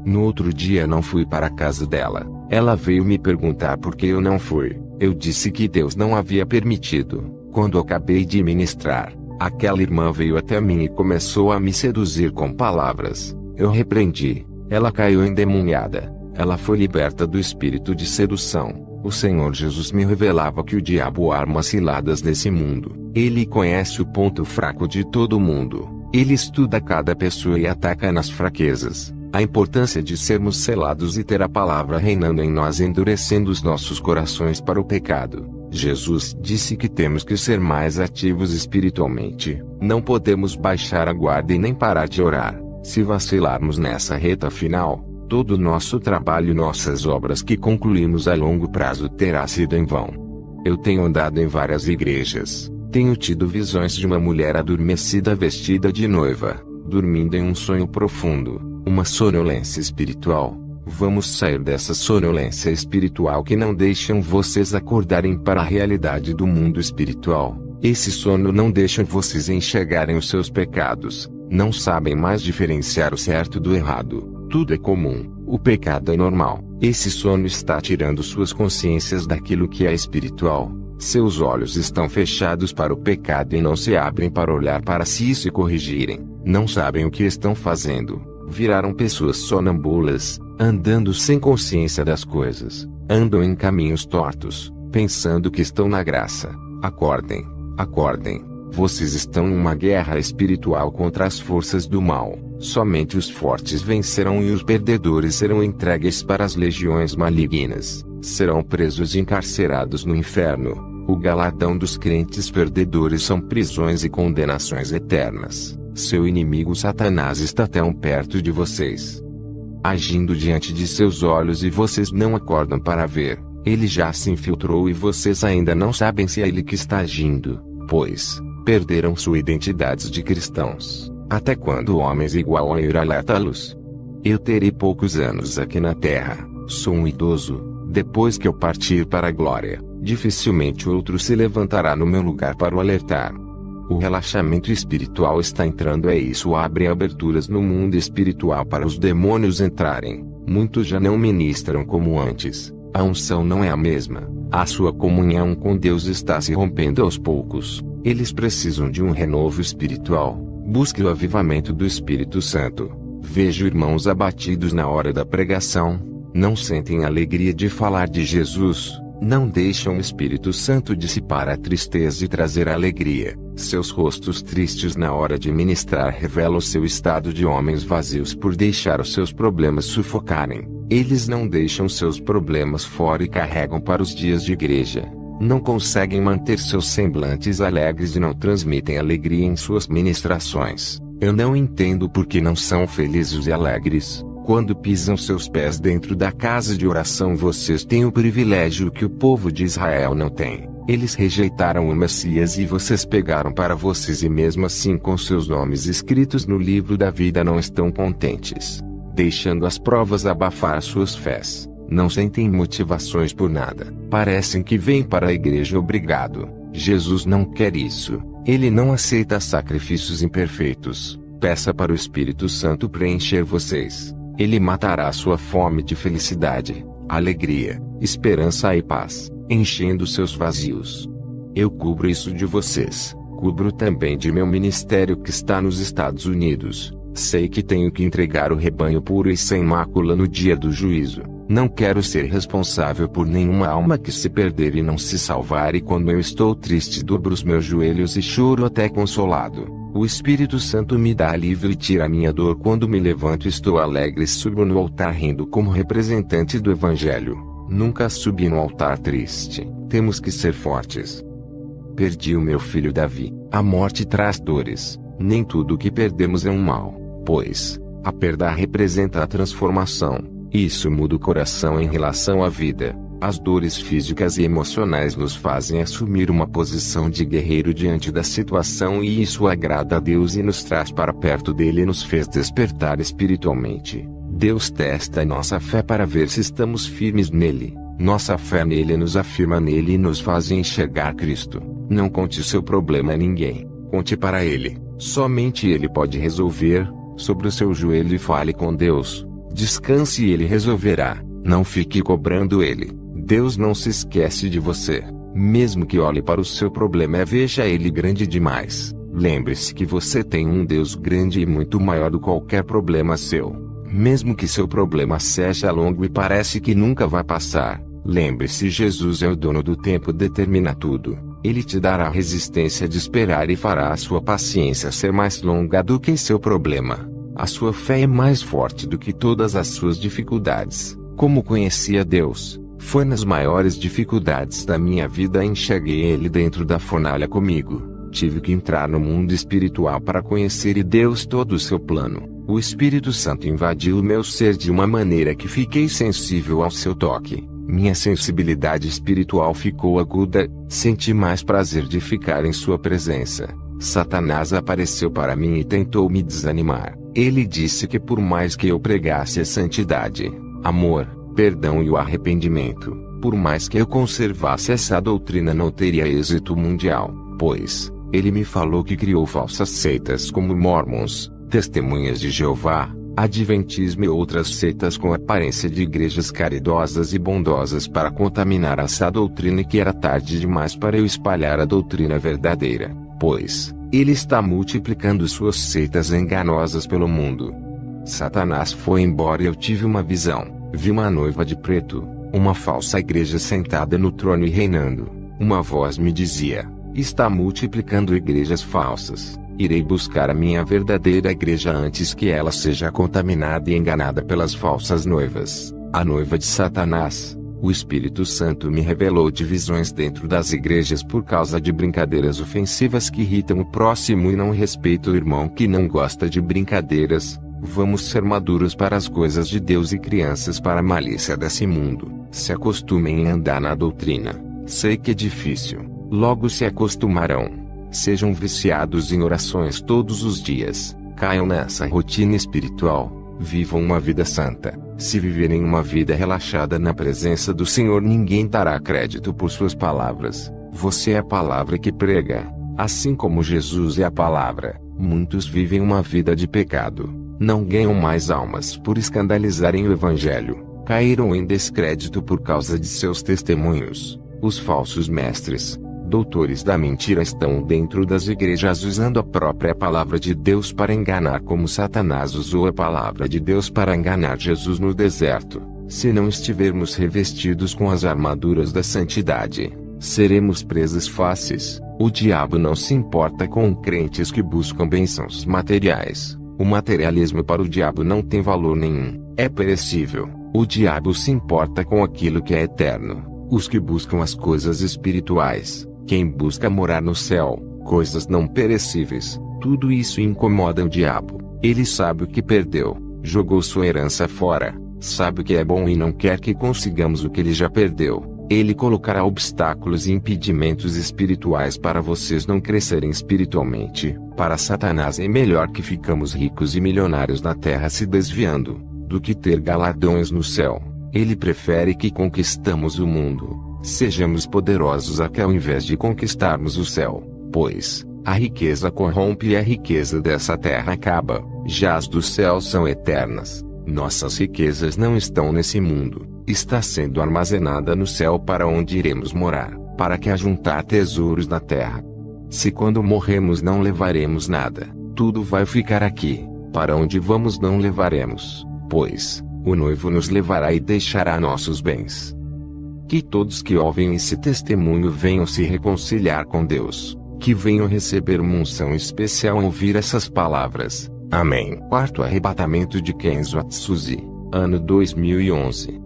No outro dia não fui para a casa dela. Ela veio me perguntar por que eu não fui. Eu disse que Deus não havia permitido. Quando acabei de ministrar, aquela irmã veio até mim e começou a me seduzir com palavras. Eu repreendi. Ela caiu endemoniada. Ela foi liberta do espírito de sedução. O Senhor Jesus me revelava que o diabo arma ciladas nesse mundo. Ele conhece o ponto fraco de todo mundo. Ele estuda cada pessoa e ataca nas fraquezas. A importância de sermos selados e ter a palavra reinando em nós, endurecendo os nossos corações para o pecado. Jesus disse que temos que ser mais ativos espiritualmente. Não podemos baixar a guarda e nem parar de orar. Se vacilarmos nessa reta final, todo o nosso trabalho e nossas obras que concluímos a longo prazo terá sido em vão. Eu tenho andado em várias igrejas. Tenho tido visões de uma mulher adormecida vestida de noiva, dormindo em um sonho profundo. Uma sonolência espiritual. Vamos sair dessa sonolência espiritual que não deixam vocês acordarem para a realidade do mundo espiritual. Esse sono não deixa vocês enxergarem os seus pecados. Não sabem mais diferenciar o certo do errado. Tudo é comum. O pecado é normal. Esse sono está tirando suas consciências daquilo que é espiritual. Seus olhos estão fechados para o pecado e não se abrem para olhar para si e se corrigirem. Não sabem o que estão fazendo. Viraram pessoas sonambulas, andando sem consciência das coisas. Andam em caminhos tortos, pensando que estão na graça. Acordem, acordem. Vocês estão em uma guerra espiritual contra as forças do mal. Somente os fortes vencerão e os perdedores serão entregues para as legiões malignas. Serão presos e encarcerados no inferno. O galardão dos crentes perdedores são prisões e condenações eternas. Seu inimigo Satanás está tão perto de vocês, agindo diante de seus olhos, e vocês não acordam para ver. Ele já se infiltrou e vocês ainda não sabem se é ele que está agindo, pois perderam sua identidade de cristãos. Até quando homens igual a ir alertá-los? Eu terei poucos anos aqui na terra, sou um idoso. Depois que eu partir para a glória, dificilmente outro se levantará no meu lugar para o alertar. O relaxamento espiritual está entrando, isso abre aberturas no mundo espiritual para os demônios entrarem. Muitos já não ministram como antes. A unção não é a mesma. A sua comunhão com Deus está se rompendo aos poucos. Eles precisam de um renovo espiritual. Busque o avivamento do Espírito Santo. Vejo irmãos abatidos na hora da pregação. Não sentem alegria de falar de Jesus. Não deixam o Espírito Santo dissipar a tristeza e trazer alegria. Seus rostos tristes na hora de ministrar revelam seu estado de homens vazios por deixar os seus problemas sufocarem. Eles não deixam seus problemas fora e carregam para os dias de igreja. Não conseguem manter seus semblantes alegres e não transmitem alegria em suas ministrações. Eu não entendo por que não são felizes e alegres. Quando pisam seus pés dentro da casa de oração, vocês têm o privilégio que o povo de Israel não tem. Eles rejeitaram o Messias e vocês pegaram para vocês, e mesmo assim com seus nomes escritos no livro da vida não estão contentes. Deixando as provas abafar suas fés. Não sentem motivações por nada. Parecem que vêm para a igreja obrigado. Jesus não quer isso. Ele não aceita sacrifícios imperfeitos. Peça para o Espírito Santo preencher vocês. Ele matará sua fome de felicidade, alegria, esperança e paz, enchendo seus vazios. Eu cubro isso de vocês. Cubro também de meu ministério que está nos Estados Unidos. Sei que tenho que entregar o rebanho puro e sem mácula no dia do juízo. Não quero ser responsável por nenhuma alma que se perder e não se salvar, e quando eu estou triste dobro os meus joelhos e choro até consolado. O Espírito Santo me dá alívio e tira a minha dor. Quando me levanto estou alegre e subo no altar rindo como representante do Evangelho. Nunca subi no altar triste. Temos que ser fortes. Perdi o meu filho Davi. A morte traz dores. Nem tudo que perdemos é um mal, pois a perda representa a transformação. Isso muda o coração em relação à vida. As dores físicas e emocionais nos fazem assumir uma posição de guerreiro diante da situação, e isso agrada a Deus e nos traz para perto dele e nos fez despertar espiritualmente. Deus testa nossa fé para ver se estamos firmes nele. Nossa fé nele nos afirma nele e nos faz enxergar Cristo. Não conte seu problema a ninguém. Conte para ele. Somente ele pode resolver. Sobre o seu joelho e fale com Deus. Descanse e ele resolverá. Não fique cobrando ele. Deus não se esquece de você. Mesmo que olhe para o seu problema e veja ele grande demais. Lembre-se que você tem um Deus grande e muito maior do que qualquer problema seu. Mesmo que seu problema seja longo e parece que nunca vai passar. Lembre-se, Jesus é o dono do tempo, determina tudo. Ele te dará a resistência de esperar e fará a sua paciência ser mais longa do que seu problema. A sua fé é mais forte do que todas as suas dificuldades. Como conheci a Deus? Foi nas maiores dificuldades da minha vida enxerguei ele dentro da fornalha comigo. Tive que entrar no mundo espiritual para conhecer Deus, todo o seu plano. O Espírito Santo invadiu o meu ser de uma maneira que fiquei sensível ao seu toque. Minha sensibilidade espiritual ficou aguda, senti mais prazer de ficar em sua presença. Satanás apareceu para mim e tentou me desanimar. Ele disse que por mais que eu pregasse a santidade, amor, perdão e o arrependimento, por mais que eu conservasse essa doutrina não teria êxito mundial, pois ele me falou que criou falsas seitas como Mormons, Testemunhas de Jeová, Adventismo e outras seitas com aparência de igrejas caridosas e bondosas para contaminar essa doutrina, e que era tarde demais para eu espalhar a doutrina verdadeira, pois ele está multiplicando suas seitas enganosas pelo mundo. Satanás foi embora e eu tive uma visão. Vi uma noiva de preto, uma falsa igreja sentada no trono e reinando. Uma voz me dizia: está multiplicando igrejas falsas. Irei buscar a minha verdadeira igreja antes que ela seja contaminada e enganada pelas falsas noivas. A noiva de Satanás. O Espírito Santo me revelou divisões dentro das igrejas por causa de brincadeiras ofensivas que irritam o próximo e não respeitam o irmão que não gosta de brincadeiras. Vamos ser maduros para as coisas de Deus e crianças para a malícia desse mundo. Se acostumem em andar na doutrina. Sei que é difícil. Logo se acostumarão. Sejam viciados em orações todos os dias. Caiam nessa rotina espiritual. Vivam uma vida santa. Se viverem uma vida relaxada na presença do Senhor, ninguém dará crédito por suas palavras. Você é a palavra que prega. Assim como Jesus é a palavra, muitos vivem uma vida de pecado, não ganham mais almas por escandalizarem o Evangelho, caíram em descrédito por causa de seus testemunhos. Os falsos mestres, doutores da mentira, estão dentro das igrejas usando a própria palavra de Deus para enganar, como Satanás usou a palavra de Deus para enganar Jesus no deserto. Se não estivermos revestidos com as armaduras da santidade, seremos presas fáceis. O diabo não se importa com crentes que buscam bênçãos materiais. O materialismo para o diabo não tem valor nenhum, é perecível. O diabo se importa com aquilo que é eterno. Os que buscam as coisas espirituais, quem busca morar no céu, coisas não perecíveis, tudo isso incomoda o diabo. Ele sabe o que perdeu, jogou sua herança fora, sabe o que é bom e não quer que consigamos o que ele já perdeu. Ele colocará obstáculos e impedimentos espirituais para vocês não crescerem espiritualmente. Para Satanás é melhor que ficamos ricos e milionários na terra se desviando, do que ter galardões no céu. Ele prefere que conquistamos o mundo, sejamos poderosos aqui ao invés de conquistarmos o céu, pois a riqueza corrompe e a riqueza dessa terra acaba, já as dos céus são eternas. Nossas riquezas não estão nesse mundo, está sendo armazenada no céu para onde iremos morar, para que ajuntar tesouros na terra. Se quando morremos não levaremos nada, tudo vai ficar aqui, para onde vamos não levaremos, pois o noivo nos levará e deixará nossos bens. Que todos que ouvem esse testemunho venham se reconciliar com Deus, que venham receber uma unção especial ao ouvir essas palavras. Amém. Quarto arrebatamento de Kenzo Atsuzi, ano 2011.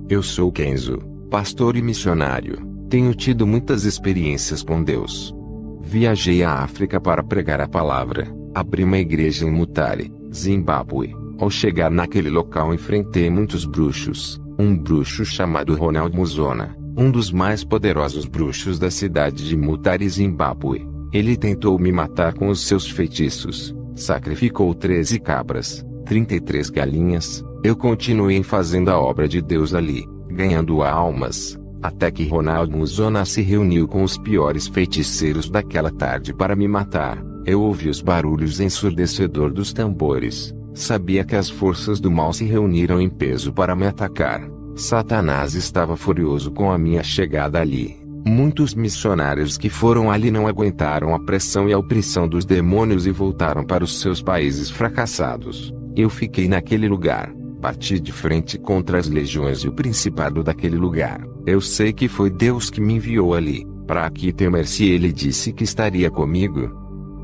Eu sou Kenzo, pastor e missionário. Tenho tido muitas experiências com Deus. Viajei à África para pregar a palavra. Abri uma igreja em Mutare, Zimbábue. Ao chegar naquele local enfrentei muitos bruxos. Um bruxo chamado Ronald Muzona, um dos mais poderosos bruxos da cidade de Mutare, Zimbábue. Ele tentou me matar com os seus feitiços. Sacrificou 13 cabras, 33 galinhas. Eu continuei fazendo a obra de Deus ali, ganhando almas, até que Ronald Muzona se reuniu com os piores feiticeiros daquela tarde para me matar. Eu ouvi os barulhos ensurdecedor dos tambores. Sabia que as forças do mal se reuniram em peso para me atacar. Satanás estava furioso com a minha chegada ali. Muitos missionários que foram ali não aguentaram a pressão e a opressão dos demônios e voltaram para os seus países fracassados. Eu fiquei naquele lugar, bati de frente contra as legiões e o principado daquele lugar. Eu sei que foi Deus que me enviou ali, para que temer se Ele disse que estaria comigo.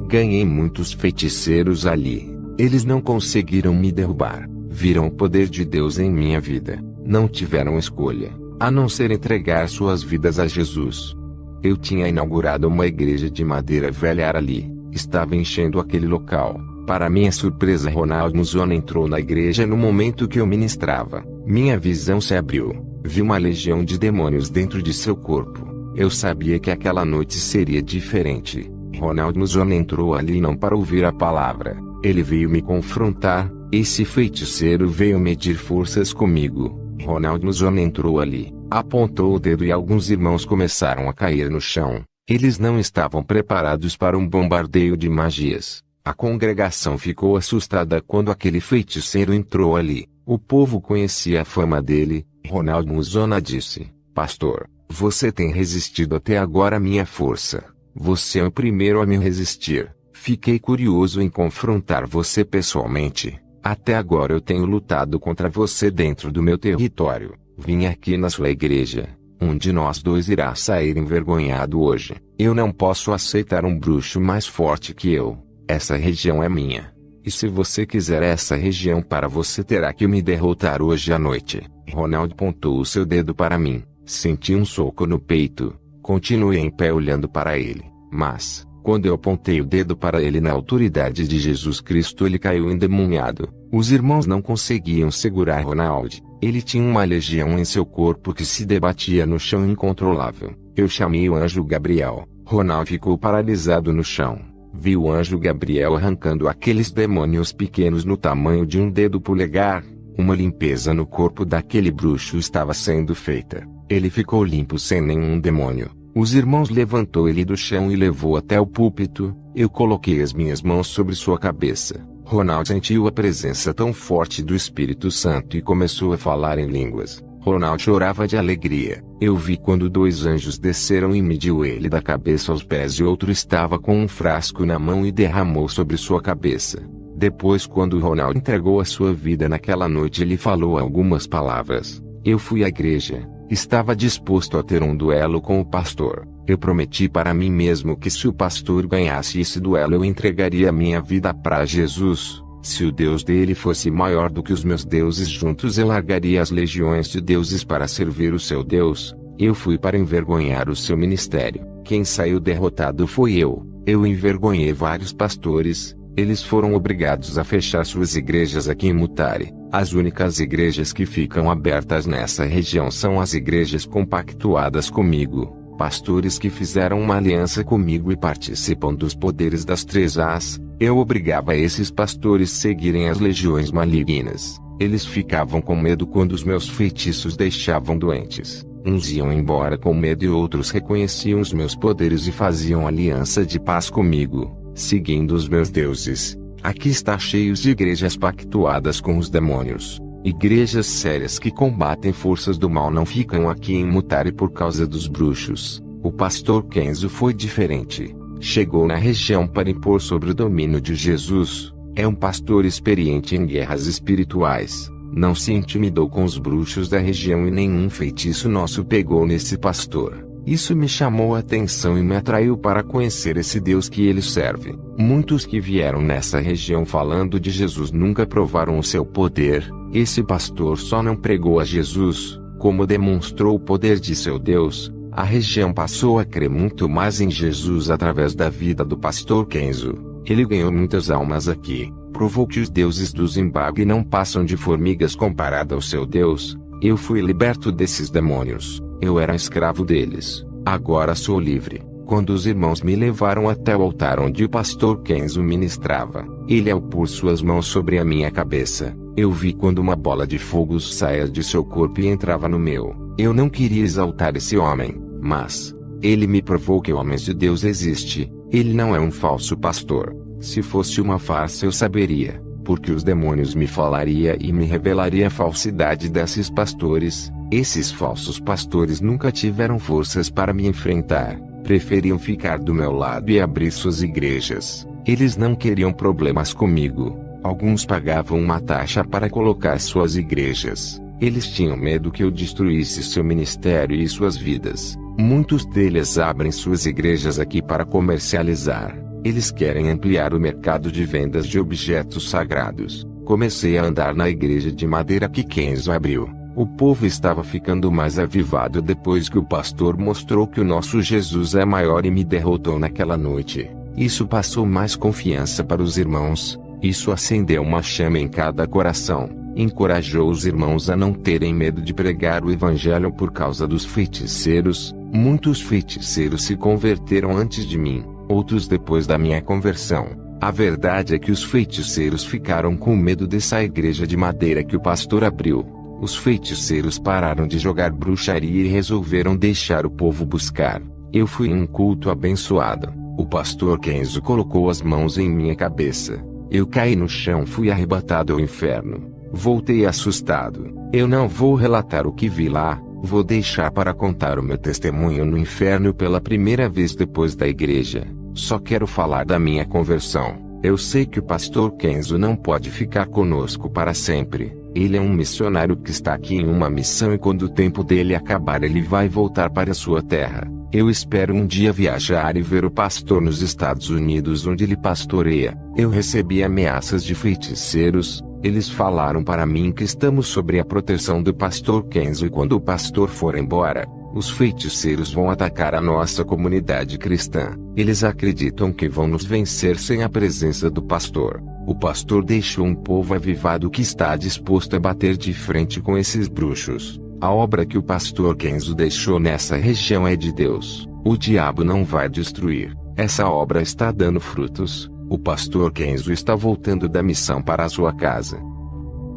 Ganhei muitos feiticeiros ali. Eles não conseguiram me derrubar. Viram o poder de Deus em minha vida. Não tiveram escolha, a não ser entregar suas vidas a Jesus. Eu tinha inaugurado uma igreja de madeira velha ali, estava enchendo aquele local. Para minha surpresa, Ronald Muzona entrou na igreja no momento que eu ministrava. Minha visão se abriu, vi uma legião de demônios dentro de seu corpo. Eu sabia que aquela noite seria diferente. Ronald Muzona entrou ali não para ouvir a palavra, ele veio me confrontar. Esse feiticeiro veio medir forças comigo. Ronald Muzona entrou ali, apontou o dedo e alguns irmãos começaram a cair no chão. Eles não estavam preparados para um bombardeio de magias. A congregação ficou assustada quando aquele feiticeiro entrou ali. O povo conhecia a fama dele. Ronald Muzona disse: Pastor, você tem resistido até agora à minha força. Você é o primeiro a me resistir. Fiquei curioso em confrontar você pessoalmente. Até agora eu tenho lutado contra você dentro do meu território. Vim aqui na sua igreja. Um de nós dois irá sair envergonhado hoje. Eu não posso aceitar um bruxo mais forte que eu. Essa região é minha. E se você quiser essa região para você, terá que me derrotar hoje à noite. Ronald apontou o seu dedo para mim. Senti um soco no peito. Continuei em pé olhando para ele. Mas, quando eu apontei o dedo para ele na autoridade de Jesus Cristo, ele caiu endemoniado. Os irmãos não conseguiam segurar Ronald. Ele tinha uma legião em seu corpo que se debatia no chão incontrolável. Eu chamei o anjo Gabriel. Ronald ficou paralisado no chão. Vi o anjo Gabriel arrancando aqueles demônios pequenos no tamanho de um dedo polegar. Uma limpeza no corpo daquele bruxo estava sendo feita. Ele ficou limpo sem nenhum demônio. Os irmãos levantou ele do chão e levou até o púlpito. Eu coloquei as minhas mãos sobre sua cabeça. Ronald sentiu a presença tão forte do Espírito Santo e começou a falar em línguas. Ronald chorava de alegria. Eu vi quando 2 anjos desceram e mediu ele da cabeça aos pés e outro estava com um frasco na mão e derramou sobre sua cabeça. Depois, quando Ronald entregou a sua vida naquela noite, ele falou algumas palavras. Eu fui à igreja. Estava disposto a ter um duelo com o pastor. Eu prometi para mim mesmo que se o pastor ganhasse esse duelo eu entregaria minha vida para Jesus. Se o Deus dele fosse maior do que os meus deuses juntos eu largaria as legiões de deuses para servir o seu Deus. Eu fui para envergonhar o seu ministério. Quem saiu derrotado foi eu. Eu envergonhei vários pastores. Eles foram obrigados a fechar suas igrejas aqui em Mutare. As únicas igrejas que ficam abertas nessa região são as igrejas compactuadas comigo. Pastores que fizeram uma aliança comigo e participam dos poderes das 3 As. Eu obrigava esses pastores a seguirem as legiões malignas. Eles ficavam com medo quando os meus feitiços deixavam doentes. Uns iam embora com medo e outros reconheciam os meus poderes e faziam aliança de paz comigo, seguindo os meus deuses. Aqui está cheios de igrejas pactuadas com os demônios. Igrejas sérias que combatem forças do mal não ficam aqui em Mutare por causa dos bruxos. O pastor Kenzo foi diferente. Chegou na região para impor sobre o domínio de Jesus. É um pastor experiente em guerras espirituais. Não se intimidou com os bruxos da região e nenhum feitiço nosso pegou nesse pastor. Isso me chamou a atenção e me atraiu para conhecer esse Deus que ele serve. Muitos que vieram nessa região falando de Jesus nunca provaram o seu poder. Esse pastor só não pregou a Jesus, como demonstrou o poder de seu Deus. A região passou a crer muito mais em Jesus através da vida do pastor Kenzo. Ele ganhou muitas almas aqui, provou que os deuses do Zimbábue não passam de formigas comparado ao seu Deus. Eu fui liberto desses demônios. Eu era escravo deles. Agora sou livre. Quando os irmãos me levaram até o altar onde o pastor Kenzo ministrava, ele ao pôr suas mãos sobre a minha cabeça, eu vi quando uma bola de fogo saía de seu corpo e entrava no meu. Eu não queria exaltar esse homem, mas ele me provou que homens de Deus existe. Ele não é um falso pastor. Se fosse uma farsa eu saberia, porque os demônios me falaria e me revelaria a falsidade desses pastores. Esses falsos pastores nunca tiveram forças para me enfrentar. Preferiam ficar do meu lado e abrir suas igrejas. Eles não queriam problemas comigo. Alguns pagavam uma taxa para colocar suas igrejas. Eles tinham medo que eu destruísse seu ministério e suas vidas. Muitos deles abrem suas igrejas aqui para comercializar. Eles querem ampliar o mercado de vendas de objetos sagrados. Comecei a andar na igreja de madeira que Kenzo abriu. O povo estava ficando mais avivado depois que o pastor mostrou que o nosso Jesus é maior e me derrotou naquela noite. Isso passou mais confiança para os irmãos. Isso acendeu uma chama em cada coração. Encorajou os irmãos a não terem medo de pregar o evangelho por causa dos feiticeiros. Muitos feiticeiros se converteram antes de mim, outros depois da minha conversão. A verdade é que os feiticeiros ficaram com medo dessa igreja de madeira que o pastor abriu. Os feiticeiros pararam de jogar bruxaria e resolveram deixar o povo buscar. Eu fui em um culto abençoado. O pastor Kenzo colocou as mãos em minha cabeça. Eu caí no chão, fui arrebatado ao inferno. Voltei assustado. Eu não vou relatar o que vi lá, vou deixar para contar o meu testemunho no inferno pela primeira vez depois da igreja. Só quero falar da minha conversão. Eu sei que o pastor Kenzo não pode ficar conosco para sempre. Ele é um missionário que está aqui em uma missão e quando o tempo dele acabar ele vai voltar para sua terra. Eu espero um dia viajar e ver o pastor nos Estados Unidos onde ele pastoreia. Eu recebi ameaças de feiticeiros. Eles falaram para mim que estamos sob a proteção do pastor Kenzo e quando o pastor for embora, os feiticeiros vão atacar a nossa comunidade cristã. Eles acreditam que vão nos vencer sem a presença do pastor. O pastor deixou um povo avivado que está disposto a bater de frente com esses bruxos. A obra que o pastor Kenzo deixou nessa região é de Deus. O diabo não vai destruir. Essa obra está dando frutos. O pastor Kenzo está voltando da missão para a sua casa.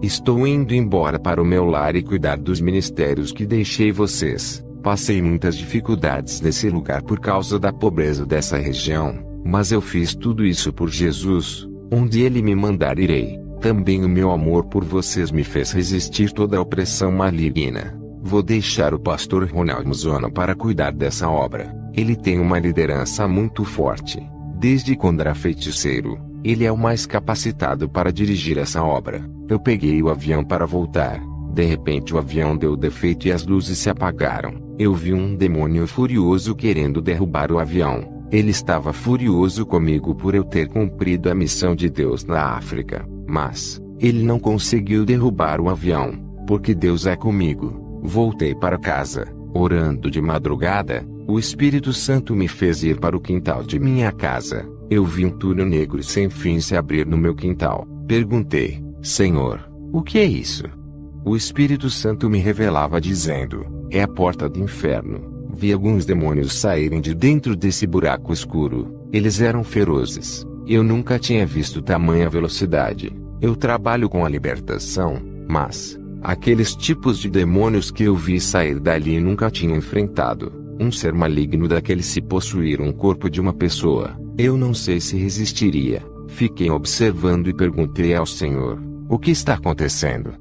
Estou indo embora para o meu lar e cuidar dos ministérios que deixei vocês. Passei muitas dificuldades nesse lugar por causa da pobreza dessa região, mas eu fiz tudo isso por Jesus. Onde Ele me mandar irei. Também o meu amor por vocês me fez resistir toda a opressão maligna. Vou deixar o pastor Ronald Muzono para cuidar dessa obra. Ele tem uma liderança muito forte. Desde quando era feiticeiro, ele é o mais capacitado para dirigir essa obra. Eu peguei o avião para voltar. De repente o avião deu defeito e as luzes se apagaram. Eu vi um demônio furioso querendo derrubar o avião. Ele estava furioso comigo por eu ter cumprido a missão de Deus na África. Mas, ele não conseguiu derrubar o avião, porque Deus é comigo. Voltei para casa, orando de madrugada. O Espírito Santo me fez ir para o quintal de minha casa. Eu vi um túnel negro sem fim se abrir no meu quintal. Perguntei, Senhor, o que é isso? O Espírito Santo me revelava dizendo, é a porta do inferno. Vi alguns demônios saírem de dentro desse buraco escuro. Eles eram ferozes. Eu nunca tinha visto tamanha velocidade. Eu trabalho com a libertação, mas aqueles tipos de demônios que eu vi sair dali nunca tinha enfrentado. Um ser maligno daquele se possuir um corpo de uma pessoa, eu não sei se resistiria. Fiquei observando e perguntei ao Senhor, o que está acontecendo?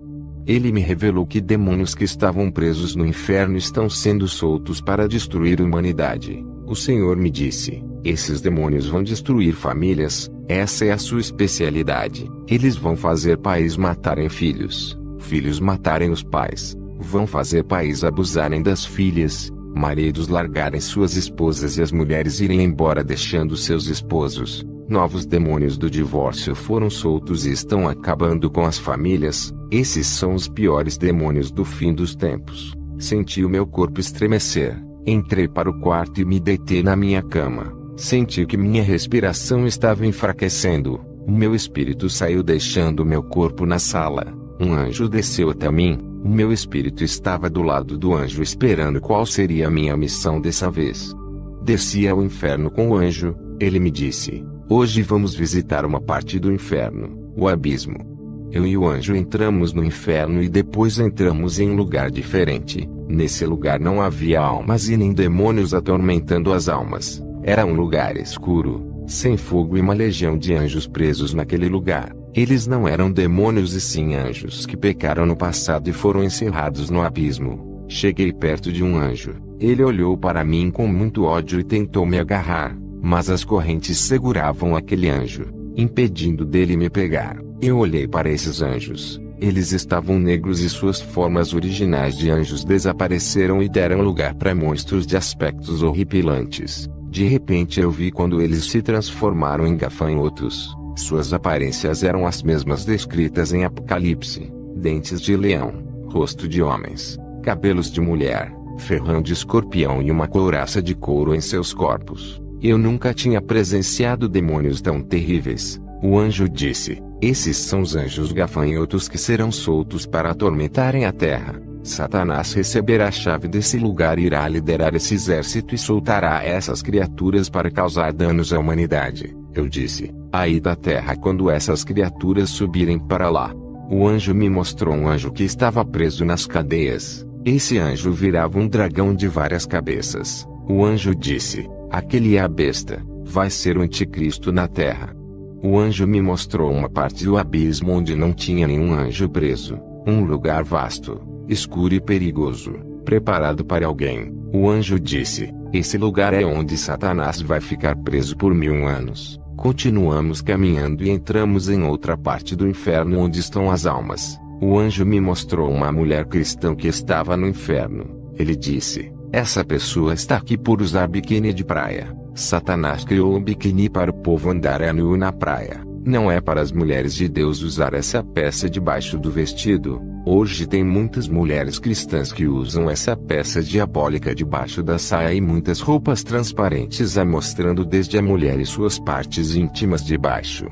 Ele me revelou que demônios que estavam presos no inferno estão sendo soltos para destruir a humanidade. O Senhor me disse, esses demônios vão destruir famílias, essa é a sua especialidade. Eles vão fazer pais matarem filhos, filhos matarem os pais, vão fazer pais abusarem das filhas, maridos largarem suas esposas e as mulheres irem embora deixando seus esposos. Novos demônios do divórcio foram soltos e estão acabando com as famílias. Esses são os piores demônios do fim dos tempos. Senti o meu corpo estremecer. Entrei para o quarto e me deitei na minha cama. Senti que minha respiração estava enfraquecendo. O meu espírito saiu deixando meu corpo na sala. Um anjo desceu até mim. O meu espírito estava do lado do anjo esperando qual seria a minha missão dessa vez. Desci ao inferno com o anjo. Ele me disse, hoje vamos visitar uma parte do inferno, o abismo. Eu e o anjo entramos no inferno e depois entramos em um lugar diferente. Nesse lugar não havia almas e nem demônios atormentando as almas. Era um lugar escuro, sem fogo e uma legião de anjos presos naquele lugar. Eles não eram demônios e sim anjos que pecaram no passado e foram encerrados no abismo. Cheguei perto de um anjo. Ele olhou para mim com muito ódio e tentou me agarrar, mas as correntes seguravam aquele anjo, impedindo dele me pegar. Eu olhei para esses anjos. Eles estavam negros e suas formas originais de anjos desapareceram e deram lugar para monstros de aspectos horripilantes. De repente eu vi quando eles se transformaram em gafanhotos. Suas aparências eram as mesmas descritas em Apocalipse: dentes de leão, rosto de homens, cabelos de mulher, ferrão de escorpião e uma couraça de couro em seus corpos. Eu nunca tinha presenciado demônios tão terríveis. O anjo disse, esses são os anjos gafanhotos que serão soltos para atormentarem a terra. Satanás receberá a chave desse lugar e irá liderar esse exército e soltará essas criaturas para causar danos à humanidade. Eu disse, aí da terra quando essas criaturas subirem para lá. O anjo me mostrou um anjo que estava preso nas cadeias. Esse anjo virava um dragão de várias cabeças. O anjo disse, aquele é a besta, vai ser o anticristo na terra. O anjo me mostrou uma parte do abismo onde não tinha nenhum anjo preso. Um lugar vasto, escuro e perigoso, preparado para alguém. O anjo disse, esse lugar é onde Satanás vai ficar preso por 1000 anos. Continuamos caminhando e entramos em outra parte do inferno onde estão as almas. O anjo me mostrou uma mulher cristã que estava no inferno. Ele disse, essa pessoa está aqui por usar biquíni de praia. Satanás criou o biquíni para o povo andar nu na praia. Não é para as mulheres de Deus usar essa peça debaixo do vestido. Hoje tem muitas mulheres cristãs que usam essa peça diabólica debaixo da saia e muitas roupas transparentes mostrando desde a mulher e suas partes íntimas de baixo.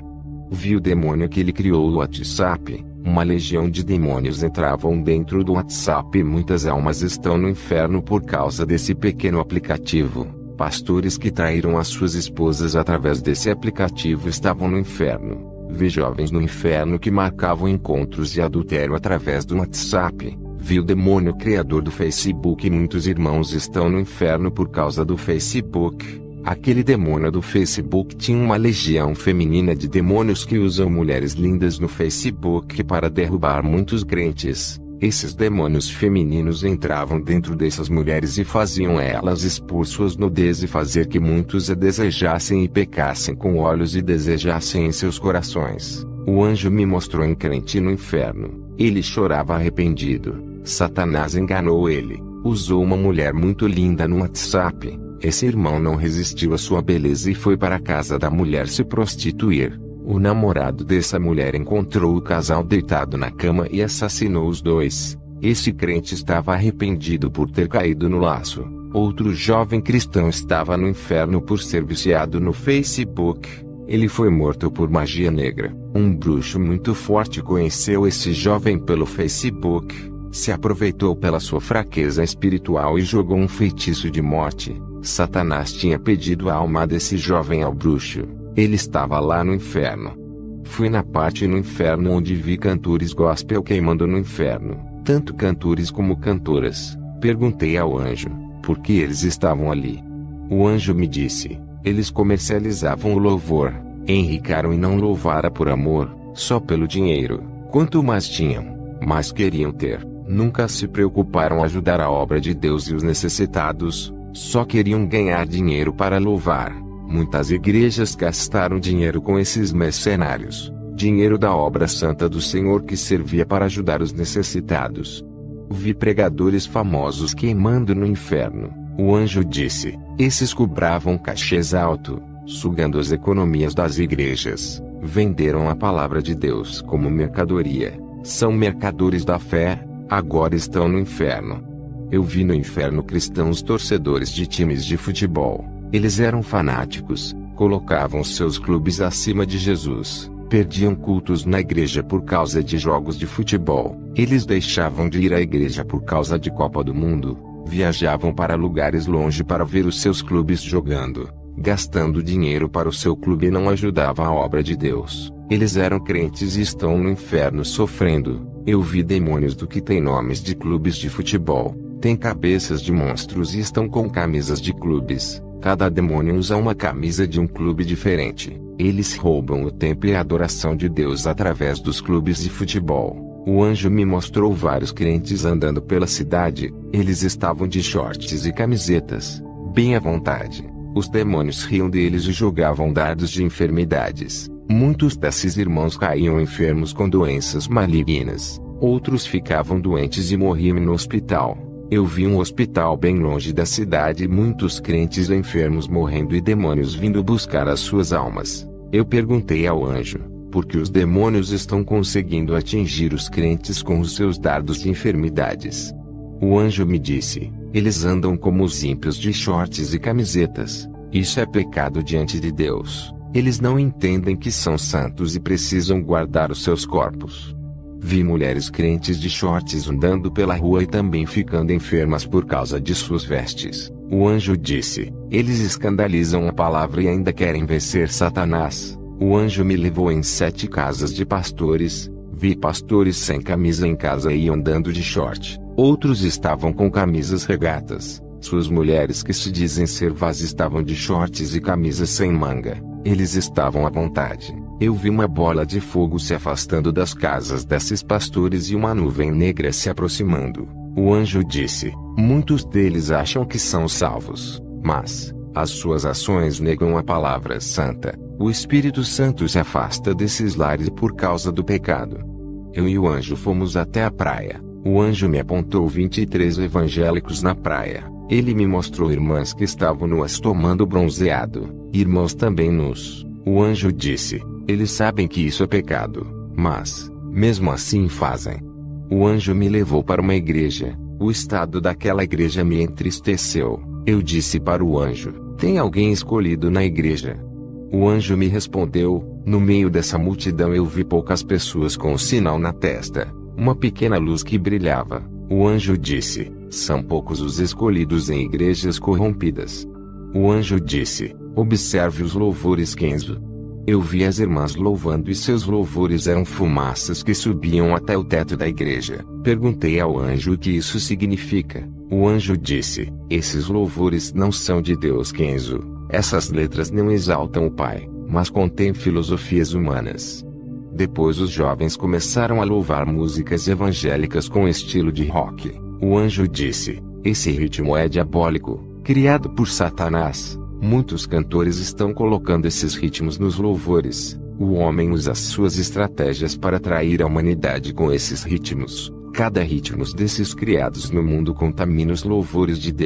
Vi o demônio que ele criou o WhatsApp. Uma legião de demônios entravam dentro do WhatsApp e muitas almas estão no inferno por causa desse pequeno aplicativo. Pastores que traíram as suas esposas através desse aplicativo estavam no inferno. Vi jovens no inferno que marcavam encontros de adultério através do WhatsApp. Vi o demônio criador do Facebook. Muitos irmãos estão no inferno por causa do Facebook. Aquele demônio do Facebook tinha uma legião feminina de demônios que usam mulheres lindas no Facebook para derrubar muitos crentes. Esses demônios femininos entravam dentro dessas mulheres e faziam elas expor suas nudez e fazer que muitos a desejassem e pecassem com olhos e desejassem em seus corações. O anjo me mostrou um crente no inferno. Ele chorava arrependido. Satanás enganou ele. Usou uma mulher muito linda no WhatsApp. Esse irmão não resistiu à sua beleza e foi para a casa da mulher se prostituir. O namorado dessa mulher encontrou o casal deitado na cama e assassinou os dois. Esse crente estava arrependido por ter caído no laço. Outro jovem cristão estava no inferno por ser viciado no Facebook. Ele foi morto por magia negra. Um bruxo muito forte conheceu esse jovem pelo Facebook, se aproveitou pela sua fraqueza espiritual e jogou um feitiço de morte. Satanás tinha pedido a alma desse jovem ao bruxo. Ele estava lá no inferno. Fui na parte no inferno onde vi cantores gospel queimando no inferno, tanto cantores como cantoras. Perguntei ao anjo, por que eles estavam ali? O anjo me disse, eles comercializavam o louvor, enricaram e não louvara por amor, só pelo dinheiro. Quanto mais tinham, mais queriam ter. Nunca se preocuparam em ajudar a obra de Deus e os necessitados, só queriam ganhar dinheiro para louvar. Muitas igrejas gastaram dinheiro com esses mercenários, dinheiro da obra santa do Senhor que servia para ajudar os necessitados. Vi pregadores famosos queimando no inferno. O anjo disse, esses cobravam cachês alto, sugando as economias das igrejas, venderam a palavra de Deus como mercadoria, são mercadores da fé, agora estão no inferno. Eu vi no inferno cristãos torcedores de times de futebol. Eles eram fanáticos, colocavam seus clubes acima de Jesus, perdiam cultos na igreja por causa de jogos de futebol. Eles deixavam de ir à igreja por causa de Copa do Mundo, viajavam para lugares longe para ver os seus clubes jogando, gastando dinheiro para o seu clube e não ajudavam a obra de Deus. Eles eram crentes e estão no inferno sofrendo. Eu vi demônios do que têm nomes de clubes de futebol, têm cabeças de monstros e estão com camisas de clubes. Cada demônio usa uma camisa de um clube diferente. Eles roubam o templo e a adoração de Deus através dos clubes de futebol. O anjo me mostrou vários crentes andando pela cidade. Eles estavam de shorts e camisetas, bem à vontade. Os demônios riam deles e jogavam dardos de enfermidades. Muitos desses irmãos caíam enfermos com doenças malignas. Outros ficavam doentes e morriam no hospital. Eu vi um hospital bem longe da cidade e muitos crentes enfermos morrendo e demônios vindo buscar as suas almas. Eu perguntei ao anjo, por que os demônios estão conseguindo atingir os crentes com os seus dardos de enfermidades? O anjo me disse, eles andam como os ímpios de shorts e camisetas. Isso é pecado diante de Deus. Eles não entendem que são santos e precisam guardar os seus corpos. Vi mulheres crentes de shorts andando pela rua e também ficando enfermas por causa de suas vestes. O anjo disse, eles escandalizam a palavra e ainda querem vencer Satanás. O anjo me levou em 7 casas de pastores. Vi pastores sem camisa em casa e andando de short. Outros estavam com camisas regatas. Suas mulheres que se dizem servas estavam de shorts e camisas sem manga. Eles estavam à vontade. Eu vi uma bola de fogo se afastando das casas desses pastores e uma nuvem negra se aproximando. O anjo disse, muitos deles acham que são salvos, mas as suas ações negam a palavra santa. O Espírito Santo se afasta desses lares por causa do pecado. Eu e o anjo fomos até a praia. O anjo me apontou 23 evangélicos na praia. Ele me mostrou irmãs que estavam nuas tomando bronzeado, irmãos também nus. O anjo disse, eles sabem que isso é pecado, mas, mesmo assim fazem. O anjo me levou para uma igreja. O estado daquela igreja me entristeceu. Eu disse para o anjo, tem alguém escolhido na igreja? O anjo me respondeu, no meio dessa multidão eu vi poucas pessoas com um sinal na testa, uma pequena luz que brilhava. O anjo disse, são poucos os escolhidos em igrejas corrompidas. O anjo disse, observe os louvores Kenzo. Eu vi as irmãs louvando e seus louvores eram fumaças que subiam até o teto da igreja. Perguntei ao anjo o que isso significa. O anjo disse: esses louvores não são de Deus, Kenzo. Essas letras não exaltam o Pai, mas contêm filosofias humanas. Depois os jovens começaram a louvar músicas evangélicas com estilo de rock. O anjo disse: esse ritmo é diabólico, criado por Satanás. Muitos cantores estão colocando esses ritmos nos louvores. O homem usa suas estratégias para atrair a humanidade com esses ritmos. Cada ritmo desses criados no mundo contamina os louvores de Deus.